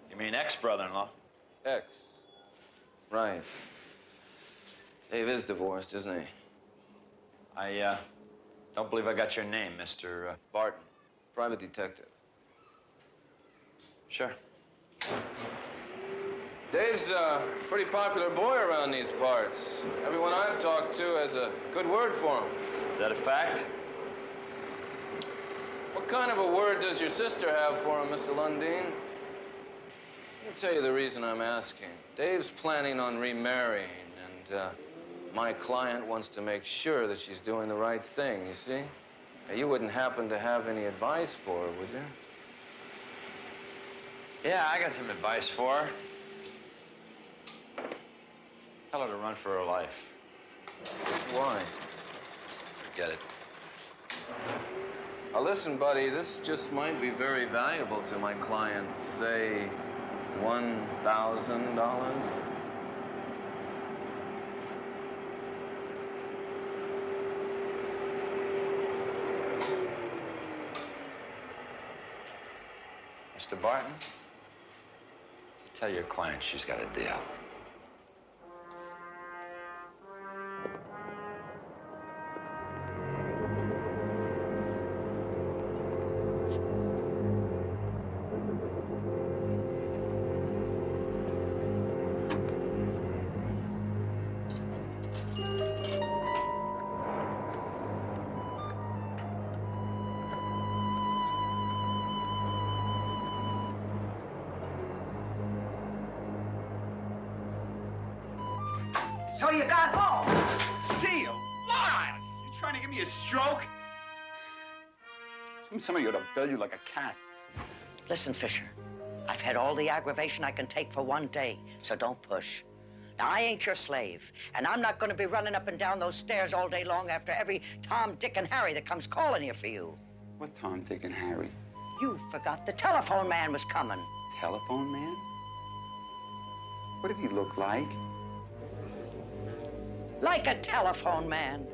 You mean ex-brother-in-law? Ex. Right. Dave is divorced, isn't he? I don't believe I got your name, Mr. Barton. Private detective. Sure. Dave's a pretty popular boy around these parts. Everyone I've talked to has a good word for him. Is that a fact? What kind of a word does your sister have for him, Mr. Lundeen? Let me tell you the reason I'm asking. Dave's planning on remarrying, and my client wants to make sure that she's doing the right thing, you see? Now, you wouldn't happen to have any advice for her, would you? Yeah, I got some advice for her. Tell her to run for her life. Why? Forget it. Now, listen, buddy, this just might be very valuable to my client. Say, $1,000? Mr. Barton, tell your client she's got a deal. So you got home. See, alive! You trying to give me a stroke? Somebody ought to bell you like a cat. Listen, Fisher, I've had all the aggravation I can take for one day, so don't push. Now, I ain't your slave, and I'm not going to be running up and down those stairs all day long after every Tom, Dick, and Harry that comes calling here for you. What Tom, Dick, and Harry? You forgot the telephone man was coming. Telephone man? What did he look like? Like a telephone man.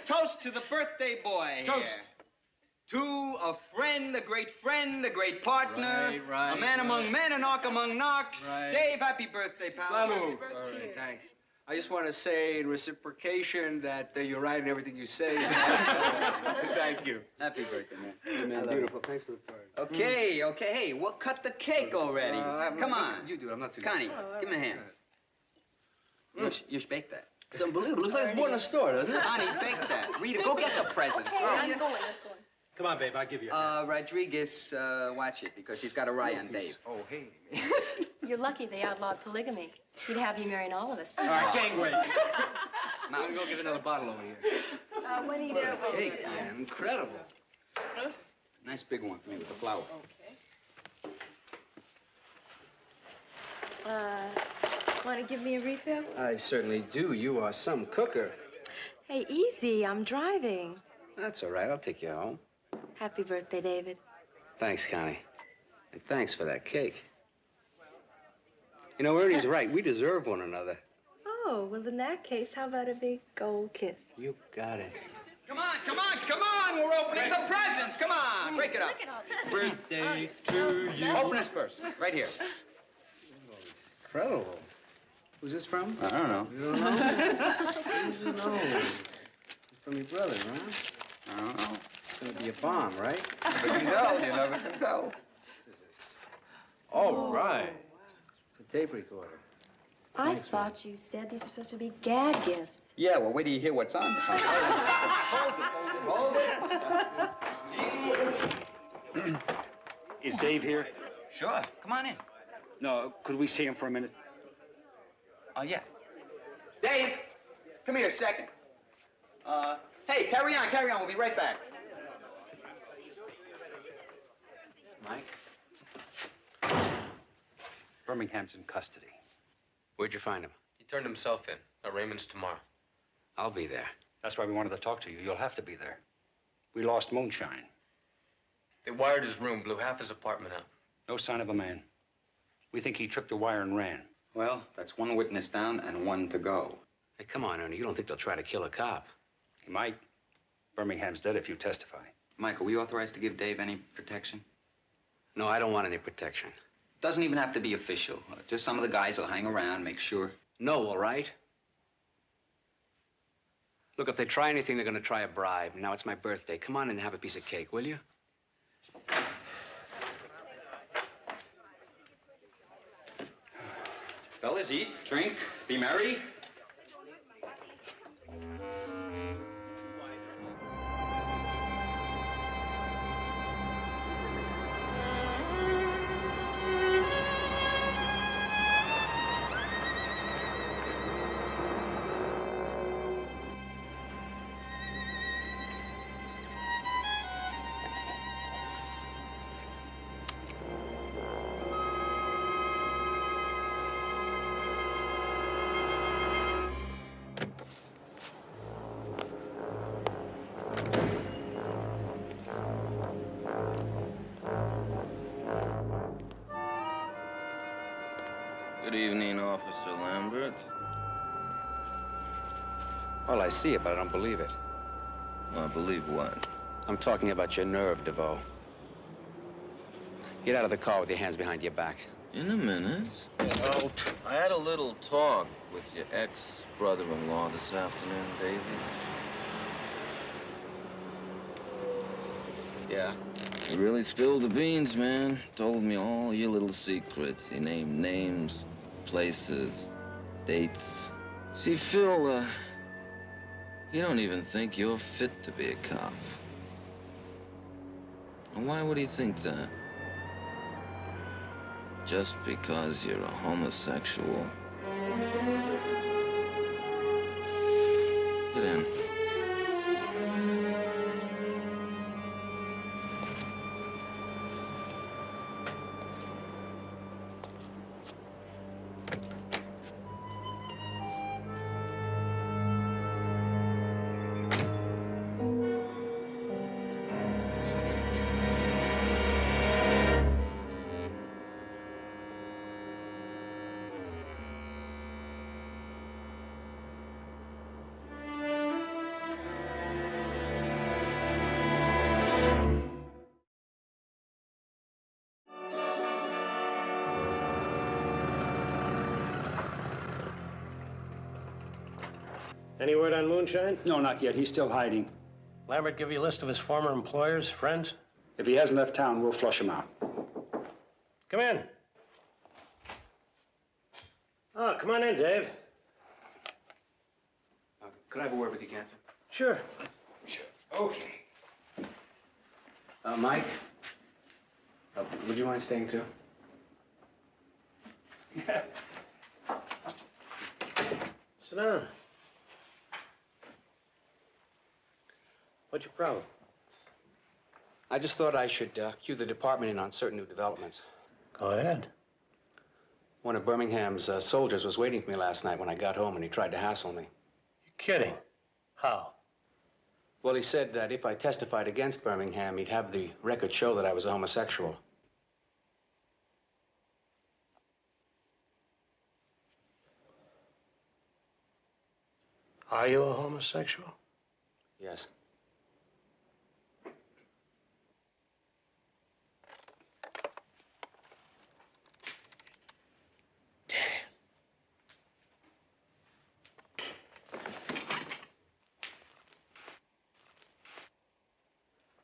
Toast to the birthday boy Toast. here. To a friend, a great partner. Right, a man among men, a knock among knocks. Right. Dave, happy birthday, pal. Salud. All right, thanks. I just want to say in reciprocation that you're right in everything you say. Thank you. Happy birthday, man. Hey, man, beautiful. Thanks for the party. Okay, okay. Hey, we'll cut the cake already. Come on. You do it. I'm not too Connie, give me a hand. You should bake that. It's unbelievable. Looks like it's bought in a store, doesn't it? Connie, bake that. Rita, go get the presents. will you? Come on, babe. I'll give you Rodriguez, watch it, because she's got a eye on Dave. Oh, hey. You're lucky they outlawed polygamy. He'd have you marrying all of us. All right, gangway. I'm going to go get another bottle over here. What do you do? Cake, man. Incredible. Oops. Nice big one for me with the flour. Want to give me a refill? I certainly do. You are some cooker. Hey, easy. I'm driving. That's all right. I'll take you home. Happy birthday, David. Thanks, Connie. And thanks for that cake. You know, Ernie's right. We deserve one another. Oh, well, in that case, how about a big gold kiss? You got it. Come on, come on, come on! We're opening the presents. Come on, break it up. Birthday to you. Open this first, right here. Incredible. Who's this from? I don't know. You don't know? Who does know? From your brother, huh? I don't know. It's gonna be a bomb, right? You can tell. You never can tell. All right. It's a tape recorder. I thought you said these were supposed to be gag gifts. Yeah, well, wait till you hear what's on. Hold it. Is Dave here? Sure. Come on in. No, could we see him for a minute? Oh, yeah. Dave, come here a second. Hey, carry on. We'll be right back. Mike? Birmingham's in custody. Where'd you find him? He turned himself in. Arraignment's tomorrow. I'll be there. That's why we wanted to talk to you. You'll have to be there. We lost moonshine. They wired his room, blew half his apartment out. No sign of a man. We think he tripped a wire and ran. Well, that's one witness down and one to go. Hey, come on, Ernie. You don't think they'll try to kill a cop? He might. Birmingham's dead if you testify. Mike, are we authorized to give Dave any protection? No, I don't want any protection. Doesn't even have to be official. Just some of the guys will hang around, make sure. No, all right? Look, if they try anything, they're going to try a bribe. Now it's my birthday. Come on in and have a piece of cake, will you? Fellas, eat, drink, be merry. Good evening, Officer Lambert. Well, I see it, but I don't believe it. Well, believe what? I'm talking about your nerve, DeVoe. Get out of the car with your hands behind your back. In a minute. Oh, I had a little talk with your ex-brother-in-law this afternoon, David. Yeah? He really spilled the beans, man. Told me all your little secrets. He named names, places, dates. See, Phil, you don't even think you're fit to be a cop. And why would he think that? Just because you're a homosexual? Get in. Any word on Moonshine? No, not yet. He's still hiding. Lambert give you a list of his former employers, friends? If he hasn't left town, we'll flush him out. Come in. Oh, come on in, Dave. Could I have a word with you, Captain? Sure. Sure. Okay. Mike? Would you mind staying too? Sit down. What's your problem? I just thought I should cue the department in on certain new developments. Go ahead. One of Birmingham's soldiers was waiting for me last night when I got home, and he tried to hassle me. You're kidding. How? Well, he said that if I testified against Birmingham, he'd have the record show that I was a homosexual. Are you a homosexual? Yes.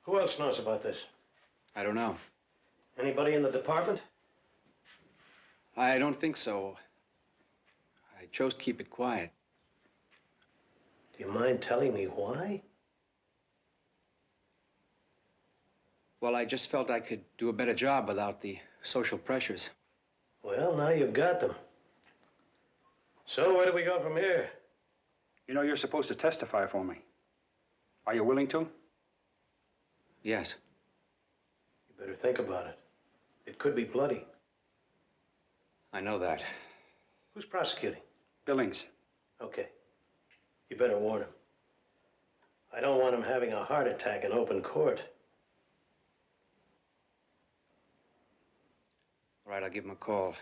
Who else knows about this? I don't know. Anybody in the department? I don't think so. I chose to keep it quiet. Do you mind telling me why? Well, I just felt I could do a better job without the social pressures. Well, now you've got them. So where do we go from here? You know, you're supposed to testify for me. Are you willing to? Yes. You better think about it. It could be bloody. I know that. Who's prosecuting? Billings. Okay. You better warn him. I don't want him having a heart attack in open court. All right, I'll give him a call.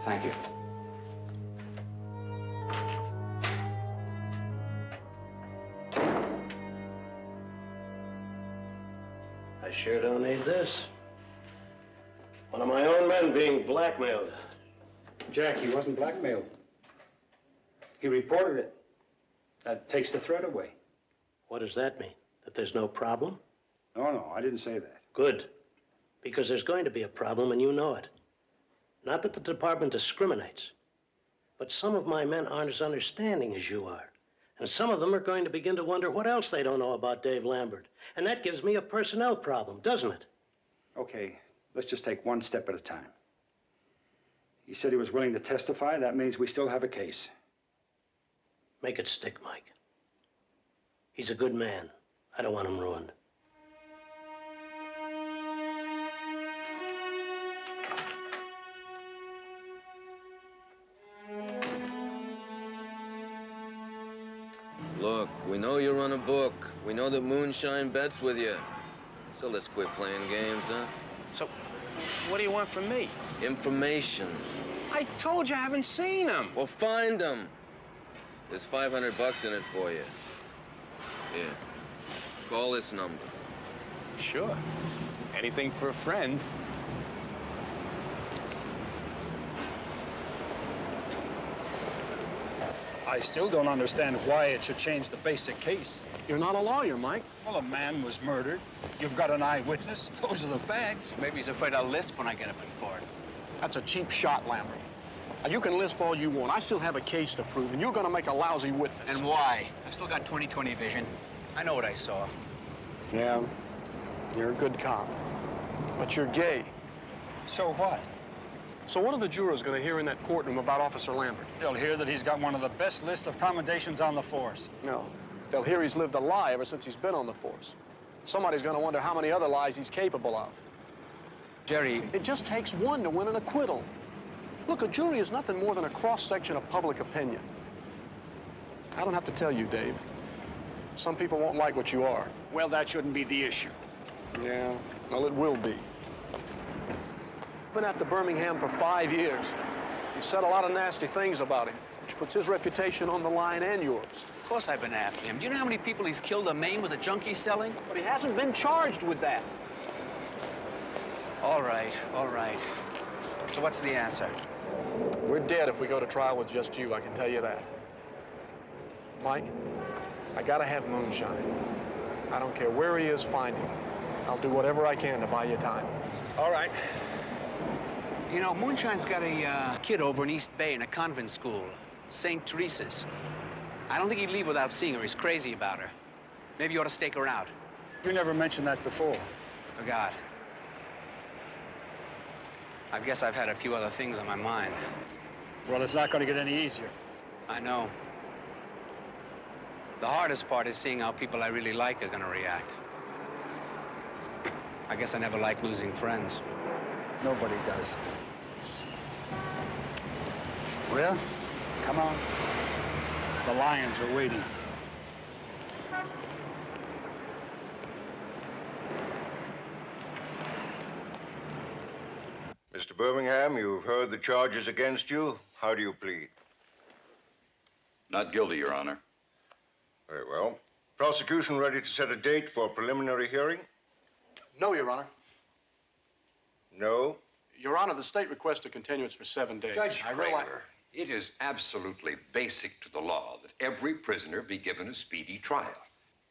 Thank you. I sure don't need this. One of my own men being blackmailed. Jack, he wasn't blackmailed. He reported it. That takes the threat away. What does that mean? That there's no problem? No, I didn't say that. Good. Because there's going to be a problem and you know it. Not that the department discriminates, but some of my men aren't as understanding as you are. And some of them are going to begin to wonder what else they don't know about Dave Lambert. And that gives me a personnel problem, doesn't it? Okay, let's just take one step at a time. He said he was willing to testify. That means we still have a case. Make it stick, Mike. He's a good man. I don't want him ruined. Look, we know you run a book. We know that Moonshine bets with you. So let's quit playing games, huh? So, what do you want from me? Information. I told you I haven't seen him. Well, find them. There's $500 in it for you. Here. Call this number. Sure. Anything for a friend. I still don't understand why it should change the basic case. You're not a lawyer, Mike. Well, a man was murdered. You've got an eyewitness. Those are the facts. Maybe he's afraid I'll lisp when I get up in court. That's a cheap shot, Lambert. Now, you can lisp all you want. I still have a case to prove, and you're going to make a lousy witness. And why? I've still got 20/20 vision. I know what I saw. Yeah, you're a good cop. But you're gay. So what? So what are the jurors going to hear in that courtroom about Officer Lambert? They'll hear that he's got one of the best lists of commendations on the force. No. They'll hear he's lived a lie ever since he's been on the force. Somebody's going to wonder how many other lies he's capable of. Jerry... It just takes one to win an acquittal. Look, a jury is nothing more than a cross-section of public opinion. I don't have to tell you, Dave. Some people won't like what you are. Well, that shouldn't be the issue. Yeah, well, it will be. Been after Birmingham for 5 years. You said a lot of nasty things about him, which puts his reputation on the line and yours. Of course I've been after him. Do you know how many people he's killed or maimed with the junk he's selling? But he hasn't been charged with that. All right, all right. So what's the answer? We're dead if we go to trial with just you, I can tell you that. Mike, I gotta have Moonshine. I don't care where he is, find him. I'll do whatever I can to buy you time. All right. You know, Moonshine's got a kid over in East Bay in a convent school, St. Teresa's. I don't think he'd leave without seeing her. He's crazy about her. Maybe you ought to stake her out. You never mentioned that before. Forgot. I guess I've had a few other things on my mind. Well, it's not going to get any easier. I know. The hardest part is seeing how people I really like are going to react. I guess I never like losing friends. Nobody does. Well, come on. The lions are waiting. Mr. Birmingham, you've heard the charges against you. How do you plead? Not guilty, Your Honor. Very well. Prosecution ready to set a date for a preliminary hearing? No, Your Honor. No? Your Honor, the state requests a continuance for 7 days. Judge Kramer, it is absolutely basic to the law that every prisoner be given a speedy trial.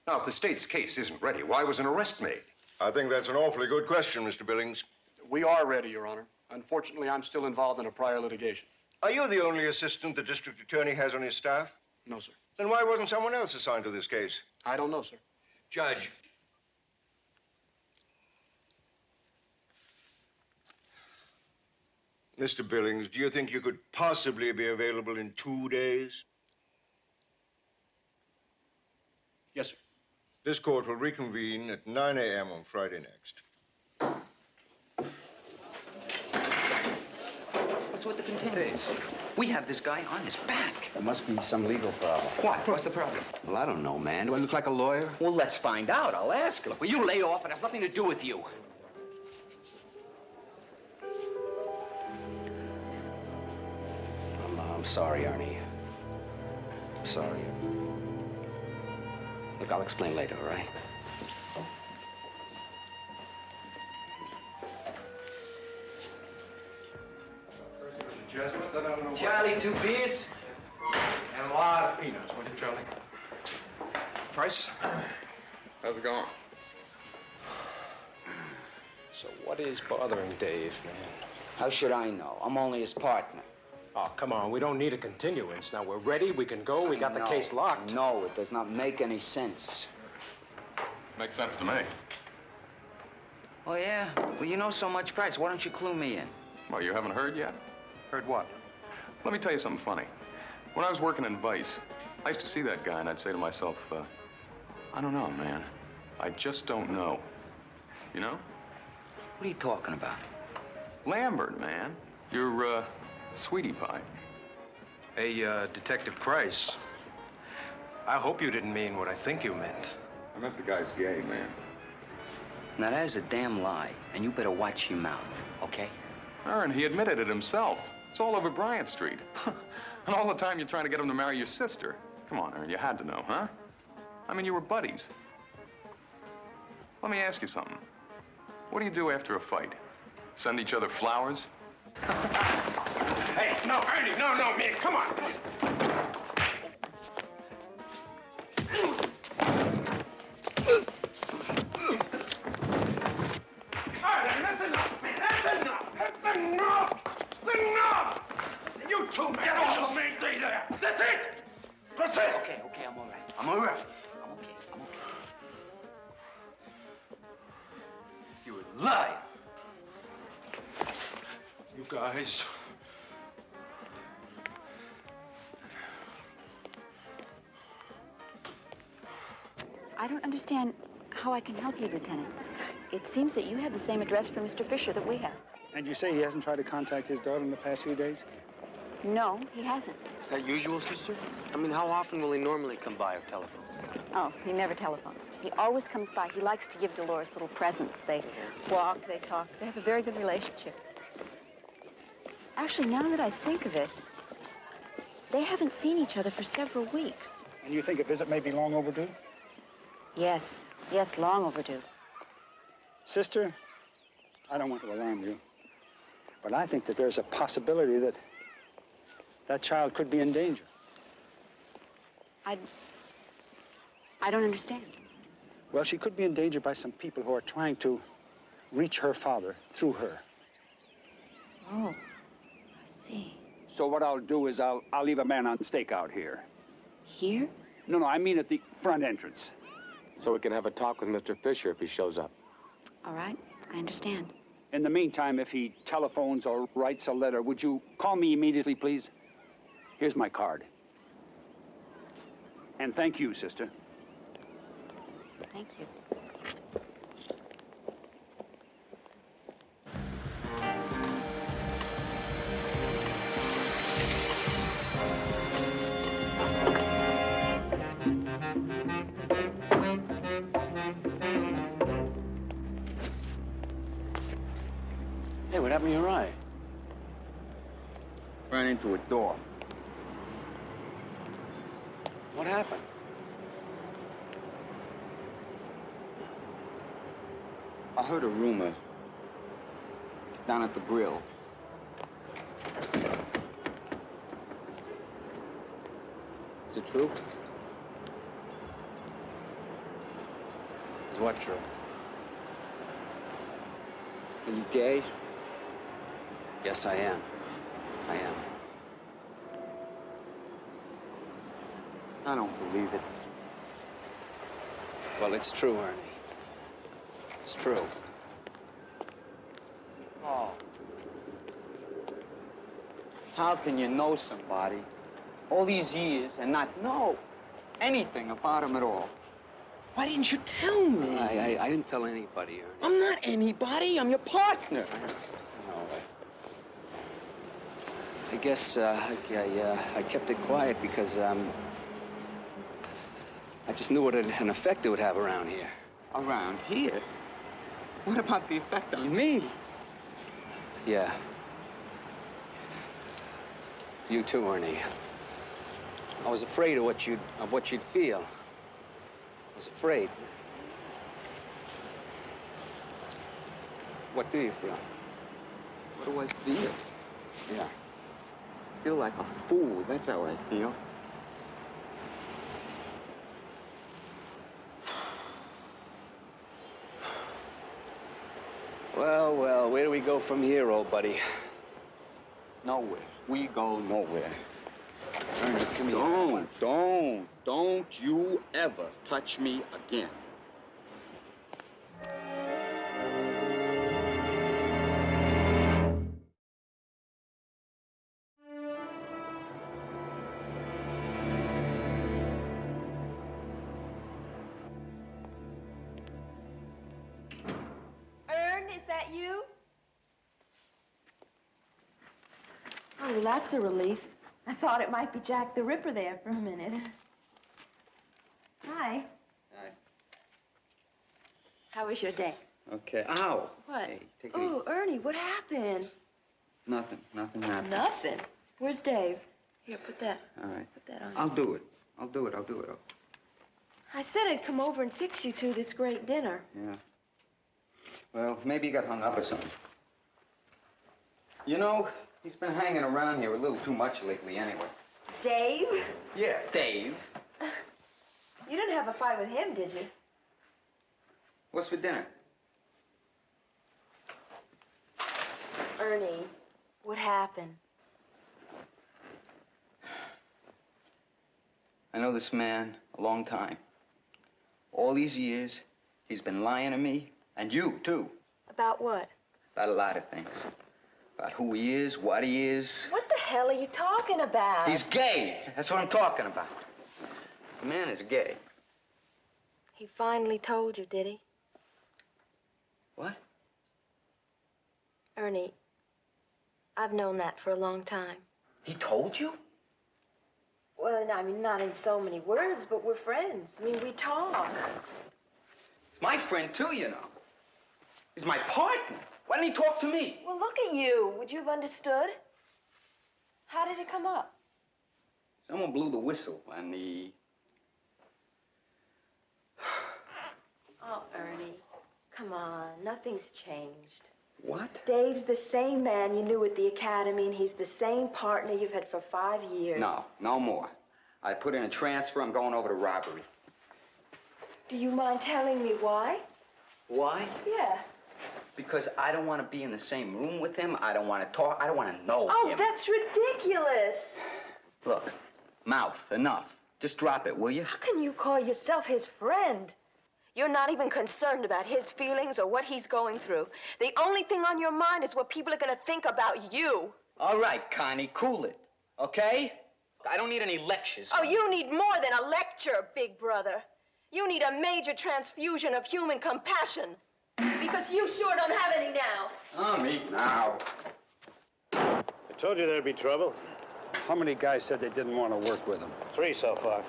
Now, if the state's case isn't ready, why was an arrest made? I think that's an awfully good question, Mr. Billings. We are ready, Your Honor. Unfortunately, I'm still involved in a prior litigation. Are you the only assistant the district attorney has on his staff? No, sir. Then why wasn't someone else assigned to this case? I don't know, sir. Judge. Mr. Billings, do you think you could possibly be available in 2 days? Yes, sir. This court will reconvene at 9 a.m. on Friday next. What's with the continuance? We have this guy on his back. There must be some legal problem. What? What's the problem? Well, I don't know, man. Do I look like a lawyer? Well, let's find out. I'll ask him. Look, will you lay off? It has nothing to do with you. I'm sorry, Arnie. I'm sorry. Look, I'll explain later, all right? Charlie, 2 beers? And a lot of peanuts, will you, Charlie? Price? How's it going? So what is bothering Dave, man? How should I know? I'm only his partner. Oh, come on. We don't need a continuance. Now, we're ready. We can go. We got the case locked. No, it does not make any sense. Makes sense to me. Oh, yeah? Well, you know so much, Price. Why don't you clue me in? Well, you haven't heard yet? Heard what? Let me tell you something funny. When I was working in Vice, I used to see that guy, and I'd say to myself, I don't know, man. I just don't know. You know? What are you talking about? Lambert, man. Your, sweetie pie. Hey, Detective Price. I hope you didn't mean what I think you meant. I meant the guy's gay, man. Now, that is a damn lie, and you better watch your mouth, okay? Aaron, he admitted it himself. It's all over Bryant Street. And all the time you're trying to get him to marry your sister. Come on, Aaron, you had to know, huh? I mean, you were buddies. Let me ask you something. What do you do after a fight? Send each other flowers? Hey, no, Ernie, no, man, come on. All right, that's enough, man. That's enough. That's enough. That's enough. You two get off of me, there. That's it. That's it. Okay, I'm all right. I'm all right. I'm okay. You lie. You guys. I don't understand how I can help you, Lieutenant. It seems that you have the same address for Mr. Fisher that we have. And you say he hasn't tried to contact his daughter in the past few days? No, he hasn't. Is that usual, sister? I mean, how often will he normally come by or telephone? Oh, he never telephones. He always comes by. He likes to give Dolores little presents. They walk, they talk. They have a very good relationship. Actually, now that I think of it, they haven't seen each other for several weeks. And you think a visit may be long overdue? Yes, long overdue. Sister, I don't want to alarm you, but I think that there's a possibility that that child could be in danger. I don't understand. Well, she could be in danger by some people who are trying to reach her father through her. Oh, I see. So what I'll do is I'll leave a man on stakeout here. Here? No, I mean at the front entrance. So we can have a talk with Mr. Fisher if he shows up. All right, I understand. In the meantime, if he telephones or writes a letter, would you call me immediately, please? Here's my card. And thank you, sister. Thank you. Hey, what happened to your eye? Ran into a door. What happened? I heard a rumor down at the grill. Is it true? Is what true? Are you gay? Yes, I am. I don't believe it. Well, it's true, Ernie. It's true. Oh. How can you know somebody all these years and not know anything about him at all? Why didn't you tell me? I didn't tell anybody, Ernie. I'm not anybody. I'm your partner. No, I guess I kept it quiet because I just knew what an effect it would have around here. Around here? What about the effect on me? Yeah. You too, Ernie. I was afraid of what you'd feel. I was afraid. What do you feel? What do I feel? Yeah. I feel like a fool. That's how I feel. Well, where do we go from here, old buddy? Nowhere. We go nowhere. Ernie, come here. Don't you ever touch me again. Is that you? Oh, that's a relief. I thought it might be Jack the Ripper there for a minute. Hi. Hi. How was your day? Okay. Ow. What? Hey, take it Oh, Ernie, what happened? Nothing happened. Nothing. Where's Dave? Here, put that. All right. Put that on. I'll do it. I'll do it. I said I'd come over and fix you two this great dinner. Yeah. Well, maybe he got hung up or something. You know, he's been hanging around here a little too much lately anyway. Dave? Yeah, Dave. You didn't have a fight with him, did you? What's for dinner? Ernie, what happened? I know this man a long time. All these years, he's been lying to me, and you, too. About what? About a lot of things. About who he is, what he is. What the hell are you talking about? He's gay. That's what I'm talking about. The man is gay. He finally told you, did he? What? Ernie, I've known that for a long time. He told you? Well, I mean, not in so many words, but we're friends. I mean, we talk. He's my friend, too, you know. He's my partner. Why didn't he talk to me? Well, look at you. Would you have understood? How did it come up? Someone blew the whistle, and he... Oh, Ernie, come on. Nothing's changed. What? Dave's the same man you knew at the academy, and he's the same partner you've had for 5 years. No more. I put in a transfer. I'm going over to robbery. Do you mind telling me why? Why? Yeah. Because I don't want to be in the same room with him. I don't want to talk. I don't want to know Oh, him. that's ridiculous. Look, mouth, enough. Just drop it, will you? How can you call yourself his friend? You're not even concerned about his feelings or what he's going through. The only thing on your mind is what people are going to think about you. All right, Connie, cool it, okay? I don't need any lectures. Oh, you need more than a lecture, big brother. You need a major transfusion of human compassion. Because you sure don't have any now. Oh, me now. I told you there'd be trouble. How many guys said they didn't want to work with him? 3 so far.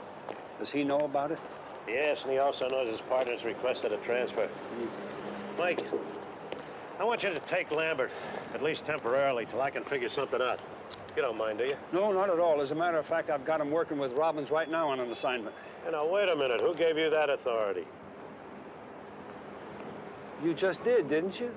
Does he know about it? Yes, and he also knows his partner's requested a transfer. Mike, I want you to take Lambert, at least temporarily, till I can figure something out. You don't mind, do you? No, not at all. As a matter of fact, I've got him working with Robbins right now on an assignment. You know, wait a minute. Who gave you that authority? You just did, didn't you?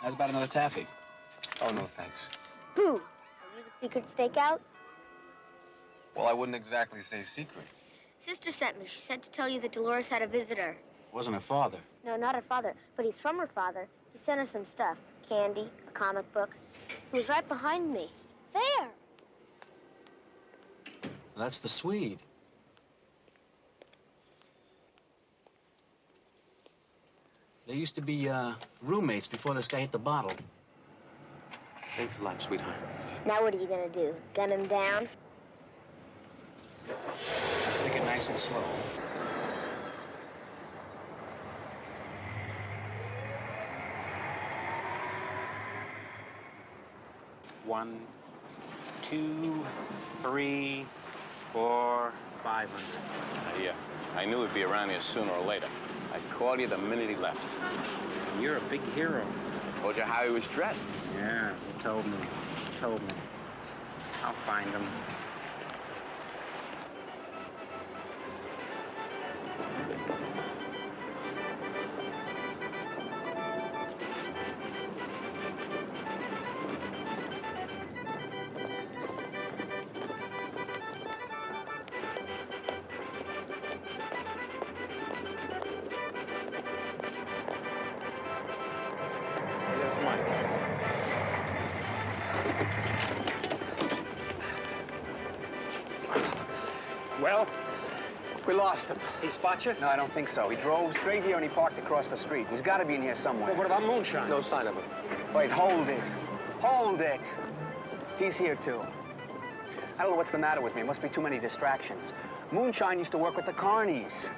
How's about another taffy? Oh, no, thanks. Boo! Are you the secret stakeout? Well, I wouldn't exactly say secret. Sister sent me. She said to tell you that Dolores had a visitor. Wasn't her father. No, not her father, but he's from her father. He sent her some stuff. Candy, a comic book. He was right behind me. There! That's the Swede. They used to be roommates before this guy hit the bottle. Thanks a lot, sweetheart. Now what are you gonna do? Gun him down? Let's take it nice and slow. One, 2, 3, 4, 500. Yeah, I knew he'd be around here sooner or later. I'd call you the minute he left. You're a big hero. Told you how he was dressed. Yeah, you told me. I'll find him. Well, we lost him. He spot you? No, I don't think so. He drove straight here and he parked across the street. He's got to be in here somewhere. Well, what about moonshine? No sign of him. Wait, hold it. Hold it. He's here, too. I don't know what's the matter with me. It must be too many distractions. Moonshine used to work with the Carnies.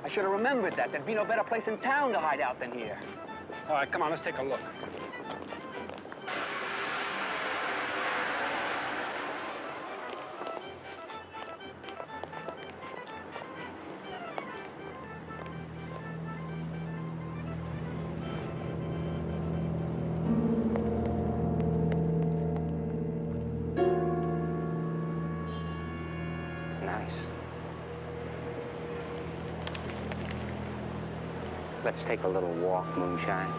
I should have remembered that. There'd be no better place in town to hide out than here. All right, come on, let's take a look. Nice. Let's take a little walk, Moonshine.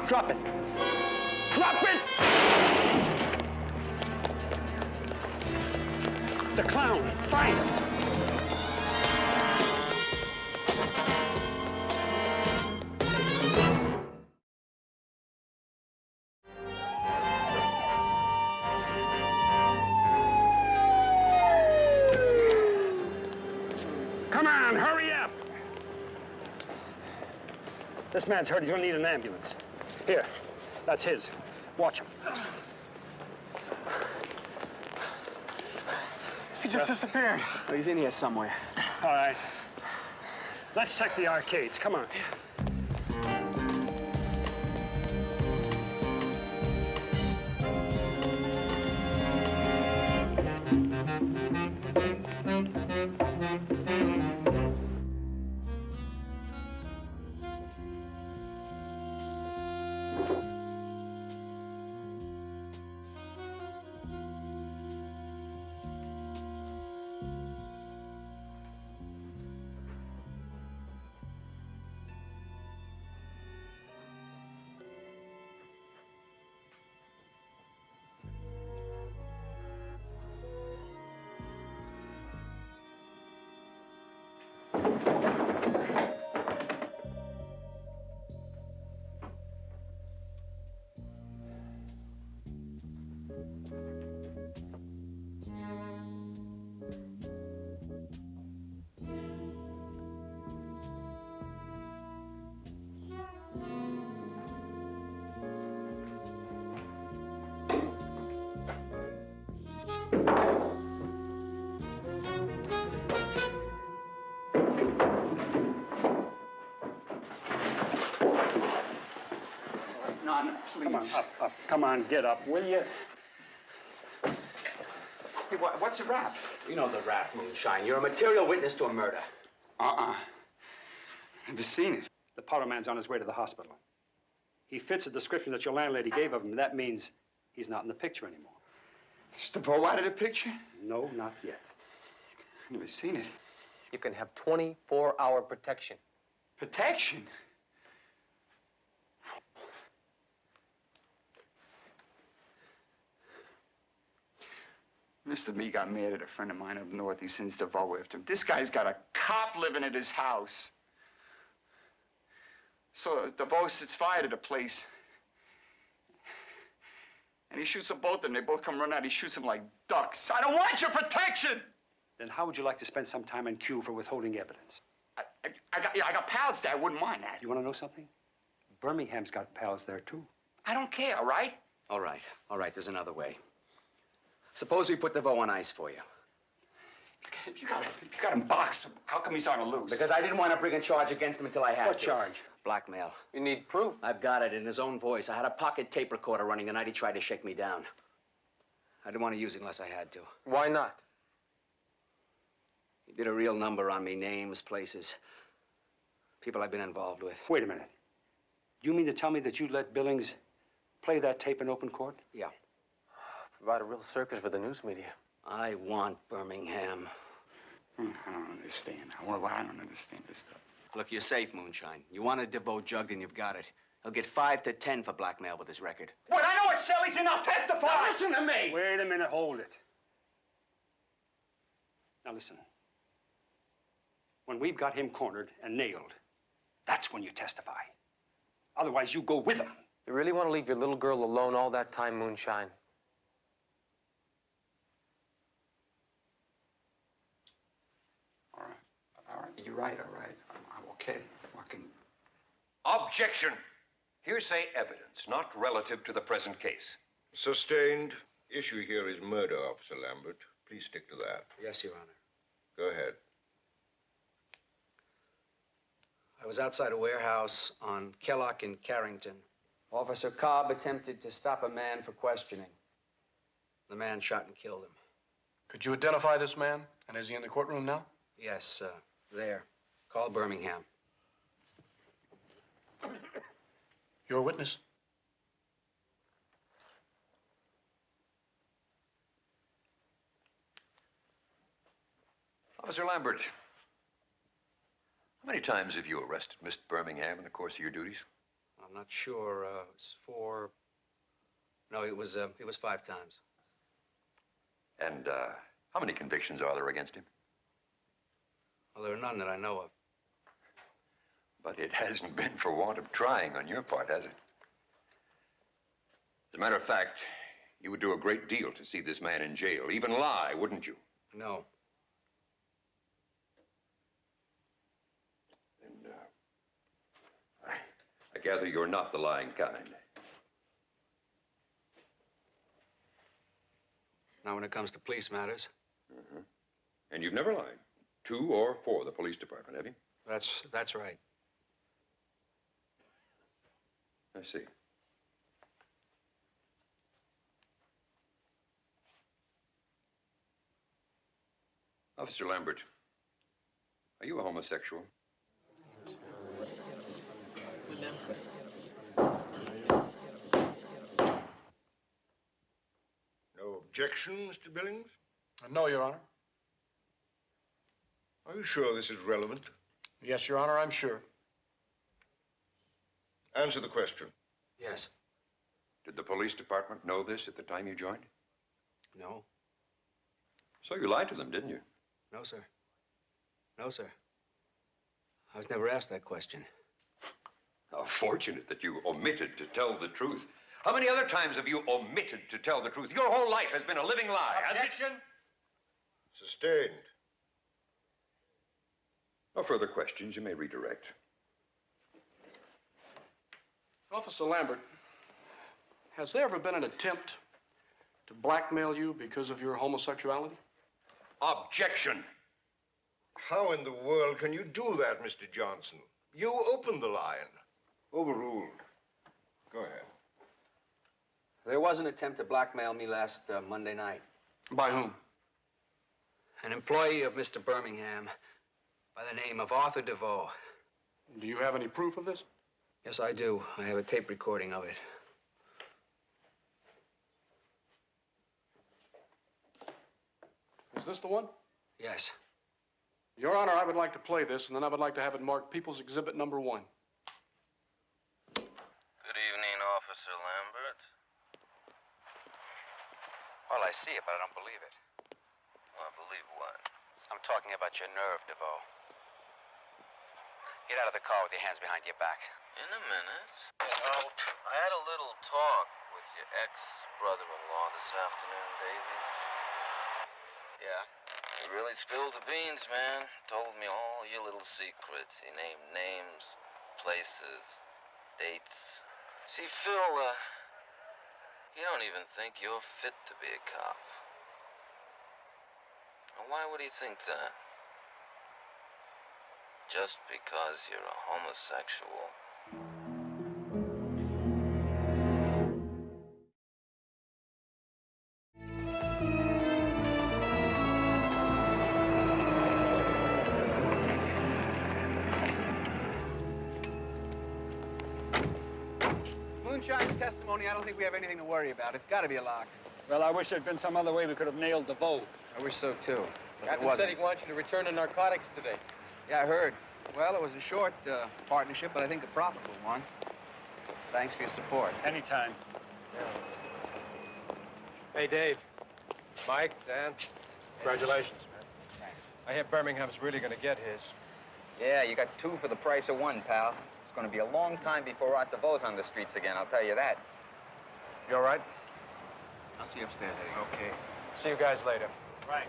Drop it. Drop it! The clown. Find him. Come on, hurry up! This man's hurt. He's gonna need an ambulance. Here, that's his. Watch him. He just disappeared. Oh, he's in here somewhere. All right. Let's check the arcades. Come on. Please. Come on, up. Come on, get up, will you? Hey, what's a rap? You know the rap, Moonshine. You're a material witness to a murder. Never seen it. The powder man's on his way to the hospital. He fits the description that your landlady gave of him. That means he's not in the picture anymore. Stavo out of the picture? No, not yet. Never seen it. You can have 24-hour protection. Protection? Mr. B got mad at a friend of mine up north. He sends DeVoe after him. This guy's got a cop living at his house. So DeVoe sets fire to the place. And he shoots them both of them. They both come running out. He shoots them like ducks. I don't want your protection! Then how would you like to spend some time in queue for withholding evidence? I got pals there. I wouldn't mind that. You want to know something? Birmingham's got pals there, too. I don't care, all right? All right. There's another way. Suppose we put DeVoe on ice for you. If you got him boxed, how come he's on a loose? Because I didn't want to bring a charge against him until I had What to. charge? Blackmail. You need proof. I've got it in his own voice. I had a pocket tape recorder running the night he tried to shake me down. I didn't want to use it unless I had to. Why not? He did a real number on me, names, places, people I've been involved with. Wait a minute. You mean to tell me that you let Billings play that tape in open court? Yeah. Provide a real circus for the news media. I want Birmingham. I don't understand. Well, I don't understand this stuff. Look, you're safe, Moonshine. You want a DeVoe jugged and you've got it. He'll get 5 to 10 for blackmail with his record. What? I know what Shelley's in. I'll testify. Now listen to me. Wait a minute. Hold it. Now listen. When we've got him cornered and nailed, that's when you testify. Otherwise, you go with him. You really want to leave your little girl alone all that time, Moonshine? All right. You're right, all right. I'm okay. I can Objection. Hearsay evidence, not relative to the present case. Sustained. Issue here is murder, Officer Lambert. Please stick to that. Yes, Your Honor. Go ahead. I was outside a warehouse on Kellogg in Carrington. Officer Cobb attempted to stop a man for questioning. The man shot and killed him. Could you identify this man? And is he in the courtroom now? Yes, there. Call Birmingham. You're a witness? Officer Lambert, how many times have you arrested Mr. Birmingham in the course of your duties? I'm not sure. It was 4. No, it was 5 times. And how many convictions are there against him? Well, there are none that I know of. But it hasn't been for want of trying on your part, has it? As a matter of fact, you would do a great deal to see this man in jail. Even lie, wouldn't you? No. And I gather you're not the lying kind. Not when it comes to police matters. Uh-huh. And you've never lied to or for the police department, have you? That's right. I see. Officer Lambert, are you a homosexual? No objection, Mr. Billings? No, Your Honor. Are you sure this is relevant? Yes, Your Honor, I'm sure. Answer the question. Yes. Did the police department know this at the time you joined? No. So you lied to them, didn't you? No, sir. No, sir. I was never asked that question. How fortunate that you omitted to tell the truth. How many other times have you omitted to tell the truth? Your whole life has been a living lie, hasn't it? Objection. Sustained. No further questions. You may redirect. Officer Lambert, has there ever been an attempt to blackmail you because of your homosexuality? Objection. How in the world can you do that, Mr. Johnson? You opened the lion. Overruled. Go ahead. There was an attempt to blackmail me last Monday night. By whom? An employee of Mr. Birmingham by the name of Arthur DeVoe. Do you have any proof of this? Yes, I do. I have a tape recording of it. Is this the one? Yes. Your Honor, I would like to play this, and then I would like to have it marked People's Exhibit number 1. Good evening, Officer Lambert. Well, I see it, but I don't believe it. I believe what? I'm talking about your nerve, DeVoe. Get out of the car with your hands behind your back. In a minute. You know, I had a little talk with your ex-brother-in-law this afternoon, Davy. Yeah? He really spilled the beans, man. Told me all your little secrets. He named names, places, dates. See, Phil, you don't even think you're fit to be a cop. Now, why would he think that? Just because you're a homosexual. Moonshine's testimony, I don't think we have anything to worry about. It's got to be a lock. Well, I wish there'd been some other way we could have nailed DeVoe. I wish so, too. But Captain said he wants you to return the narcotics today. Yeah, I heard. Well, it was a short partnership, but I think a profitable one. Thanks for your support. Anytime. Hey, Dave. Mike, Dan, congratulations, man. Thanks. I hear Birmingham's really gonna get his. Yeah, you got 2 for the price of 1, pal. It's gonna be a long time before Art DeVoe's on the streets again, I'll tell you that. You all right? I'll see you upstairs, Eddie. Okay. See you guys later. Right.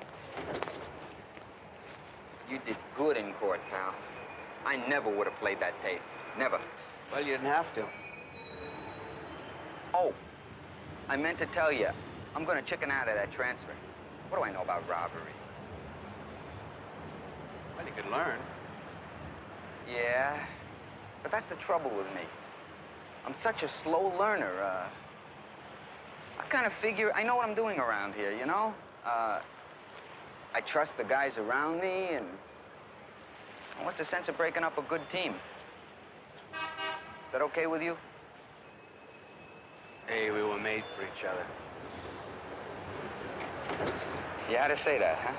You did good in court, pal. I never would have played that tape. Never. Well, you didn't have to. Oh, I meant to tell you, I'm gonna chicken out of that transfer. What do I know about robbery? Well, you could learn. Yeah, but that's the trouble with me. I'm such a slow learner. I kind of figure I know what I'm doing around here, you know? I trust the guys around me, and what's the sense of breaking up a good team? Is that okay with you? Hey, we were made for each other. You had to say that, huh?